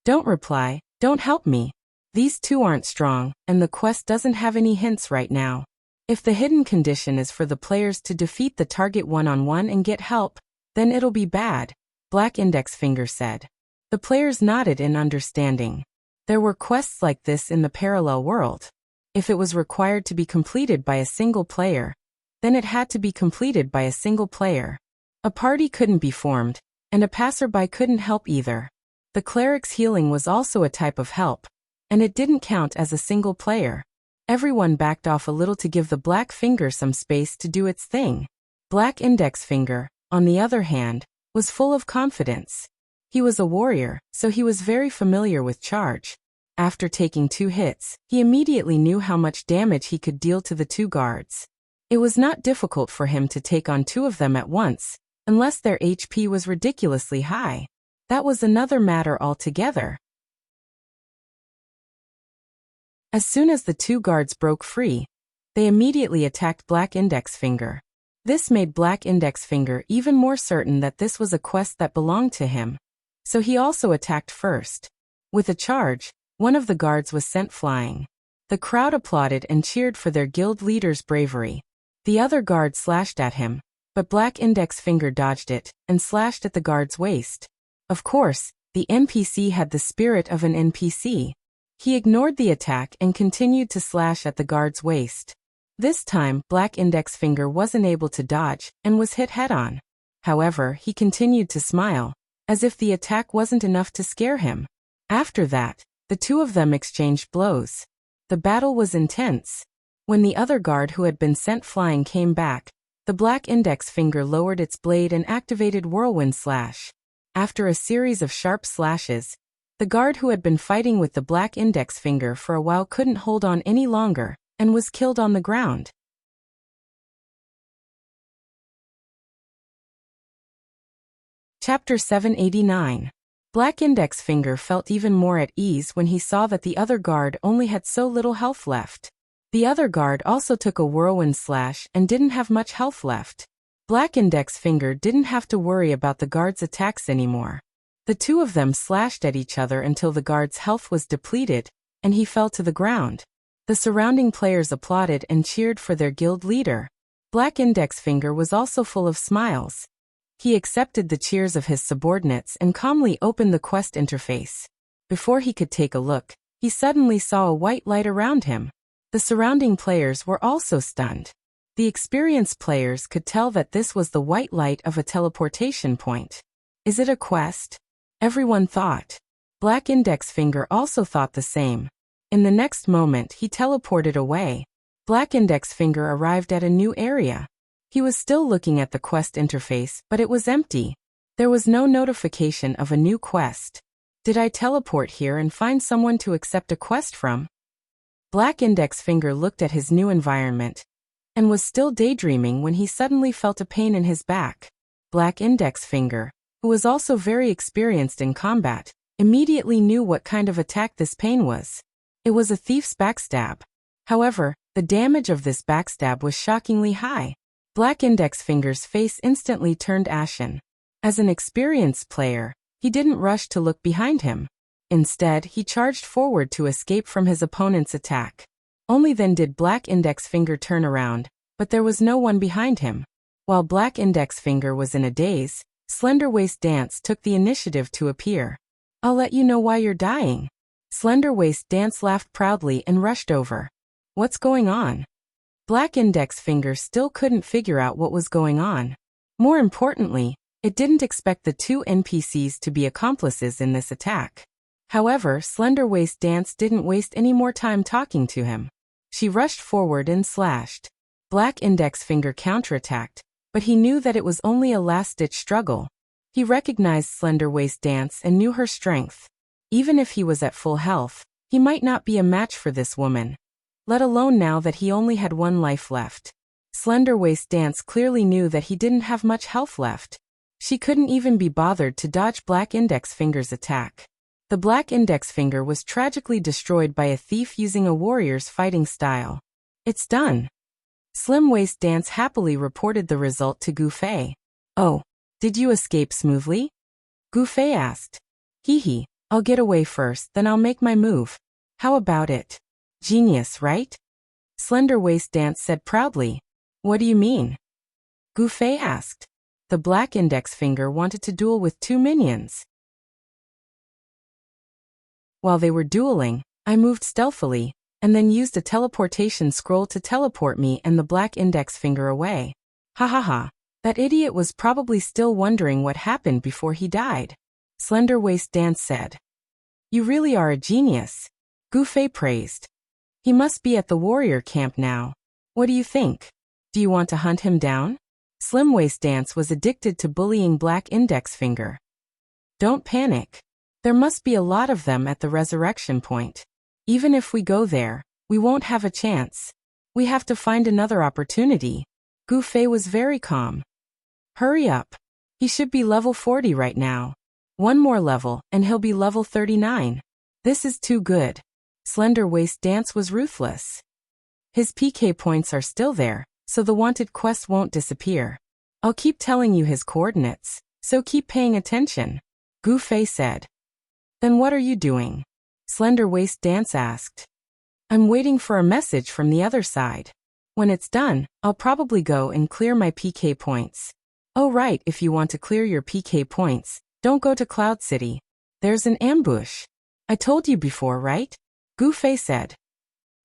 Don't reply, don't help me. These two aren't strong, and the quest doesn't have any hints right now. If the hidden condition is for the players to defeat the target one-on-one and get help, then it'll be bad, Black Index Finger said. The players nodded in understanding. There were quests like this in the parallel world. If it was required to be completed by a single player, then it had to be completed by a single player. A party couldn't be formed, and a passerby couldn't help either. The cleric's healing was also a type of help, and it didn't count as a single player. Everyone backed off a little to give the Black Finger some space to do its thing. Black Index Finger, on the other hand, was full of confidence. He was a warrior, so he was very familiar with charge. After taking 2 hits, he immediately knew how much damage he could deal to the 2 guards. It was not difficult for him to take on 2 of them at once, unless their HP was ridiculously high. That was another matter altogether. As soon as the 2 guards broke free, they immediately attacked Black Index Finger. This made Black Index Finger even more certain that this was a quest that belonged to him. So he also attacked first. With a charge, one of the guards was sent flying. The crowd applauded and cheered for their guild leader's bravery. The other guard slashed at him, but Black Index Finger dodged it and slashed at the guard's waist. Of course, the NPC had the spirit of an NPC. He ignored the attack and continued to slash at the guard's waist. This time, Black Index Finger wasn't able to dodge and was hit head-on. However, he continued to smile, as if the attack wasn't enough to scare him. After that, the 2 of them exchanged blows. The battle was intense. When the other guard who had been sent flying came back, the Black Index Finger lowered its blade and activated Whirlwind Slash. After a series of sharp slashes, the guard who had been fighting with the Black Index Finger for a while couldn't hold on any longer, and was killed on the ground. Chapter 789. Black Index Finger felt even more at ease when he saw that the other guard only had so little health left. The other guard also took a Whirlwind Slash and didn't have much health left. Black Index Finger didn't have to worry about the guard's attacks anymore. The 2 of them slashed at each other until the guard's health was depleted, and he fell to the ground. The surrounding players applauded and cheered for their guild leader. Black Index Finger was also full of smiles. He accepted the cheers of his subordinates and calmly opened the quest interface. Before he could take a look, he suddenly saw a white light around him. The surrounding players were also stunned. The experienced players could tell that this was the white light of a teleportation point. Is it a quest? Everyone thought. Black Index Finger also thought the same. In the next moment, he teleported away. Black Index Finger arrived at a new area. He was still looking at the quest interface, but it was empty. There was no notification of a new quest. Did I teleport here and find someone to accept a quest from? Black Index Finger looked at his new environment and was still daydreaming when he suddenly felt a pain in his back. Black Index Finger, who was also very experienced in combat, immediately knew what kind of attack this pain was. It was a thief's backstab. However, the damage of this backstab was shockingly high. Black Index Finger's face instantly turned ashen. As an experienced player, he didn't rush to look behind him. Instead, he charged forward to escape from his opponent's attack. Only then did Black Index Finger turn around, but there was no one behind him. While Black Index Finger was in a daze, Slenderwaist Dance took the initiative to appear. I'll let you know why you're dying. Slenderwaist Dance laughed proudly and rushed over. What's going on? Black Index Finger still couldn't figure out what was going on. More importantly, it didn't expect the two NPCs to be accomplices in this attack. However, Slenderwaist Dance didn't waste any more time talking to him. She rushed forward and slashed. Black Index Finger counterattacked, but he knew that it was only a last-ditch struggle. He recognized Slenderwaist Dance and knew her strength. Even if he was at full health, he might not be a match for this woman, let alone now that he only had one life left. Slenderwaist Dance clearly knew that he didn't have much health left. She couldn't even be bothered to dodge Black Index Finger's attack. The Black Index Finger was tragically destroyed by a thief using a warrior's fighting style. It's done. Slimwaist Dance happily reported the result to Gufei. Oh, did you escape smoothly? Gufei asked. Hee, I'll get away first, then I'll make my move. How about it? Genius, right? Slenderwaist Dance said proudly. What do you mean? Gufei asked. The Black Index Finger wanted to duel with two minions. While they were dueling, I moved stealthily, and then used a teleportation scroll to teleport me and the Black Index Finger away. Ha ha ha, that idiot was probably still wondering what happened before he died. Slenderwaist Dance said. You really are a genius. Gufei praised. He must be at the warrior camp now. What do you think? Do you want to hunt him down? Slimwaist Dance was addicted to bullying Black Index Finger. Don't panic. There must be a lot of them at the resurrection point. Even if we go there, we won't have a chance. We have to find another opportunity. Gufei was very calm. Hurry up. He should be level 40 right now. One more level, and he'll be level 39. This is too good. Slenderwaist Dance was ruthless. His PK points are still there, so the wanted quest won't disappear. I'll keep telling you his coordinates, so keep paying attention. Gufei said. Then what are you doing? Slenderwaist Dance asked. I'm waiting for a message from the other side. When it's done, I'll probably go and clear my PK points. Oh right, if you want to clear your PK points, don't go to Cloud City. There's an ambush. I told you before, right? Gufei said.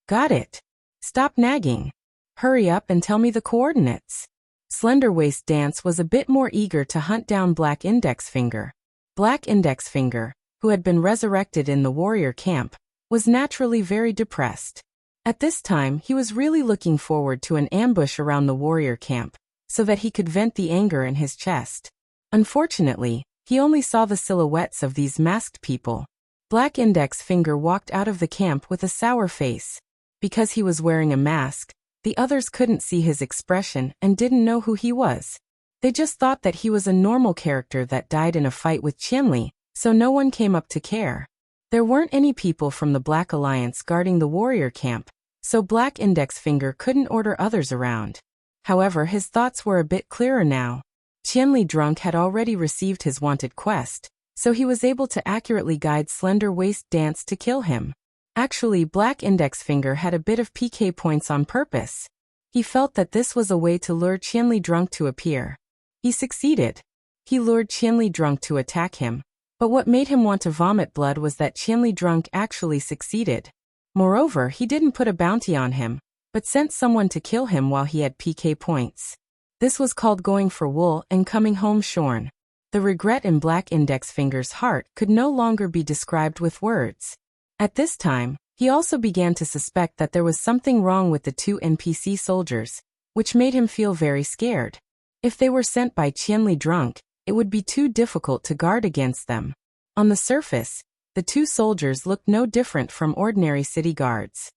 Got it. Stop nagging. Hurry up and tell me the coordinates. Slenderwaist Dance was a bit more eager to hunt down Black Index Finger. Black Index Finger, who had been resurrected in the warrior camp, was naturally very depressed. At this time, he was really looking forward to an ambush around the warrior camp, so that he could vent the anger in his chest. Unfortunately, he only saw the silhouettes of these masked people. Black Index Finger walked out of the camp with a sour face. Because he was wearing a mask, the others couldn't see his expression and didn't know who he was. They just thought that he was a normal character that died in a fight with Qianli, so no one came up to care. There weren't any people from the Black Alliance guarding the warrior camp, so Black Index Finger couldn't order others around. However, his thoughts were a bit clearer now. Qianli Drunk had already received his wanted quest, so he was able to accurately guide Slenderwaist Dance to kill him. Actually, Black Index Finger had a bit of PK points on purpose. He felt that this was a way to lure Qianli Drunk to appear. He succeeded. He lured Qianli Drunk to attack him, but what made him want to vomit blood was that Qianli Drunk actually succeeded. Moreover, he didn't put a bounty on him, but sent someone to kill him while he had PK points. This was called going for wool and coming home shorn. The regret in Black Index Finger's heart could no longer be described with words. At this time, he also began to suspect that there was something wrong with the two NPC soldiers, which made him feel very scared. If they were sent by Qianli Drunk, it would be too difficult to guard against them. On the surface, the two soldiers looked no different from ordinary city guards.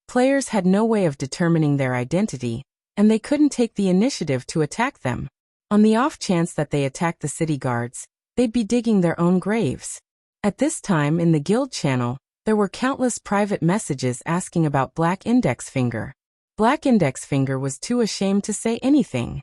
Players had no way of determining their identity, and they couldn't take the initiative to attack them. On the off chance that they attacked the city guards, they'd be digging their own graves. At this time in the guild channel, there were countless private messages asking about Black Index Finger. Black Index Finger was too ashamed to say anything.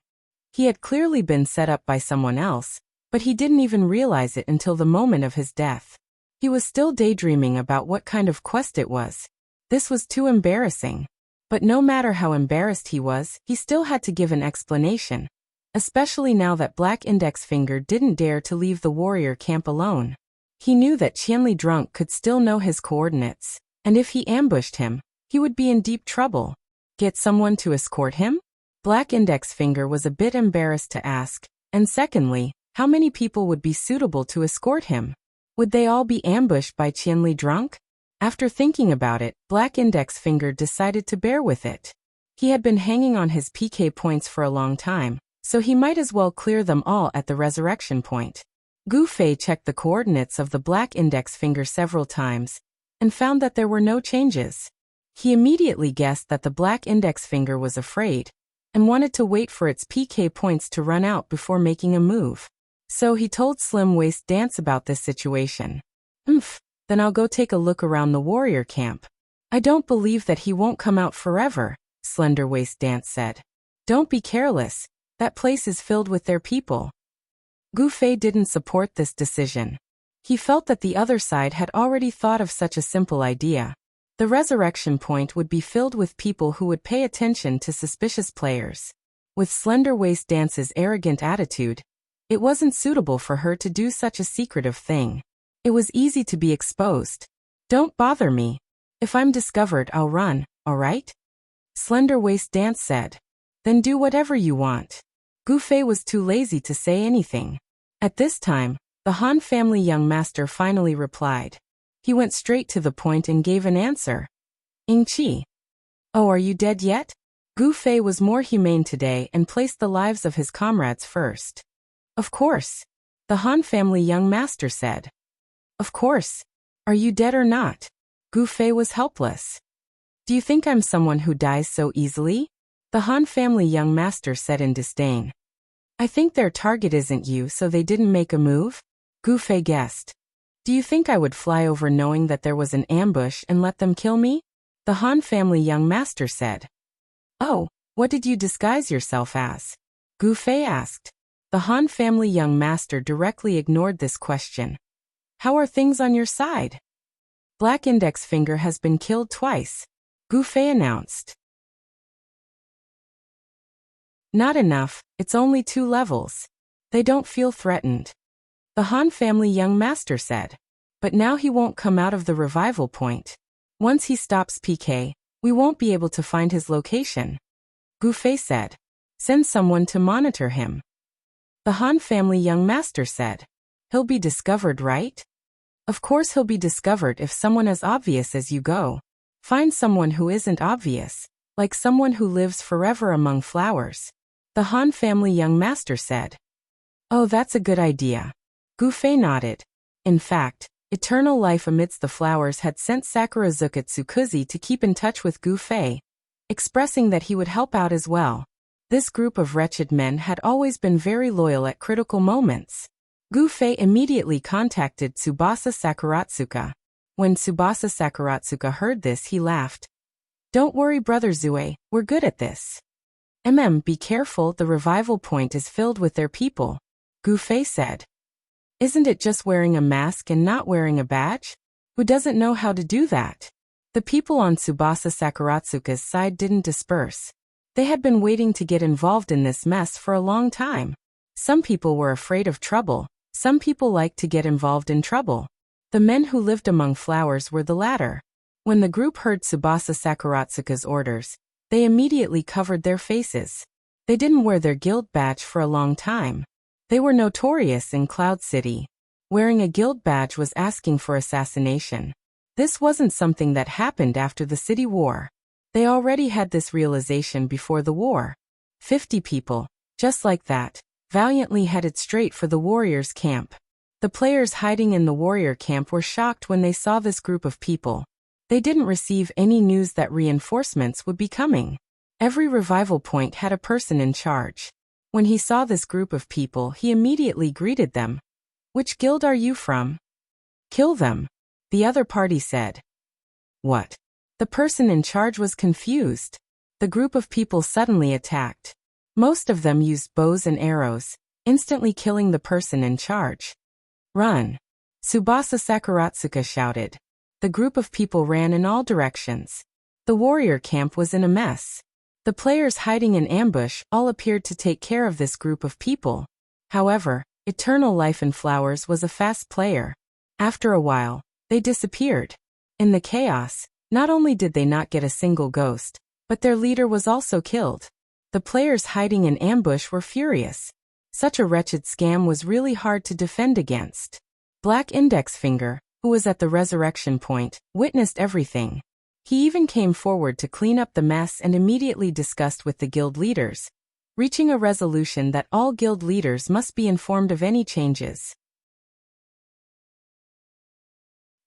He had clearly been set up by someone else, but he didn't even realize it until the moment of his death. He was still daydreaming about what kind of quest it was. This was too embarrassing. But no matter how embarrassed he was, he still had to give an explanation. especially now that Black Index Finger didn't dare to leave the warrior camp alone. He knew that Qianli Drunk could still know his coordinates, and if he ambushed him, he would be in deep trouble. Get someone to escort him? Black Index Finger was a bit embarrassed to ask, and secondly, how many people would be suitable to escort him? Would they all be ambushed by Qianli Drunk? After thinking about it, Black Index Finger decided to bear with it. He had been hanging on his PK points for a long time, so he might as well clear them all at the resurrection point. Gu Fei checked the coordinates of the Black Index Finger several times, and found that there were no changes. He immediately guessed that the Black Index Finger was afraid, and wanted to wait for its PK points to run out before making a move. So he told Slim Waist Dance about this situation. Then I'll go take a look around the warrior camp. I don't believe that he won't come out forever, Slender Waist Dance said. Don't be careless, that place is filled with their people. Gu Fei didn't support this decision. He felt that the other side had already thought of such a simple idea. The resurrection point would be filled with people who would pay attention to suspicious players. With Slender Waist Dance's arrogant attitude, it wasn't suitable for her to do such a secretive thing. It was easy to be exposed. Don't bother me. If I'm discovered, I'll run, alright? Slender Waist Dance said. Then do whatever you want. Gu Fei was too lazy to say anything. At this time, the Han family young master finally replied. He went straight to the point and gave an answer. Ying Qi. Oh, are you dead yet? Gu Fei was more humane today and placed the lives of his comrades first. Of course. The Han family young master said. Of course. Are you dead or not? Gu Fei was helpless. Do you think I'm someone who dies so easily? The Han family young master said in disdain. I think their target isn't you, so they didn't make a move? Gu Fei guessed. Do you think I would fly over knowing that there was an ambush and let them kill me? The Han family young master said. Oh, what did you disguise yourself as? Gu Fei asked. The Han family young master directly ignored this question. How are things on your side? Black Index Finger has been killed twice, Gu Fei announced. Not enough, it's only 2 levels. They don't feel threatened. The Han family young master said. But now he won't come out of the revival point. Once he stops PK, we won't be able to find his location. Gu Fei said. Send someone to monitor him. The Han family young master said. He'll be discovered, right? Of course he'll be discovered if someone as obvious as you go. Find someone who isn't obvious, like someone who lives forever among flowers. The Han family young master said. Oh, that's a good idea. Gu Fei nodded. In fact, Eternal Life Amidst the Flowers had sent Sakurazuka Tsukuzi to keep in touch with Gu Fei, expressing that he would help out as well. This group of wretched men had always been very loyal at critical moments. Gu Fei immediately contacted Tsubasa Sakuratsuka. When Tsubasa Sakuratsuka heard this, he laughed. Don't worry, Brother Zue, we're good at this. Be careful, the revival point is filled with their people, Gu Fei said. Isn't it just wearing a mask and not wearing a badge? Who doesn't know how to do that? The people on Tsubasa Sakuratsuka's side didn't disperse. They had been waiting to get involved in this mess for a long time. Some people were afraid of trouble. Some people liked to get involved in trouble. The men who lived among flowers were the latter. When the group heard Tsubasa Sakuratsuka's orders, they immediately covered their faces. They didn't wear their guild badge for a long time. They were notorious in Cloud City. Wearing a guild badge was asking for assassination. This wasn't something that happened after the city war. They already had this realization before the war. 50 people, just like that, valiantly headed straight for the warriors' camp. The players hiding in the warrior camp were shocked when they saw this group of people. They didn't receive any news that reinforcements would be coming. Every revival point had a person in charge. When he saw this group of people, he immediately greeted them. Which guild are you from? Kill them, the other party said. What? The person in charge was confused. The group of people suddenly attacked. Most of them used bows and arrows, instantly killing the person in charge. Run! Tsubasa Sakuratsuka shouted. The group of people ran in all directions. The warrior camp was in a mess. The players hiding in ambush all appeared to take care of this group of people. However, Eternal Life and Flowers was a fast player. After a while, they disappeared. In the chaos, not only did they not get a single ghost, but their leader was also killed. The players hiding in ambush were furious. Such a wretched scam was really hard to defend against. Black Index Finger, who was at the resurrection point, witnessed everything. He even came forward to clean up the mess and immediately discussed with the guild leaders, reaching a resolution that all guild leaders must be informed of any changes.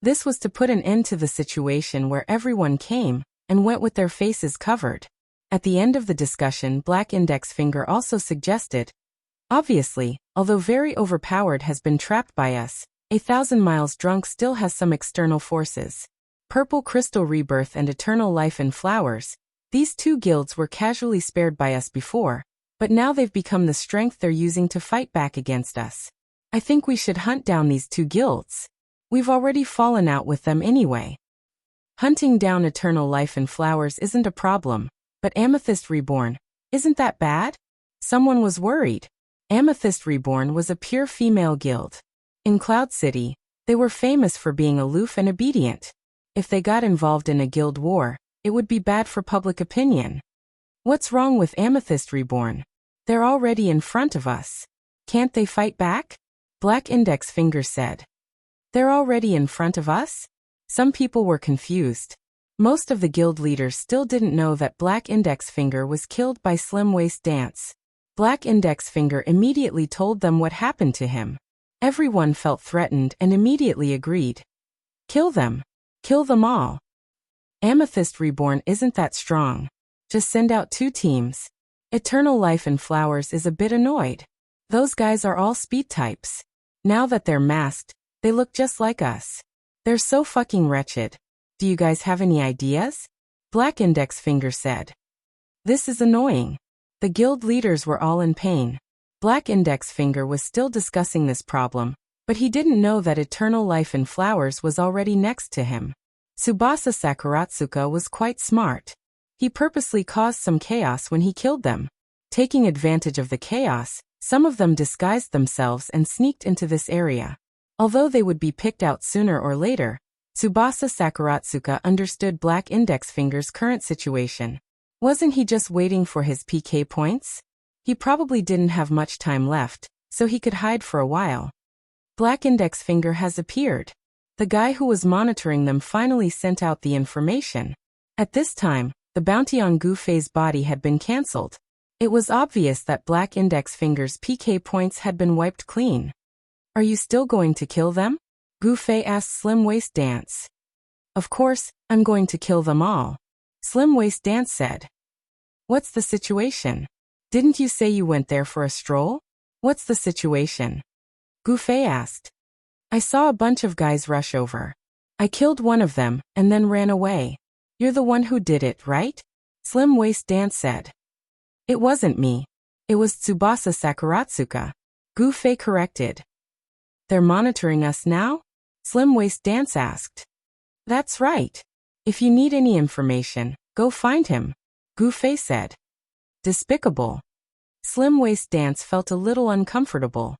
This was to put an end to the situation where everyone came and went with their faces covered. At the end of the discussion, Black Index Finger also suggested, obviously, although very overpowered has been trapped by us, 1,000 miles drunk still has some external forces. Purple Crystal Rebirth and Eternal Life and Flowers, these two guilds were casually spared by us before, but now they've become the strength they're using to fight back against us. I think we should hunt down these two guilds. We've already fallen out with them anyway. Hunting down Eternal Life and Flowers isn't a problem, but Amethyst Reborn, isn't that bad? Someone was worried. Amethyst Reborn was a pure female guild. In Cloud City, they were famous for being aloof and obedient. If they got involved in a guild war, it would be bad for public opinion. What's wrong with Amethyst Reborn? They're already in front of us. Can't they fight back? Black Index Finger said. They're already in front of us? Some people were confused. Most of the guild leaders still didn't know that Black Index Finger was killed by Slim Waist Dance. Black Index Finger immediately told them what happened to him. Everyone felt threatened and immediately agreed. Kill them. Kill them all. Amethyst Reborn isn't that strong. Just send out 2 teams. Eternal Life and Flowers is a bit annoyed. Those guys are all speed types. Now that they're masked, they look just like us. They're so fucking wretched. Do you guys have any ideas? Black Index Finger said. This is annoying. The guild leaders were all in pain. Black Index Finger was still discussing this problem, but he didn't know that Eternal Life and Flowers was already next to him. Tsubasa Sakuratsuka was quite smart. He purposely caused some chaos when he killed them. Taking advantage of the chaos, some of them disguised themselves and sneaked into this area. Although they would be picked out sooner or later, Tsubasa Sakuratsuka understood Black Index Finger's current situation. Wasn't he just waiting for his PK points? He probably didn't have much time left, so he could hide for a while. Black Index Finger has appeared. The guy who was monitoring them finally sent out the information. At this time, the bounty on Gu Fei's body had been cancelled. It was obvious that Black Index Finger's PK points had been wiped clean. Are you still going to kill them? Gu Fei asked Slim Waist Dance. Of course, I'm going to kill them all. Slim Waist Dance said. What's the situation? Didn't you say you went there for a stroll? What's the situation? Gu Fei asked. I saw a bunch of guys rush over. I killed one of them and then ran away. You're the one who did it, right? Slim Waist Dance said. It wasn't me. It was Tsubasa Sakuratsuka. Gu Fei corrected. They're monitoring us now? Slim Waist Dance asked. That's right. If you need any information, go find him, Gu Fei said. Despicable. Slim Waist Dance felt a little uncomfortable.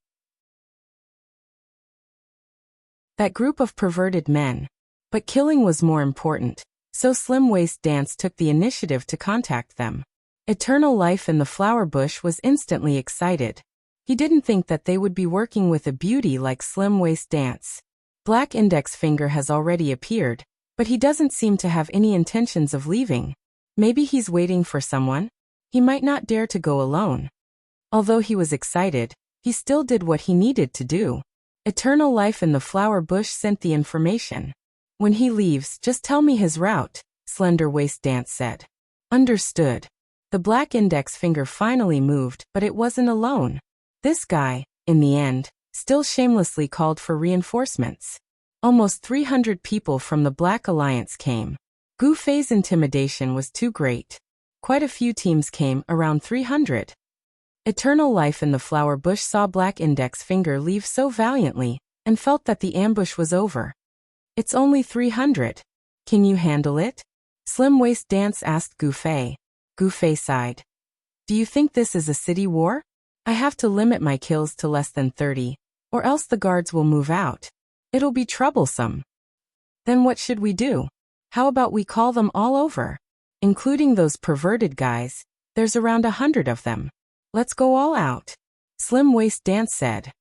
That group of perverted men. But killing was more important, so Slim Waist Dance took the initiative to contact them. Eternal Life in the Flower Bush was instantly excited. He didn't think that they would be working with a beauty like Slim Waist Dance. Black Index Finger has already appeared, but he doesn't seem to have any intentions of leaving. Maybe he's waiting for someone? He might not dare to go alone. Although he was excited, he still did what he needed to do. Eternal Life in the Flower Bush sent the information. When he leaves, just tell me his route, Slender Waist Dance said. Understood. The Black Index Finger finally moved, but it wasn't alone. This guy, in the end, still shamelessly called for reinforcements. Almost 300 people from the Black Alliance came. Gu Fei's intimidation was too great. Quite a few teams came, around 300. Eternal Life in the Flower Bush saw Black Index Finger leave so valiantly, and felt that the ambush was over. It's only 300. Can you handle it? Slim Waist Dance asked Gu Fei. Gu Fei sighed. Do you think this is a city war? I have to limit my kills to less than 30, or else the guards will move out. It'll be troublesome. Then what should we do? How about we call them all over? Including those perverted guys, there's around 100 of them. Let's go all out. Slim Waist Dance said.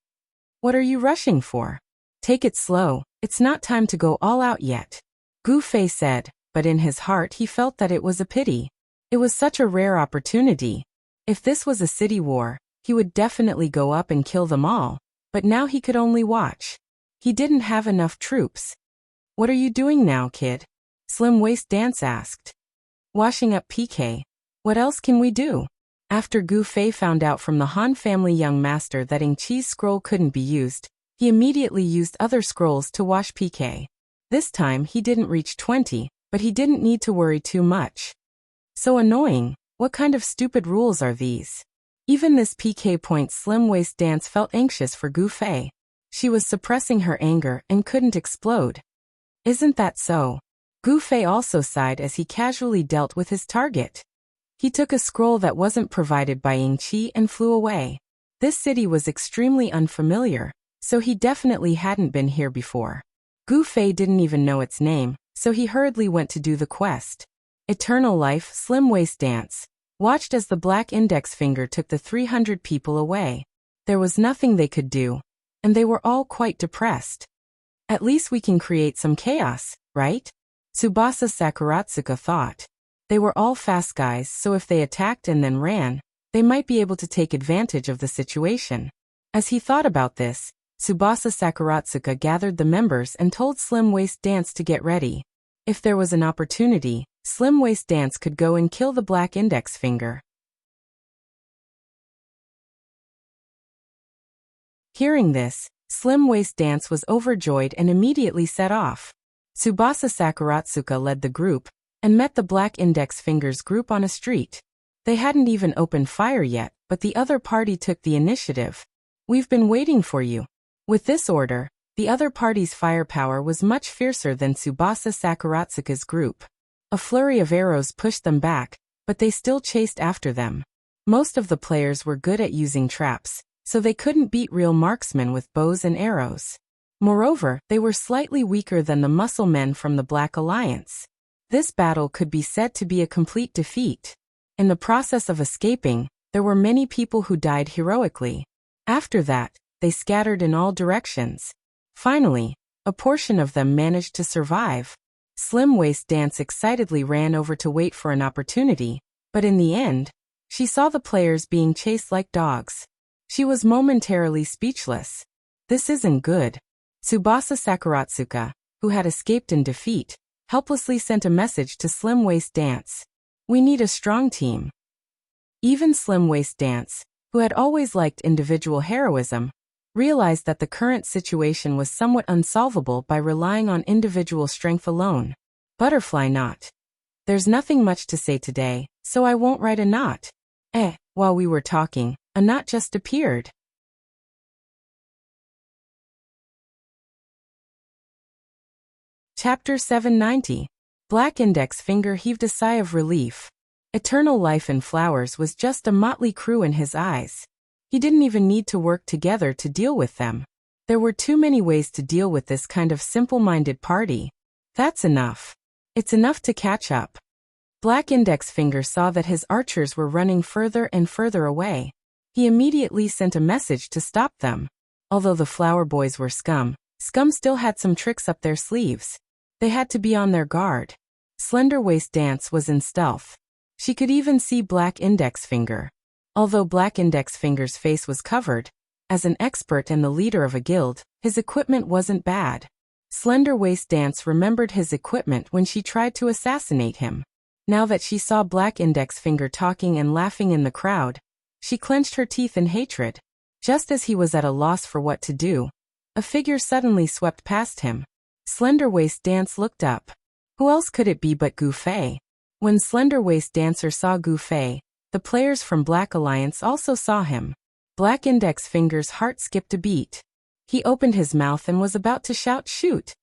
What are you rushing for? Take it slow, it's not time to go all out yet. Gu Fei said, but in his heart he felt that it was a pity. It was such a rare opportunity. If this was a city war, he would definitely go up and kill them all, but now he could only watch. He didn't have enough troops. What are you doing now, kid? Slim Waist Dance asked. Washing up PK. What else can we do? After Gu Fei found out from the Han family young master that Ing Chi's scroll couldn't be used, he immediately used other scrolls to wash PK. This time he didn't reach 20, but he didn't need to worry too much. So annoying, what kind of stupid rules are these? Even this PK point Slim Waist Dance felt anxious for Gu Fei. She was suppressing her anger and couldn't explode. Isn't that so? Gu Fei also sighed as he casually dealt with his target. He took a scroll that wasn't provided by Ing Chi and flew away. This city was extremely unfamiliar, so he definitely hadn't been here before. Gu Fei didn't even know its name, so he hurriedly went to do the quest. Eternal Life Slim Waist Dance watched as the black index finger took the 300 people away. There was nothing they could do, and they were all quite depressed. At least we can create some chaos, right? Tsubasa Sakuratsuka thought. They were all fast guys, so if they attacked and then ran, they might be able to take advantage of the situation. As he thought about this, Tsubasa Sakuratsuka gathered the members and told Slim Waist Dance to get ready. If there was an opportunity, Slim Waist Dance could go and kill the black index finger. Hearing this, Slim Waist Dance was overjoyed and immediately set off. Tsubasa Sakuratsuka led the group, and met the black index fingers group on a street. They hadn't even opened fire yet, but the other party took the initiative. We've been waiting for you. With this order, the other party's firepower was much fiercer than Tsubasa Sakuratsuka's group. A flurry of arrows pushed them back, but they still chased after them. Most of the players were good at using traps, so they couldn't beat real marksmen with bows and arrows. Moreover, they were slightly weaker than the muscle men from the Black Alliance. This battle could be said to be a complete defeat. In the process of escaping, there were many people who died heroically. After that, they scattered in all directions. Finally, a portion of them managed to survive. Slim Waist Dance excitedly ran over to wait for an opportunity, but in the end, she saw the players being chased like dogs. She was momentarily speechless. This isn't good. Tsubasa Sakuratsuka, who had escaped in defeat, helplessly sent a message to Slim Waist Dance. We need a strong team. Even Slim Waist Dance, who had always liked individual heroism, realized that the current situation was somewhat unsolvable by relying on individual strength alone. Butterfly knot. There's nothing much to say today, so I won't write a knot. While we were talking, a knot just appeared. Chapter 790. Black Index Finger heaved a sigh of relief. Eternal Life in Flowers was just a motley crew in his eyes. He didn't even need to work together to deal with them. There were too many ways to deal with this kind of simple-minded party. That's enough. It's enough to catch up. Black Index Finger saw that his archers were running further and further away. He immediately sent a message to stop them. Although the Flower Boys were scum still had some tricks up their sleeves. They had to be on their guard. Slender Waist Dance was in stealth. She could even see Black Index Finger. Although Black Index Finger's face was covered, as an expert and the leader of a guild, his equipment wasn't bad. Slender Waist Dance remembered his equipment when she tried to assassinate him. Now that she saw Black Index Finger talking and laughing in the crowd, she clenched her teeth in hatred. Just as he was at a loss for what to do, a figure suddenly swept past him. Slender Waist Dance looked up. Who else could it be but Gu Fei? When Slender Waist Dancer saw Gu Fei, the players from Black Alliance also saw him. Black Index Finger's heart skipped a beat. He opened his mouth and was about to shout shoot.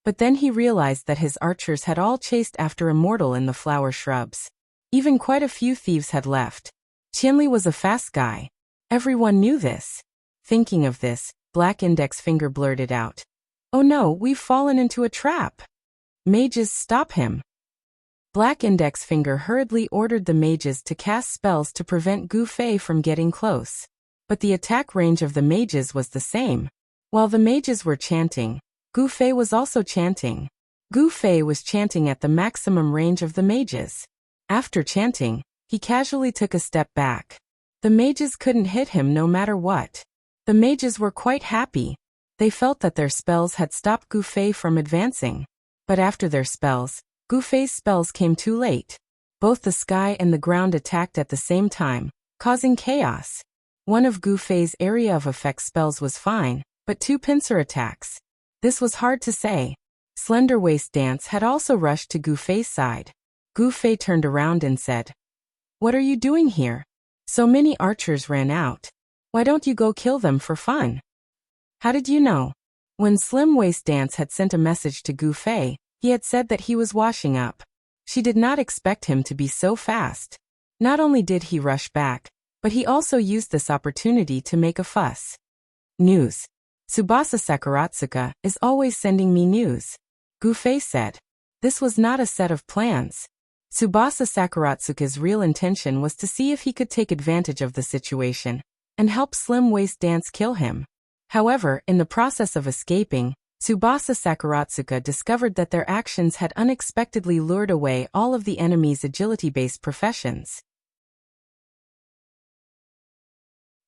But then he realized that his archers had all chased after Immortal in the flower shrubs. Even quite a few thieves had left. Qianli was a fast guy. Everyone knew this. Thinking of this, Black Index Finger blurted out. "Oh no, we've fallen into a trap. Mages, stop him." Black Index Finger hurriedly ordered the mages to cast spells to prevent Gu Fei from getting close. But the attack range of the mages was the same. While the mages were chanting, Gu Fei was also chanting. Gu Fei was chanting at the maximum range of the mages. After chanting, he casually took a step back. The mages couldn't hit him no matter what. The mages were quite happy. They felt that their spells had stopped Gu Fei from advancing. But after their spells, Gu Fei's spells came too late. Both the sky and the ground attacked at the same time, causing chaos. One of Gu Fei's area of effect spells was fine, but two pincer attacks. This was hard to say. Slender Waist Dance had also rushed to Gu Fei's side. Gu Fei turned around and said, "What are you doing here? So many archers ran out. Why don't you go kill them for fun?" "How did you know?" When Slim Waist Dance had sent a message to Gu Fei, he had said that he was washing up. She did not expect him to be so fast. Not only did he rush back, but he also used this opportunity to make a fuss. "News. Tsubasa Sakuratsuka is always sending me news," Gu Fei said. This was not a set of plans. Tsubasa Sakuratsuka's real intention was to see if he could take advantage of the situation and help Slim Waist Dance kill him. However, in the process of escaping, Tsubasa Sakuratsuka discovered that their actions had unexpectedly lured away all of the enemy's agility-based professions.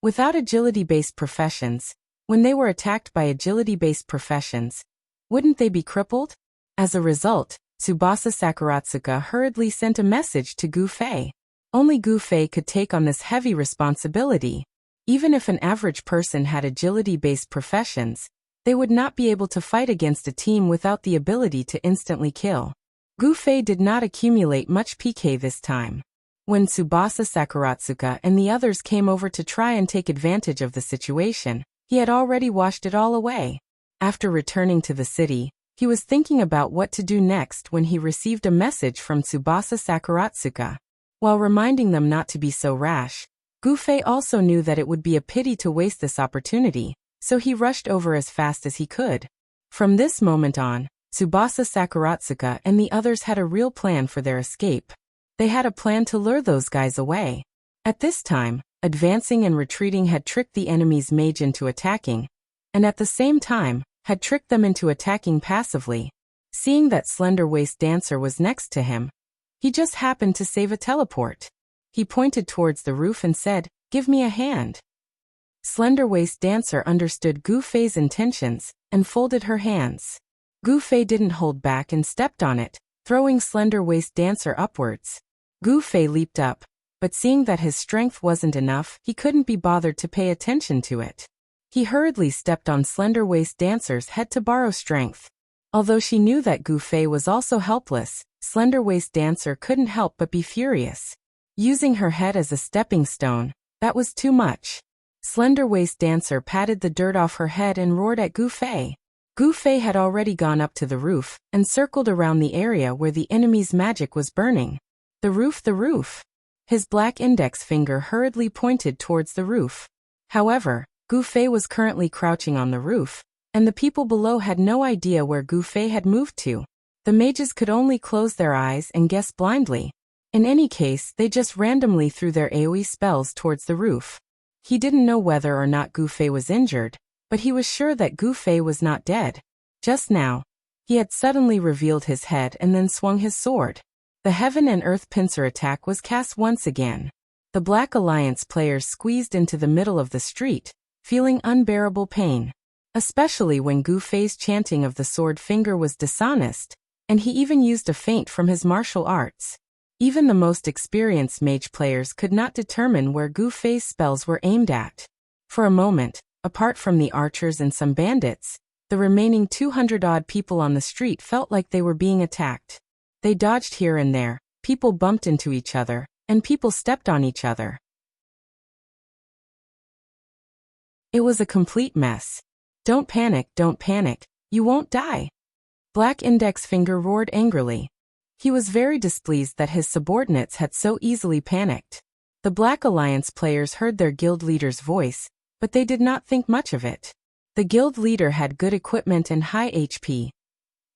Without agility-based professions, when they were attacked by agility-based professions, wouldn't they be crippled? As a result, Tsubasa Sakuratsuka hurriedly sent a message to Gu Fei. Only Gu Fei could take on this heavy responsibility. Even if an average person had agility-based professions, they would not be able to fight against a team without the ability to instantly kill. Gu Fei did not accumulate much PK this time. When Tsubasa Sakuratsuka and the others came over to try and take advantage of the situation, he had already washed it all away. After returning to the city, he was thinking about what to do next when he received a message from Tsubasa Sakuratsuka. While reminding them not to be so rash, Gu Fei also knew that it would be a pity to waste this opportunity, so he rushed over as fast as he could. From this moment on, Tsubasa Sakuratsuka and the others had a real plan for their escape. They had a plan to lure those guys away. At this time, advancing and retreating had tricked the enemy's mage into attacking, and at the same time, had tricked them into attacking passively. Seeing that Slender Waist Dancer was next to him, he just happened to save a teleport. He pointed towards the roof and said, "Give me a hand." Slender Waist Dancer understood Gu Fei's intentions and folded her hands. Gu Fei didn't hold back and stepped on it, throwing Slender Waist Dancer upwards. Gu Fei leaped up, but seeing that his strength wasn't enough, he couldn't be bothered to pay attention to it. He hurriedly stepped on Slender Waist Dancer's head to borrow strength. Although she knew that Gu Fei was also helpless, Slender Waist Dancer couldn't help but be furious. Using her head as a stepping stone, that was too much. Slender Waist Dancer patted the dirt off her head and roared at Gu Fei. Gu Fei had already gone up to the roof and circled around the area where the enemy's magic was burning. The roof, the roof. His black index finger hurriedly pointed towards the roof. However, Gu Fei was currently crouching on the roof, and the people below had no idea where Gu Fei had moved to. The mages could only close their eyes and guess blindly. In any case, they just randomly threw their AoE spells towards the roof. He didn't know whether or not Gu Fei was injured, but he was sure that Gu Fei was not dead. Just now, he had suddenly revealed his head and then swung his sword. The Heaven and Earth pincer attack was cast once again. The Black Alliance players squeezed into the middle of the street, feeling unbearable pain. Especially when Gu Fei's chanting of the sword finger was dishonest, and he even used a feint from his martial arts. Even the most experienced mage players could not determine where Gu Fei's spells were aimed at. For a moment, apart from the archers and some bandits, the remaining 200-odd people on the street felt like they were being attacked. They dodged here and there, people bumped into each other, and people stepped on each other. It was a complete mess. Don't panic, you won't die. Black Index Finger roared angrily. He was very displeased that his subordinates had so easily panicked. The Black Alliance players heard their guild leader's voice, but they did not think much of it. The guild leader had good equipment and high HP.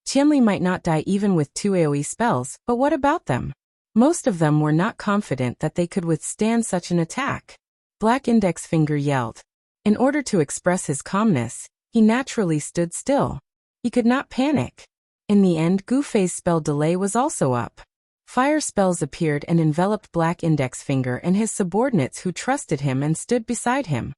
Qianli might not die even with 2 AoE spells, but what about them? Most of them were not confident that they could withstand such an attack. Black Index Finger yelled. In order to express his calmness, he naturally stood still. He could not panic. In the end, Gu Fei's spell delay was also up. Fire spells appeared and enveloped Black Index Finger and his subordinates who trusted him and stood beside him.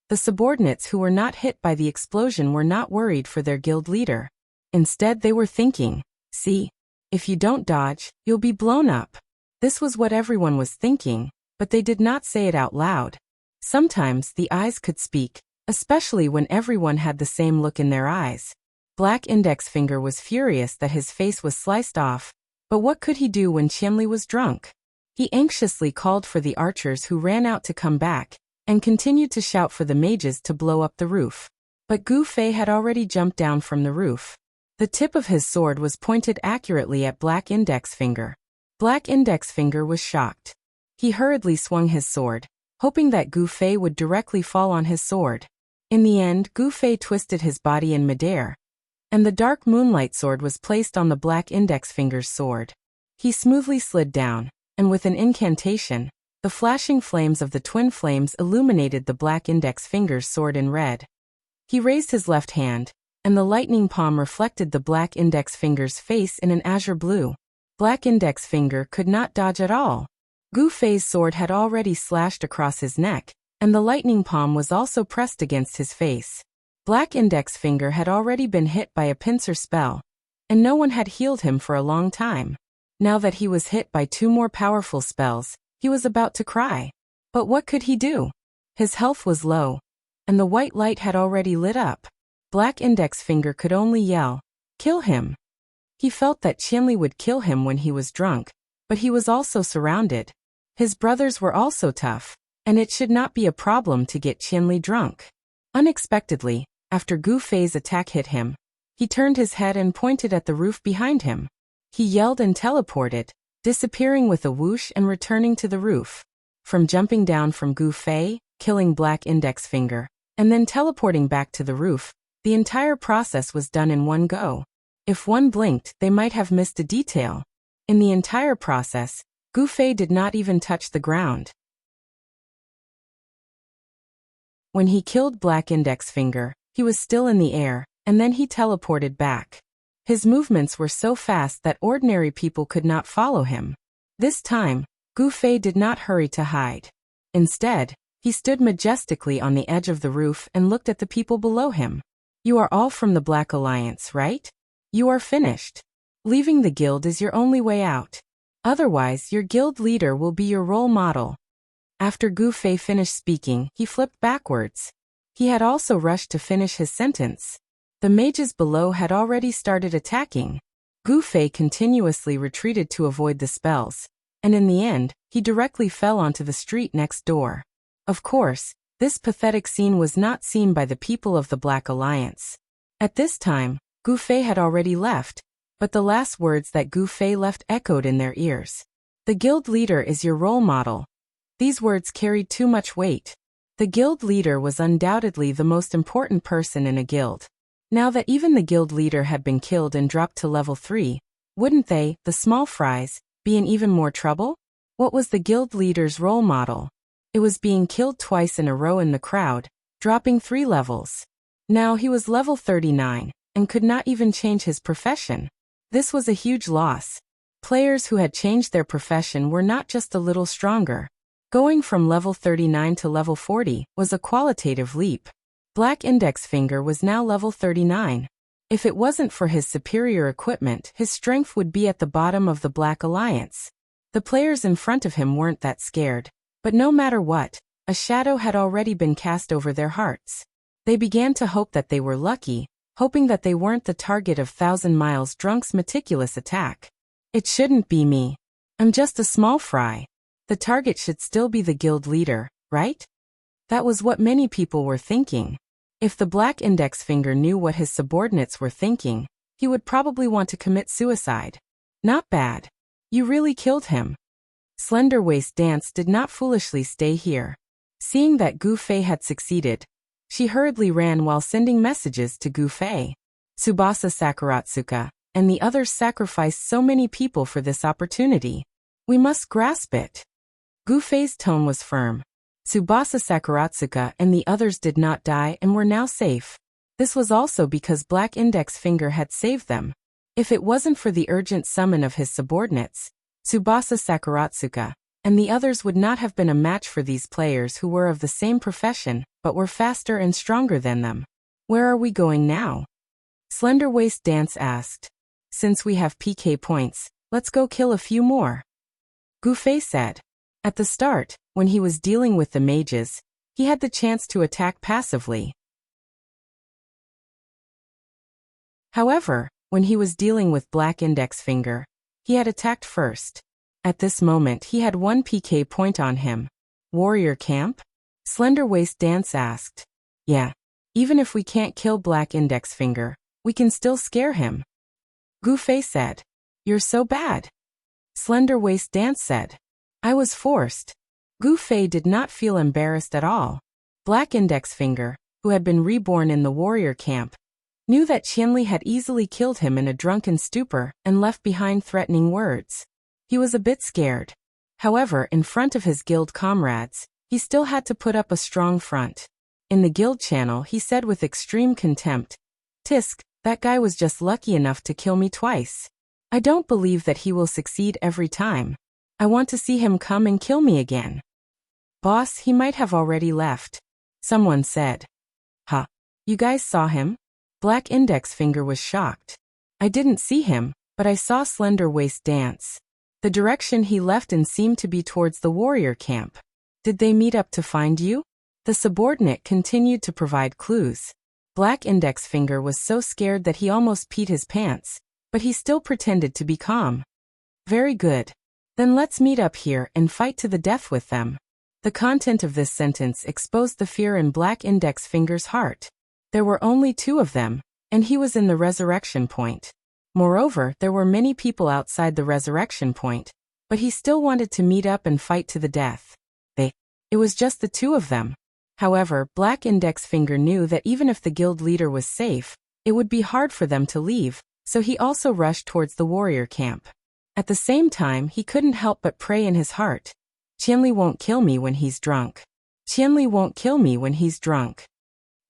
The subordinates who were not hit by the explosion were not worried for their guild leader. Instead, they were thinking, see, if you don't dodge, you'll be blown up. This was what everyone was thinking, but they did not say it out loud. Sometimes the eyes could speak, especially when everyone had the same look in their eyes. Black Index Finger was furious that his face was sliced off, but what could he do when Qianli was drunk? He anxiously called for the archers who ran out to come back, and continued to shout for the mages to blow up the roof. But Gu Fei had already jumped down from the roof. The tip of his sword was pointed accurately at Black Index Finger. Black Index Finger was shocked. He hurriedly swung his sword, hoping that Gu Fei would directly fall on his sword. In the end, Gu Fei twisted his body in midair, and the dark moonlight sword was placed on the Black Index Finger's sword. He smoothly slid down, and with an incantation, the flashing flames of the twin flames illuminated the Black Index Finger's sword in red. He raised his left hand, and the lightning palm reflected the Black Index Finger's face in an azure blue. Black Index Finger could not dodge at all. Gu Fei's sword had already slashed across his neck, and the lightning palm was also pressed against his face. Black Index Finger had already been hit by a pincer spell, and no one had healed him for a long time. Now that he was hit by 2 more powerful spells, he was about to cry. But what could he do? His health was low, and the white light had already lit up. Black Index Finger could only yell, "Kill him!" He felt that Qianli would kill him when he was drunk, but he was also surrounded. His brothers were also tough, and it should not be a problem to get Qianli drunk. Unexpectedly, after Gu Fei's attack hit him, he turned his head and pointed at the roof behind him. He yelled and teleported, disappearing with a whoosh and returning to the roof. From jumping down from Gu Fei, killing Black Index Finger, and then teleporting back to the roof, the entire process was done in one go. If one blinked, they might have missed a detail. In the entire process, Gu Fei did not even touch the ground. When he killed Black Index Finger, he was still in the air, and then he teleported back. His movements were so fast that ordinary people could not follow him. This time, Gu Fei did not hurry to hide. Instead, he stood majestically on the edge of the roof and looked at the people below him. You are all from the Black Alliance, right? You are finished. Leaving the guild is your only way out. Otherwise, your guild leader will be your role model. After Gu Fei finished speaking, he flipped backwards. He had also rushed to finish his sentence. The mages below had already started attacking. Gu Fei continuously retreated to avoid the spells, and in the end, he directly fell onto the street next door. Of course, this pathetic scene was not seen by the people of the Black Alliance. At this time, Gu Fei had already left, but the last words that Gu Fei left echoed in their ears. The guild leader is your role model. These words carried too much weight. The guild leader was undoubtedly the most important person in a guild. Now that even the guild leader had been killed and dropped to level 3, wouldn't they, the small fries, be in even more trouble? What was the guild leader's role model? It was being killed twice in a row in the crowd, dropping 3 levels. Now he was level 39, and could not even change his profession. This was a huge loss. Players who had changed their profession were not just a little stronger. Going from level 39 to level 40 was a qualitative leap. Black Index Finger was now level 39. If it wasn't for his superior equipment, his strength would be at the bottom of the Black Alliance. The players in front of him weren't that scared, but no matter what, a shadow had already been cast over their hearts. They began to hope that they were lucky, hoping that they weren't the target of Thousand Miles Drunk's meticulous attack. It shouldn't be me. I'm just a small fry. The target should still be the guild leader, right? That was what many people were thinking. If the Black Index Finger knew what his subordinates were thinking, he would probably want to commit suicide. Not bad. You really killed him. Slender Waist Dance did not foolishly stay here. Seeing that Gu Fei had succeeded, she hurriedly ran while sending messages to Gu Fei. Tsubasa Sakuratsuka and the others sacrificed so many people for this opportunity. We must grasp it. Gu Fei's tone was firm. Tsubasa Sakuratsuka and the others did not die and were now safe. This was also because Black Index Finger had saved them. If it wasn't for the urgent summon of his subordinates, Tsubasa Sakuratsuka and the others would not have been a match for these players who were of the same profession but were faster and stronger than them. Where are we going now? Slender Waist Dance asked. Since we have PK points, let's go kill a few more. Gu Fei said. At the start, when he was dealing with the mages, he had the chance to attack passively. However, when he was dealing with Black Index Finger, he had attacked first. At this moment he had 1 PK point on him. Warrior camp? Slender Waist Dance asked. Yeah. Even if we can't kill Black Index Finger, we can still scare him. Gu Fei said. You're so bad. Slender Waist Dance said. I was forced. Gu Fei did not feel embarrassed at all. Black Index Finger, who had been reborn in the warrior camp, knew that Qianli had easily killed him in a drunken stupor and left behind threatening words. He was a bit scared. However, in front of his guild comrades, he still had to put up a strong front. In the guild channel he said with extreme contempt, Tisk, that guy was just lucky enough to kill me twice. I don't believe that he will succeed every time. I want to see him come and kill me again. Boss, he might have already left. Someone said. Huh. You guys saw him? Black Index Finger was shocked. I didn't see him, but I saw Slender Waist Dance. The direction he left in seemed to be towards the warrior camp. Did they meet up to find you? The subordinate continued to provide clues. Black Index Finger was so scared that he almost peed his pants, but he still pretended to be calm. Very good. Then let's meet up here and fight to the death with them. The content of this sentence exposed the fear in Black Index Finger's heart. There were only 2 of them, and he was in the resurrection point. Moreover, there were many people outside the resurrection point, but he still wanted to meet up and fight to the death. It was just the 2 of them. However, Black Index Finger knew that even if the guild leader was safe, it would be hard for them to leave, so he also rushed towards the warrior camp. At the same time, he couldn't help but pray in his heart. Qianli won't kill me when he's drunk. Qianli won't kill me when he's drunk.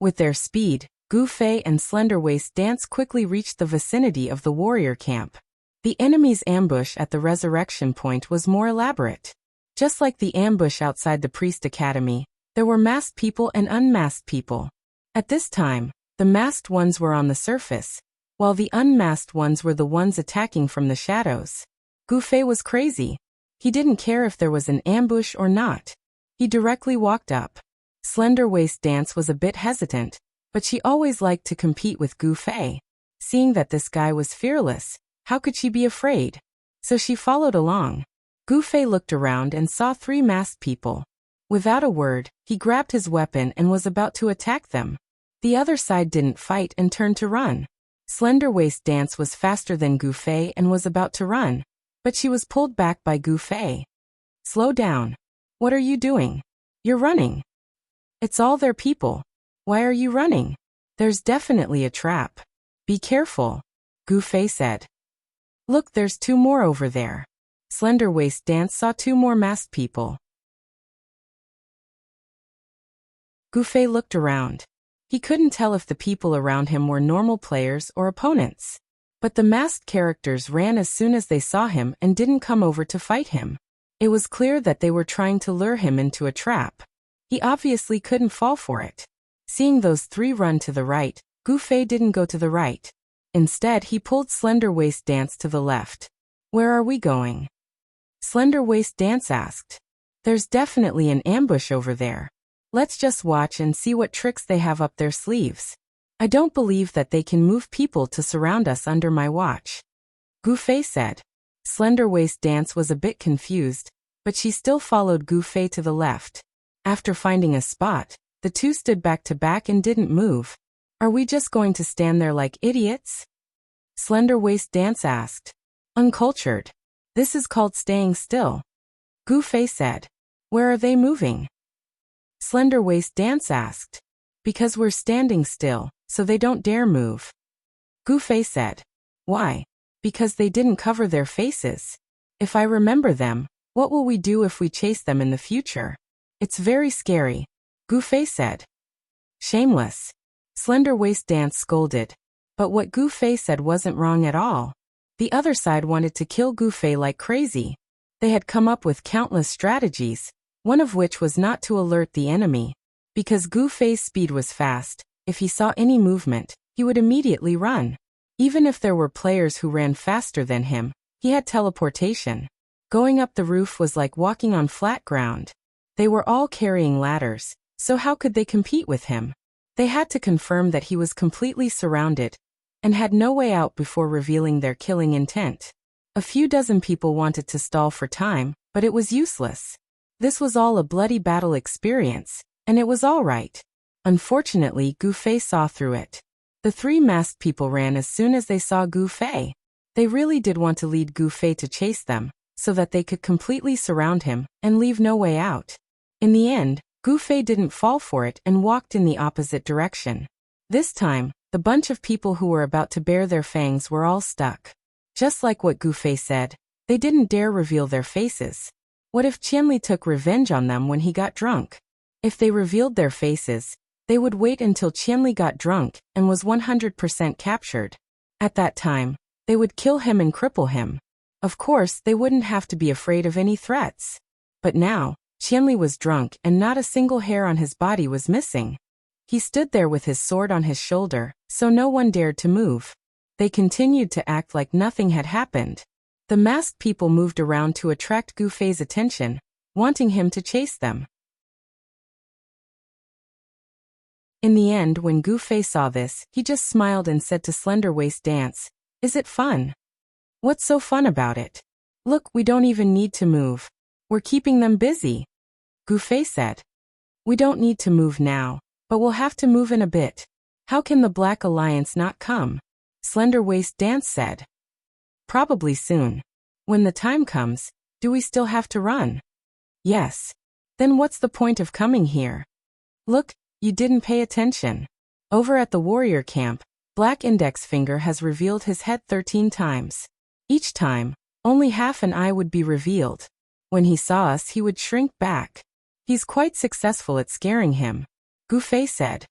With their speed, Gu Fei and Slender Waist Dance quickly reached the vicinity of the warrior camp. The enemy's ambush at the resurrection point was more elaborate. Just like the ambush outside the priest academy, there were masked people and unmasked people. At this time, the masked ones were on the surface, while the unmasked ones were the ones attacking from the shadows. Gu Fei was crazy. He didn't care if there was an ambush or not. He directly walked up. Slender Waist Dance was a bit hesitant, but she always liked to compete with Gu Fei. Seeing that this guy was fearless, how could she be afraid? So she followed along. Gu Fei looked around and saw 3 masked people. Without a word, he grabbed his weapon and was about to attack them. The other side didn't fight and turned to run. Slender Waist Dance was faster than Gu Fei and was about to run, but she was pulled back by Gu Fei. Slow down. What are you doing? You're running. It's all their people. Why are you running? There's definitely a trap. Be careful, Gu Fei said. Look, there's 2 more over there. Slender Waist Dance saw 2 more masked people. Gu Fei looked around. He couldn't tell if the people around him were normal players or opponents. But the masked characters ran as soon as they saw him and didn't come over to fight him. It was clear that they were trying to lure him into a trap. He obviously couldn't fall for it. Seeing those 3 run to the right, Gu Fei didn't go to the right. Instead, he pulled Slender Waist Dance to the left. Where are we going? Slender Waist Dance asked. There's definitely an ambush over there. Let's just watch and see what tricks they have up their sleeves. I don't believe that they can move people to surround us under my watch, Gu Fei said. Slender Waist Dance was a bit confused, but she still followed Gu Fei to the left. After finding a spot, the 2 stood back to back and didn't move. Are we just going to stand there like idiots? Slender Waist Dance asked. Uncultured. This is called staying still. Gu Fei said. Where are they moving? Slender Waist Dance asked. Because we're standing still, so they don't dare move. Gu Fei said. Why? Because they didn't cover their faces. If I remember them, what will we do if we chase them in the future? It's very scary, Gu Fei said. Shameless. Slender Waist Dance scolded. But what Gu Fei said wasn't wrong at all. The other side wanted to kill Gu Fei like crazy. They had come up with countless strategies, one of which was not to alert the enemy. Because Gu Fei's speed was fast, if he saw any movement, he would immediately run. Even if there were players who ran faster than him, he had teleportation. Going up the roof was like walking on flat ground. They were all carrying ladders, so how could they compete with him? They had to confirm that he was completely surrounded and had no way out before revealing their killing intent. A few dozen people wanted to stall for time, but it was useless. This was all a bloody battle experience, and it was all right. Unfortunately, Gu Fei saw through it. The three masked people ran as soon as they saw Gu Fei. They really did want to lead Gu Fei to chase them, so that they could completely surround him and leave no way out. In the end, Gu Fei didn't fall for it and walked in the opposite direction. This time, the bunch of people who were about to bare their fangs were all stuck. Just like what Gu Fei said, they didn't dare reveal their faces. What if Qianli took revenge on them when he got drunk? If they revealed their faces, they would wait until Qianli got drunk and was 100% captured. At that time, they would kill him and cripple him. Of course, they wouldn't have to be afraid of any threats. But now, Qianli was drunk and not a single hair on his body was missing. He stood there with his sword on his shoulder, so no one dared to move. They continued to act like nothing had happened. The masked people moved around to attract Gu Fei's attention, wanting him to chase them. In the end, when Gu Fei saw this, he just smiled and said to Slender Waist Dance, "Is it fun? What's so fun about it? Look, we don't even need to move. We're keeping them busy." Gu Fei said. "We don't need to move now, but we'll have to move in a bit. How can the Black Alliance not come?" Slender Waist Dance said. "Probably soon. When the time comes, do we still have to run?" "Yes. Then what's the point of coming here? Look, you didn't pay attention. Over at the warrior camp, Black Index Finger has revealed his head 13 times. Each time, only half an eye would be revealed. When he saw us, he would shrink back. He's quite successful at scaring him," Gu Fei said.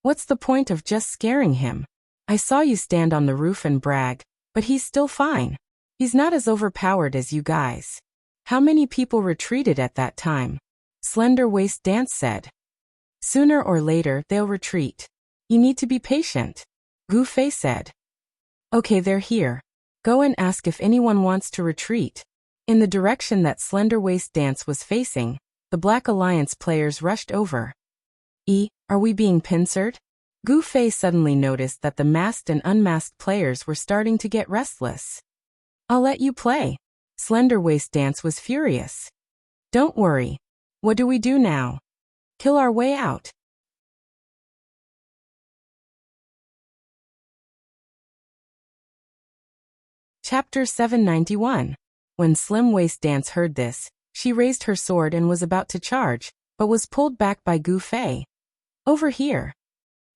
"What's the point of just scaring him? I saw you stand on the roof and brag, but he's still fine. He's not as overpowered as you guys." "How many people retreated at that time?" Slender Waist Dance said. "Sooner or later, they'll retreat. You need to be patient," Gu Fei said. "Okay, they're here. Go and ask if anyone wants to retreat." In the direction that Slender Waist Dance was facing, the Black Alliance players rushed over. Are we being pincered? Gu Fei suddenly noticed that the masked and unmasked players were starting to get restless. "I'll let you play." Slender Waist Dance was furious. "Don't worry. What do we do now? Kill our way out." Chapter 791. When Slim Waist Dance heard this, she raised her sword and was about to charge, but was pulled back by Gu Fei. "Over here."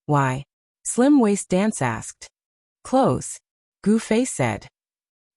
"Why?" Slim Waist Dance asked. "Close," Gu Fei said.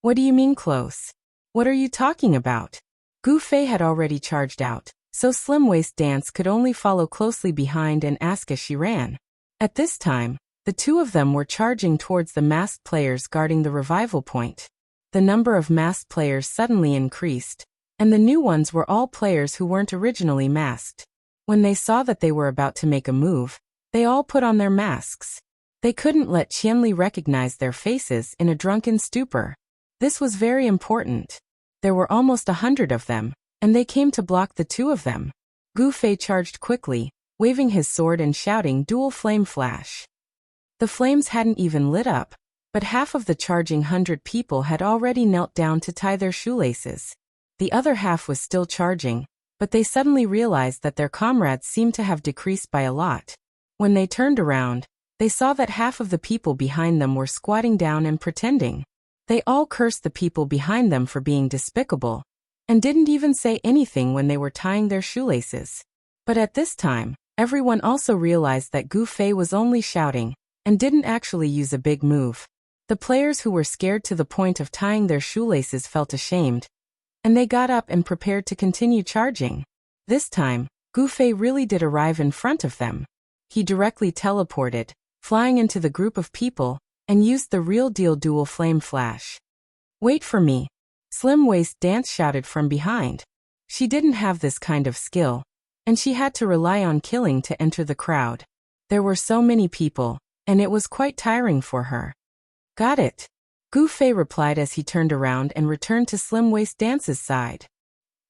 "What do you mean close? What are you talking about?" Gu Fei had already charged out, so Slim Waist Dance could only follow closely behind and ask as she ran. At this time, the two of them were charging towards the masked players guarding the revival point. The number of masked players suddenly increased, and the new ones were all players who weren't originally masked. When they saw that they were about to make a move, they all put on their masks. They couldn't let Qianli recognize their faces in a drunken stupor. This was very important. There were almost 100 of them, and they came to block the two of them. Gu Fei charged quickly, waving his sword and shouting dual flame flash. The flames hadn't even lit up, but half of the charging 100 people had already knelt down to tie their shoelaces. The other half was still charging, but they suddenly realized that their comrades seemed to have decreased by a lot. When they turned around, they saw that half of the people behind them were squatting down and pretending. They all cursed the people behind them for being despicable, and didn't even say anything when they were tying their shoelaces. But at this time, everyone also realized that Gu Fei was only shouting, and didn't actually use a big move. The players who were scared to the point of tying their shoelaces felt ashamed, and they got up and prepared to continue charging. This time, Gu Fei really did arrive in front of them. He directly teleported, flying into the group of people, and used the real-deal dual flame flash. "Wait for me," Slim Waist Dance shouted from behind. She didn't have this kind of skill, and she had to rely on killing to enter the crowd. There were so many people, and it was quite tiring for her. "Got it," Gu Fei replied as he turned around and returned to Slim Waist Dance's side.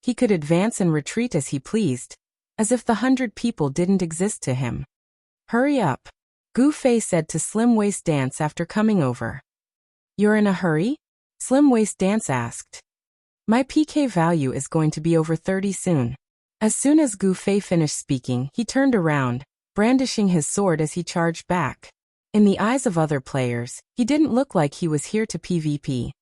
He could advance and retreat as he pleased, as if the 100 people didn't exist to him. "Hurry up," Gu Fei said to Slim Waist Dance after coming over. "You're in a hurry?" Slim Waist Dance asked. "My PK value is going to be over 30 soon." As soon as Gu Fei finished speaking, he turned around, brandishing his sword as he charged back. In the eyes of other players, he didn't look like he was here to PvP.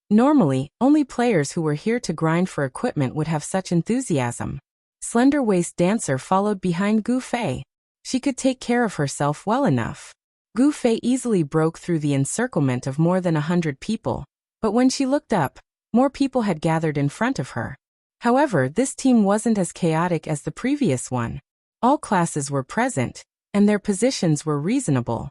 Normally, only players who were here to grind for equipment would have such enthusiasm. Slender Waist Dancer followed behind Gu Fei. She could take care of herself well enough. Gu Fei easily broke through the encirclement of more than 100 people, but when she looked up, more people had gathered in front of her. However, this team wasn't as chaotic as the previous one. All classes were present, and their positions were reasonable.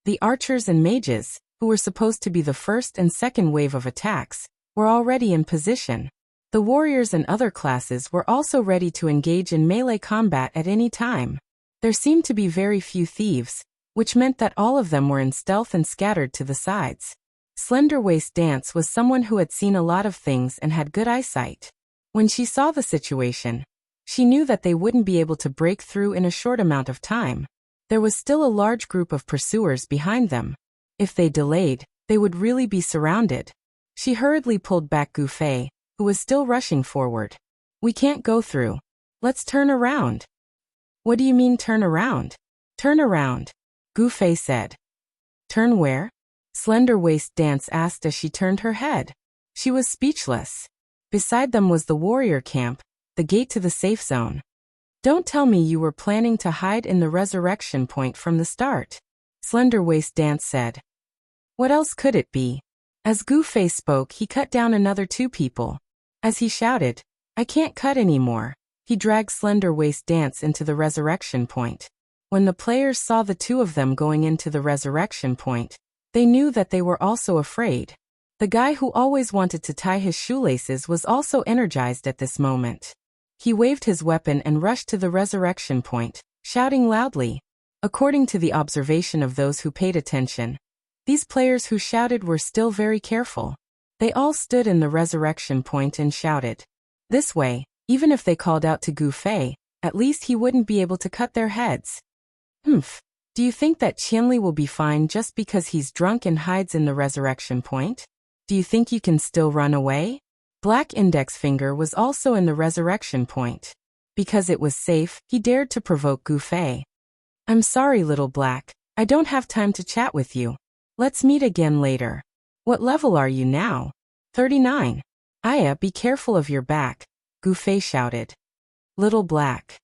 The archers and mages, who were supposed to be the first and second wave of attacks, were already in position. The warriors and other classes were also ready to engage in melee combat at any time. There seemed to be very few thieves, which meant that all of them were in stealth and scattered to the sides. Slender Waist Dance was someone who had seen a lot of things and had good eyesight. When she saw the situation, she knew that they wouldn't be able to break through in a short amount of time. There was still a large group of pursuers behind them. If they delayed, they would really be surrounded. She hurriedly pulled back Gu Fei, who was still rushing forward. "We can't go through. Let's turn around." "What do you mean turn around?" "Turn around," Gu Fei said. "Turn where?" Slender Waist Dance asked as she turned her head. She was speechless. Beside them was the warrior camp, the gate to the safe zone. "Don't tell me you were planning to hide in the resurrection point from the start," Slender Waist Dance said. "What else could it be?" As Gu Fei spoke, he cut down another 2 people. As he shouted, "I can't cut anymore," he dragged Slender Waist Dance into the resurrection point. When the players saw the 2 of them going into the resurrection point, they knew that they were also afraid. The guy who always wanted to tie his shoelaces was also energized at this moment. He waved his weapon and rushed to the resurrection point, shouting loudly. According to the observation of those who paid attention, these players who shouted were still very careful. They all stood in the resurrection point and shouted. This way, even if they called out to Gu Fei, at least he wouldn't be able to cut their heads. Do you think that Qianli will be fine just because he's drunk and hides in the resurrection point? Do you think you can still run away? Black Index Finger was also in the resurrection point. Because it was safe, he dared to provoke Gu Fei. "I'm sorry, Little Black, I don't have time to chat with you. Let's meet again later." "What level are you now?" 39. "Aya, be careful of your back," Gu Fei shouted. "Little Black."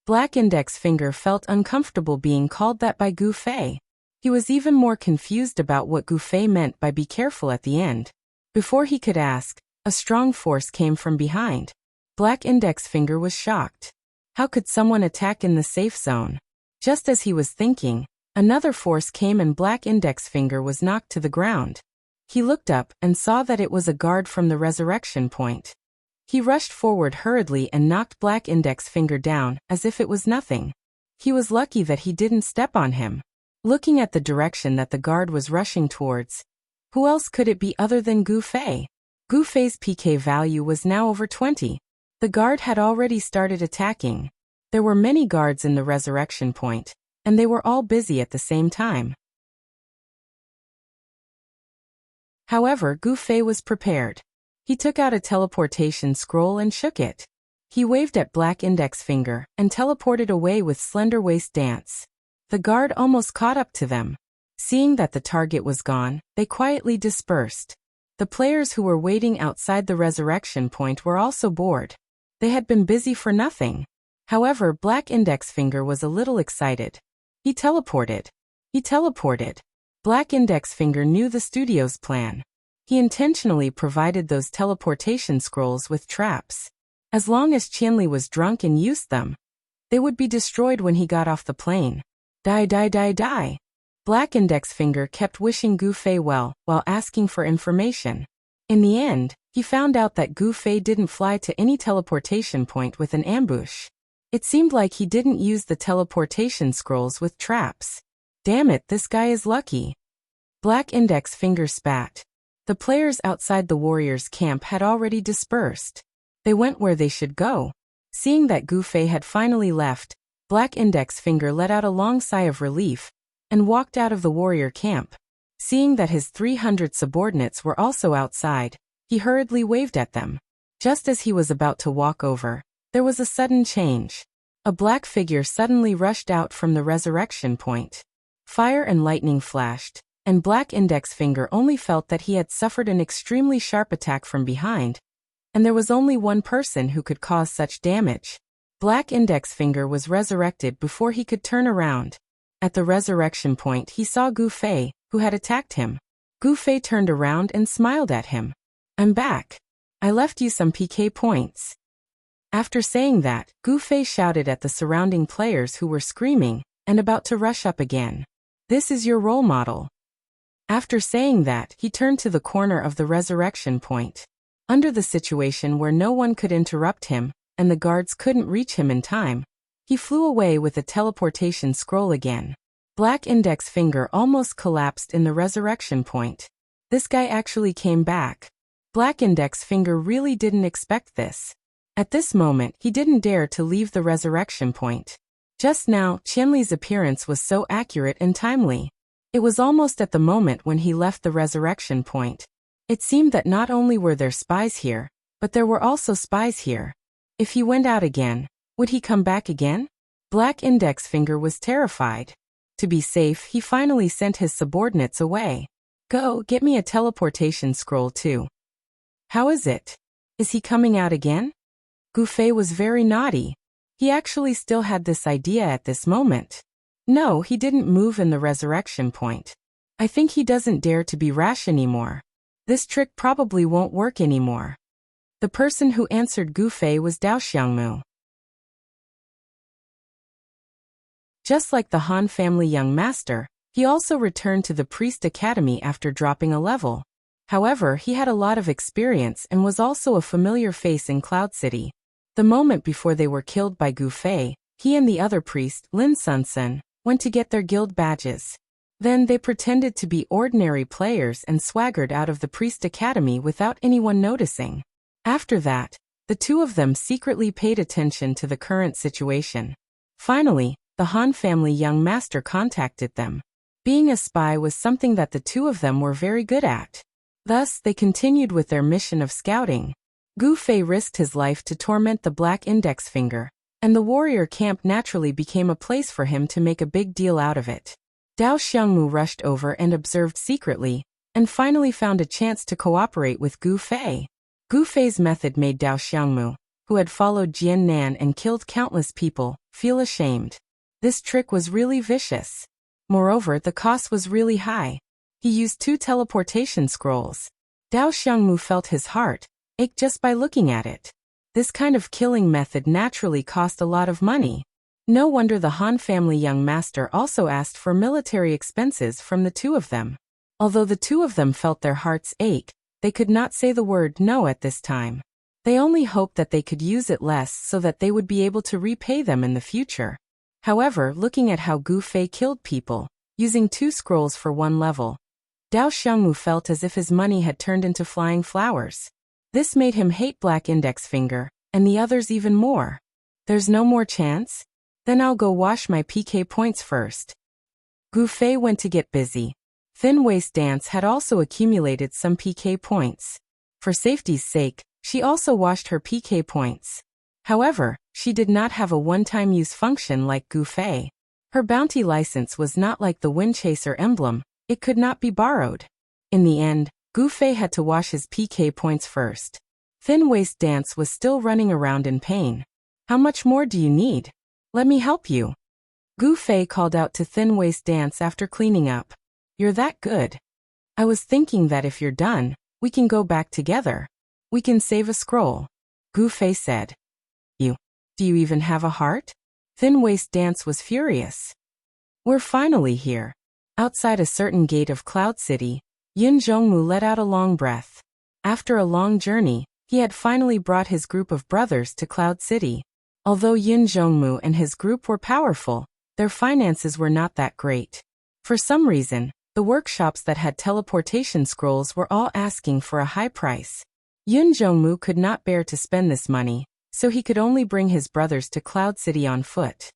Black Index Finger felt uncomfortable being called that by Gu Fei. He was even more confused about what Gu Fei meant by be careful at the end. Before he could ask, a strong force came from behind. Black Index Finger was shocked. How could someone attack in the safe zone? Just as he was thinking, another force came and Black Index Finger was knocked to the ground. He looked up and saw that it was a guard from the resurrection point. He rushed forward hurriedly and knocked Black Index Finger down, as if it was nothing. He was lucky that he didn't step on him. Looking at the direction that the guard was rushing towards, who else could it be other than Gu Fei? Gu Fei's PK value was now over 20. The guard had already started attacking. There were many guards in the resurrection point, and they were all busy at the same time. However, Gu Fei was prepared. He took out a teleportation scroll and shook it. He waved at Black Index Finger and teleported away with Slender Waist Dance. The guard almost caught up to them. Seeing that the target was gone, they quietly dispersed. The players who were waiting outside the resurrection point were also bored. They had been busy for nothing. However, Black Index Finger was a little excited. He teleported. He teleported. Black Index Finger knew the studio's plan. He intentionally provided those teleportation scrolls with traps. As long as Qianli was drunk and used them, they would be destroyed when he got off the plane. Die, die, die, die. Black Index Finger kept wishing Gu Fei well, while asking for information. In the end, he found out that Gu Fei didn't fly to any teleportation point with an ambush. It seemed like he didn't use the teleportation scrolls with traps. Damn it, this guy is lucky. Black Index Finger spat. The players outside the warriors' camp had already dispersed. They went where they should go. Seeing that Gu Fei had finally left, Black Index Finger let out a long sigh of relief and walked out of the warrior camp. Seeing that his 300 subordinates were also outside, he hurriedly waved at them. Just as he was about to walk over, there was a sudden change. A black figure suddenly rushed out from the resurrection point. Fire and lightning flashed, and Black Index Finger only felt that he had suffered an extremely sharp attack from behind, and there was only one person who could cause such damage. Black Index Finger was resurrected before he could turn around. At the resurrection point, he saw Gu Fei, who had attacked him. Gu Fei turned around and smiled at him. I'm back. I left you some PK points. After saying that, Gu Fei shouted at the surrounding players who were screaming and about to rush up again. This is your role model. After saying that, he turned to the corner of the resurrection point. Under the situation where no one could interrupt him, and the guards couldn't reach him in time, he flew away with a teleportation scroll again. Black Index Finger almost collapsed in the resurrection point. This guy actually came back. Black Index Finger really didn't expect this. At this moment, he didn't dare to leave the resurrection point. Just now, Qianli's appearance was so accurate and timely. It was almost at the moment when he left the resurrection point. It seemed that not only were there spies here, but there were also spies here. If he went out again, would he come back again? Black Index Finger was terrified. To be safe, he finally sent his subordinates away. Go, get me a teleportation scroll too. How is it? Is he coming out again? Gu Fei was very naughty. He actually still had this idea at this moment. No, he didn't move in the resurrection point. I think he doesn't dare to be rash anymore. This trick probably won't work anymore. The person who answered Gu Fei was Dao Xiangmu. Just like the Han family young master, he also returned to the Priest Academy after dropping a level. However, he had a lot of experience and was also a familiar face in Cloud City. The moment before they were killed by Gu Fei, he and the other priest, Lin Sunsen, went to get their guild badges. Then they pretended to be ordinary players and swaggered out of the Priest Academy without anyone noticing. After that, the two of them secretly paid attention to the current situation. Finally, the Han family young master contacted them. Being a spy was something that the two of them were very good at. Thus, they continued with their mission of scouting. Gu Fei risked his life to torment the Black Index Finger, and the warrior camp naturally became a place for him to make a big deal out of it. Dao Xiangmu rushed over and observed secretly, and finally found a chance to cooperate with Gu Fei. Gu Fei's method made Dao Xiangmu, who had followed Jian Nan and killed countless people, feel ashamed. This trick was really vicious. Moreover, the cost was really high. He used 2 teleportation scrolls. Dao Xiangmu felt his heart ache just by looking at it. This kind of killing method naturally cost a lot of money. No wonder the Han family young master also asked for military expenses from the two of them. Although the two of them felt their hearts ache, they could not say the word no at this time. They only hoped that they could use it less so that they would be able to repay them in the future. However, looking at how Gu Fei killed people, using 2 scrolls for 1 level, Dao Xiangmu felt as if his money had turned into flying flowers. This made him hate Black Index Finger, and the others even more. There's no more chance? Then I'll go wash my PK points first. Gu Fei went to get busy. Thin Waist Dance had also accumulated some PK points. For safety's sake, she also washed her PK points. However, she did not have a one-time use function like Gu Fei. Her bounty license was not like the Windchaser emblem, it could not be borrowed. In the end, Gu Fei had to wash his PK points first. Thin Waist Dance was still running around in pain. How much more do you need? Let me help you. Gu Fei called out to Thin Waist Dance after cleaning up. You're that good. I was thinking that if you're done, we can go back together. We can save a scroll. Gu Fei said. Do you even have a heart? Thin Waist Dance was furious. We're finally here. Outside a certain gate of Cloud City, Yin Zhongmu let out a long breath. After a long journey, he had finally brought his group of brothers to Cloud City. Although Yin Zhongmu and his group were powerful, their finances were not that great. For some reason, the workshops that had teleportation scrolls were all asking for a high price. Yin Zhongmu could not bear to spend this money, so he could only bring his brothers to Cloud City on foot.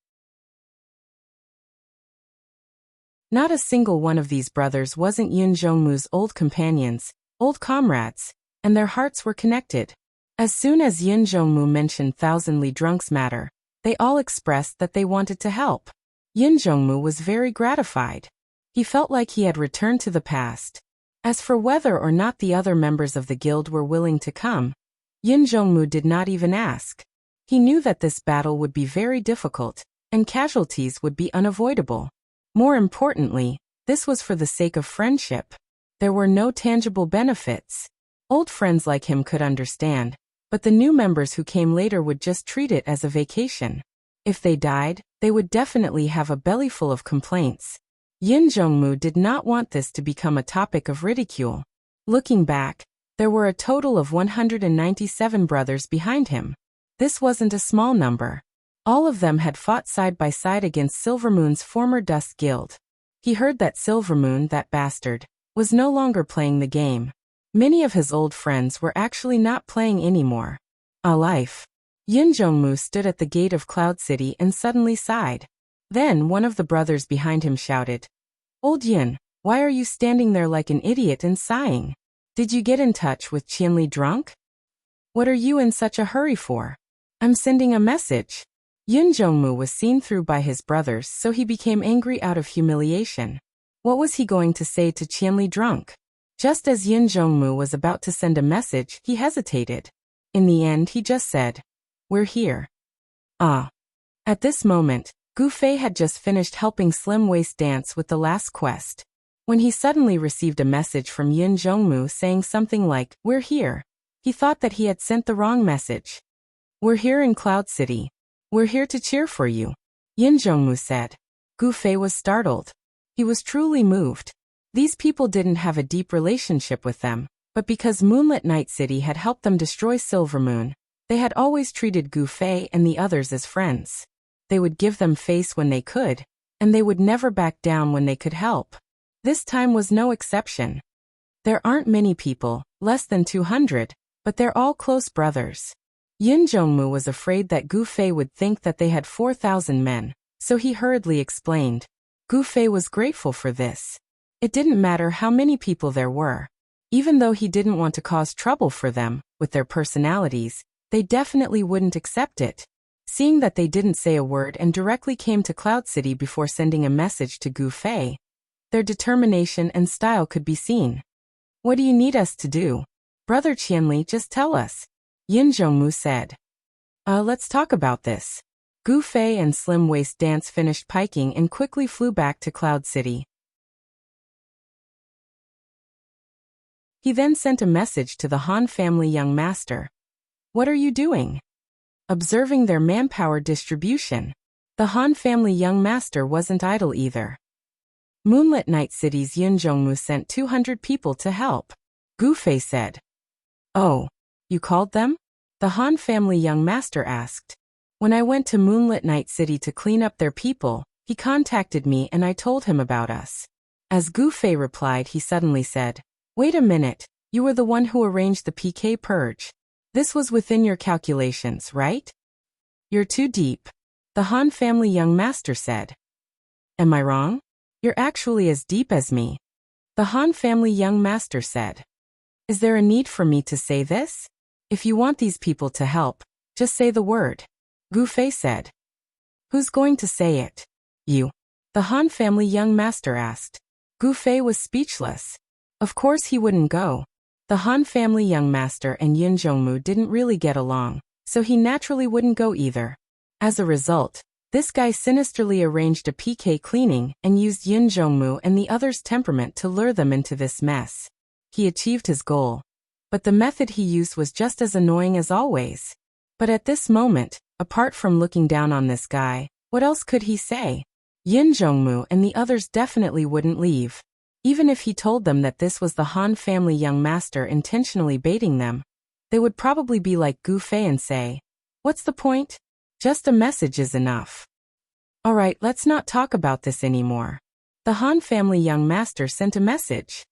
Not a single one of these brothers wasn't Yin Zhongmu's old companions, old comrades, and their hearts were connected. As soon as Yin Zhongmu mentioned Thousandly Drunk's matter, they all expressed that they wanted to help. Yin Zhongmu was very gratified. He felt like he had returned to the past. As for whether or not the other members of the guild were willing to come, Yin Zhongmu did not even ask. He knew that this battle would be very difficult, and casualties would be unavoidable. More importantly, this was for the sake of friendship. There were no tangible benefits. Old friends like him could understand, but the new members who came later would just treat it as a vacation. If they died, they would definitely have a bellyful of complaints. Yin Zhongmu did not want this to become a topic of ridicule. Looking back, there were a total of 197 brothers behind him. This wasn't a small number. All of them had fought side by side against Silvermoon's former Dust Guild. He heard that Silvermoon, that bastard, was no longer playing the game. Many of his old friends were actually not playing anymore. A life. Yin Zhongmu stood at the gate of Cloud City and suddenly sighed. Then one of the brothers behind him shouted, "Old Yin, why are you standing there like an idiot and sighing? Did you get in touch with Qianli drunk? What are you in such a hurry for? I'm sending a message." Yin Zhongmu was seen through by his brothers, so he became angry out of humiliation. What was he going to say to Qianli drunk? Just as Yin Zhongmu was about to send a message, he hesitated. In the end, he just said, "We're here." Ah. At this moment, Gu Fei had just finished helping Slim Waist Dance with the last quest. When he suddenly received a message from Yin Zhongmu saying something like, "We're here," he thought that he had sent the wrong message. "We're here in Cloud City. We're here to cheer for you," Yin Zhongmu said. Gu Fei was startled. He was truly moved. These people didn't have a deep relationship with them, but because Moonlit Night City had helped them destroy Silvermoon, they had always treated Gu Fei and the others as friends. They would give them face when they could, and they would never back down when they could help. This time was no exception. There aren't many people, less than 200, but they're all close brothers. Yin Zhongmu was afraid that Gu Fei would think that they had 4,000 men, so he hurriedly explained. Gu Fei was grateful for this. It didn't matter how many people there were. Even though he didn't want to cause trouble for them, with their personalities, they definitely wouldn't accept it. Seeing that they didn't say a word and directly came to Cloud City before sending a message to Gu Fei, their determination and style could be seen. "What do you need us to do? Brother Qianli, just tell us," Yin Zhongmu said. Let's talk about this." Gu Fei and Slim Waist Dance finished piking and quickly flew back to Cloud City. He then sent a message to the Han family young master. "What are you doing?" Observing their manpower distribution. The Han family young master wasn't idle either. Moonlit Night City's Yin Zhongmu sent 200 people to help. Gu Fei said. "Oh, you called them?" The Han family young master asked. "When I went to Moonlit Night City to clean up their people, he contacted me and I told him about us." As Gu Fei replied, he suddenly said, "Wait a minute, you were the one who arranged the PK purge. This was within your calculations, right?" "You're too deep," the Han family young master said. "Am I wrong? You're actually as deep as me," the Han family young master said. "Is there a need for me to say this? If you want these people to help, just say the word," Gu Fei said. "Who's going to say it?" "You." The Han family young master asked. Gu Fei was speechless. Of course he wouldn't go. The Han family young master and Yin Zhongmu didn't really get along, so he naturally wouldn't go either. As a result, this guy sinisterly arranged a PK cleaning and used Yin Zhongmu and the others' temperament to lure them into this mess. He achieved his goal. But the method he used was just as annoying as always. But at this moment, apart from looking down on this guy, what else could he say? Yin Zhongmu and the others definitely wouldn't leave. Even if he told them that this was the Han family young master intentionally baiting them, they would probably be like Gu Fei and say, "What's the point? Just a message is enough." Alright, let's not talk about this anymore. The Han family young master sent a message.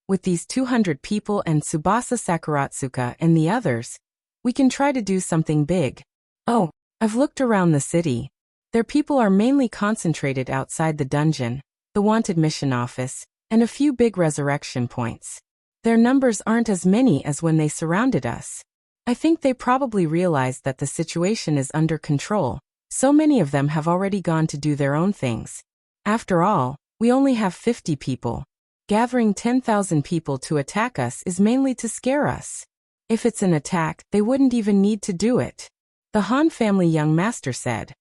With these 200 people and Tsubasa Sakuratsuka and the others, we can try to do something big. Oh, I've looked around the city. Their people are mainly concentrated outside the dungeon, the wanted mission office, and a few big resurrection points. Their numbers aren't as many as when they surrounded us. I think they probably realized that the situation is under control. So many of them have already gone to do their own things. After all, we only have 50 people. Gathering 10,000 people to attack us is mainly to scare us. If it's an attack, they wouldn't even need to do it. The Han family young master said.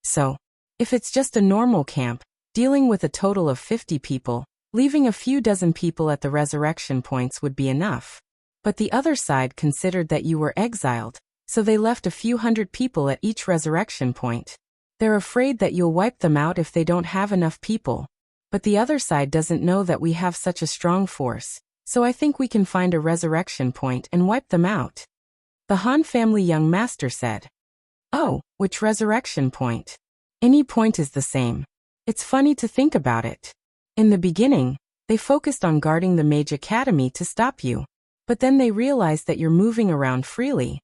So, if it's just a normal camp, dealing with a total of 50 people, leaving a few dozen people at the resurrection points would be enough. But the other side considered that you were exiled, so they left a few hundred people at each resurrection point. They're afraid that you'll wipe them out if they don't have enough people. But the other side doesn't know that we have such a strong force, so I think we can find a resurrection point and wipe them out. The Han family young master said. Oh, which resurrection point? Any point is the same. It's funny to think about it. In the beginning, they focused on guarding the Mage Academy to stop you. But then they realized that you're moving around freely.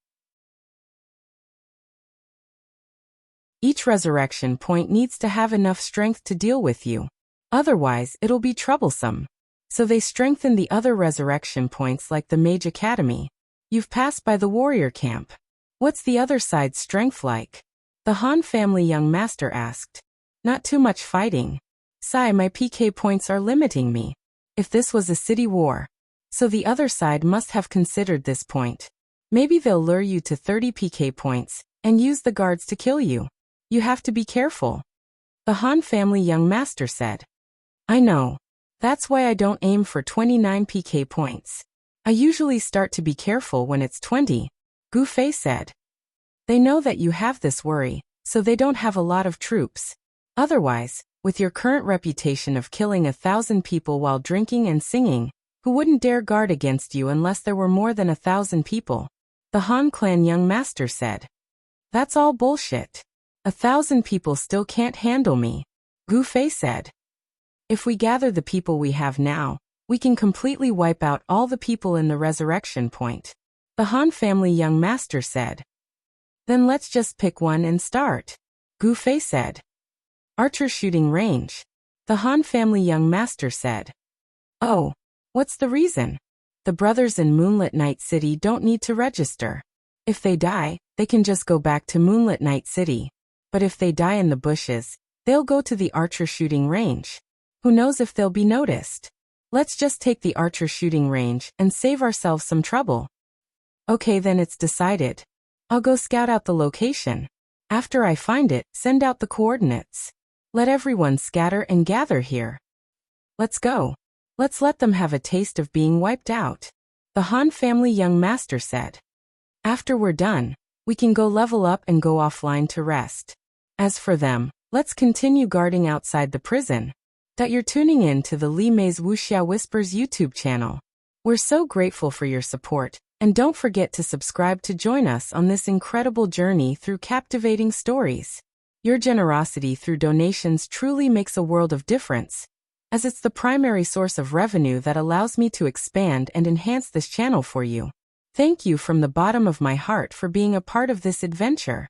Each resurrection point needs to have enough strength to deal with you. Otherwise, it'll be troublesome. So they strengthened the other resurrection points like the Mage Academy. You've passed by the warrior camp. What's the other side's strength like? The Han family young master asked. Not too much fighting. Sai, my PK points are limiting me. If this was a city war. So the other side must have considered this point. Maybe they'll lure you to 30 PK points and use the guards to kill you. You have to be careful. The Han family young master said. I know. That's why I don't aim for 29 PK points. I usually start to be careful when it's 20. Gu Fei said. They know that you have this worry, so they don't have a lot of troops. Otherwise, with your current reputation of killing 1,000 people while drinking and singing, who wouldn't dare guard against you unless there were more than 1,000 people? The Han clan young master said. That's all bullshit. 1,000 people still can't handle me. Gu Fei said. If we gather the people we have now, we can completely wipe out all the people in the resurrection point. The Han family young master said. Then let's just pick one and start. Gu Fei said. Archer shooting range. The Han family young master said. Oh, what's the reason? The brothers in Moonlit Night City don't need to register. If they die, they can just go back to Moonlit Night City. But if they die in the bushes, they'll go to the archer shooting range. Who knows if they'll be noticed? Let's just take the archer shooting range and save ourselves some trouble. Okay, then it's decided. I'll go scout out the location. After I find it, send out the coordinates. Let everyone scatter and gather here. Let's go. Let's let them have a taste of being wiped out. The Han family young master said. After we're done, we can go level up and go offline to rest. As for them, let's continue guarding outside the prison. You're tuning in to the Li Mei's Wuxia Whispers YouTube channel. We're so grateful for your support, and don't forget to subscribe to join us on this incredible journey through captivating stories. Your generosity through donations truly makes a world of difference, as it's the primary source of revenue that allows me to expand and enhance this channel for you. Thank you from the bottom of my heart for being a part of this adventure.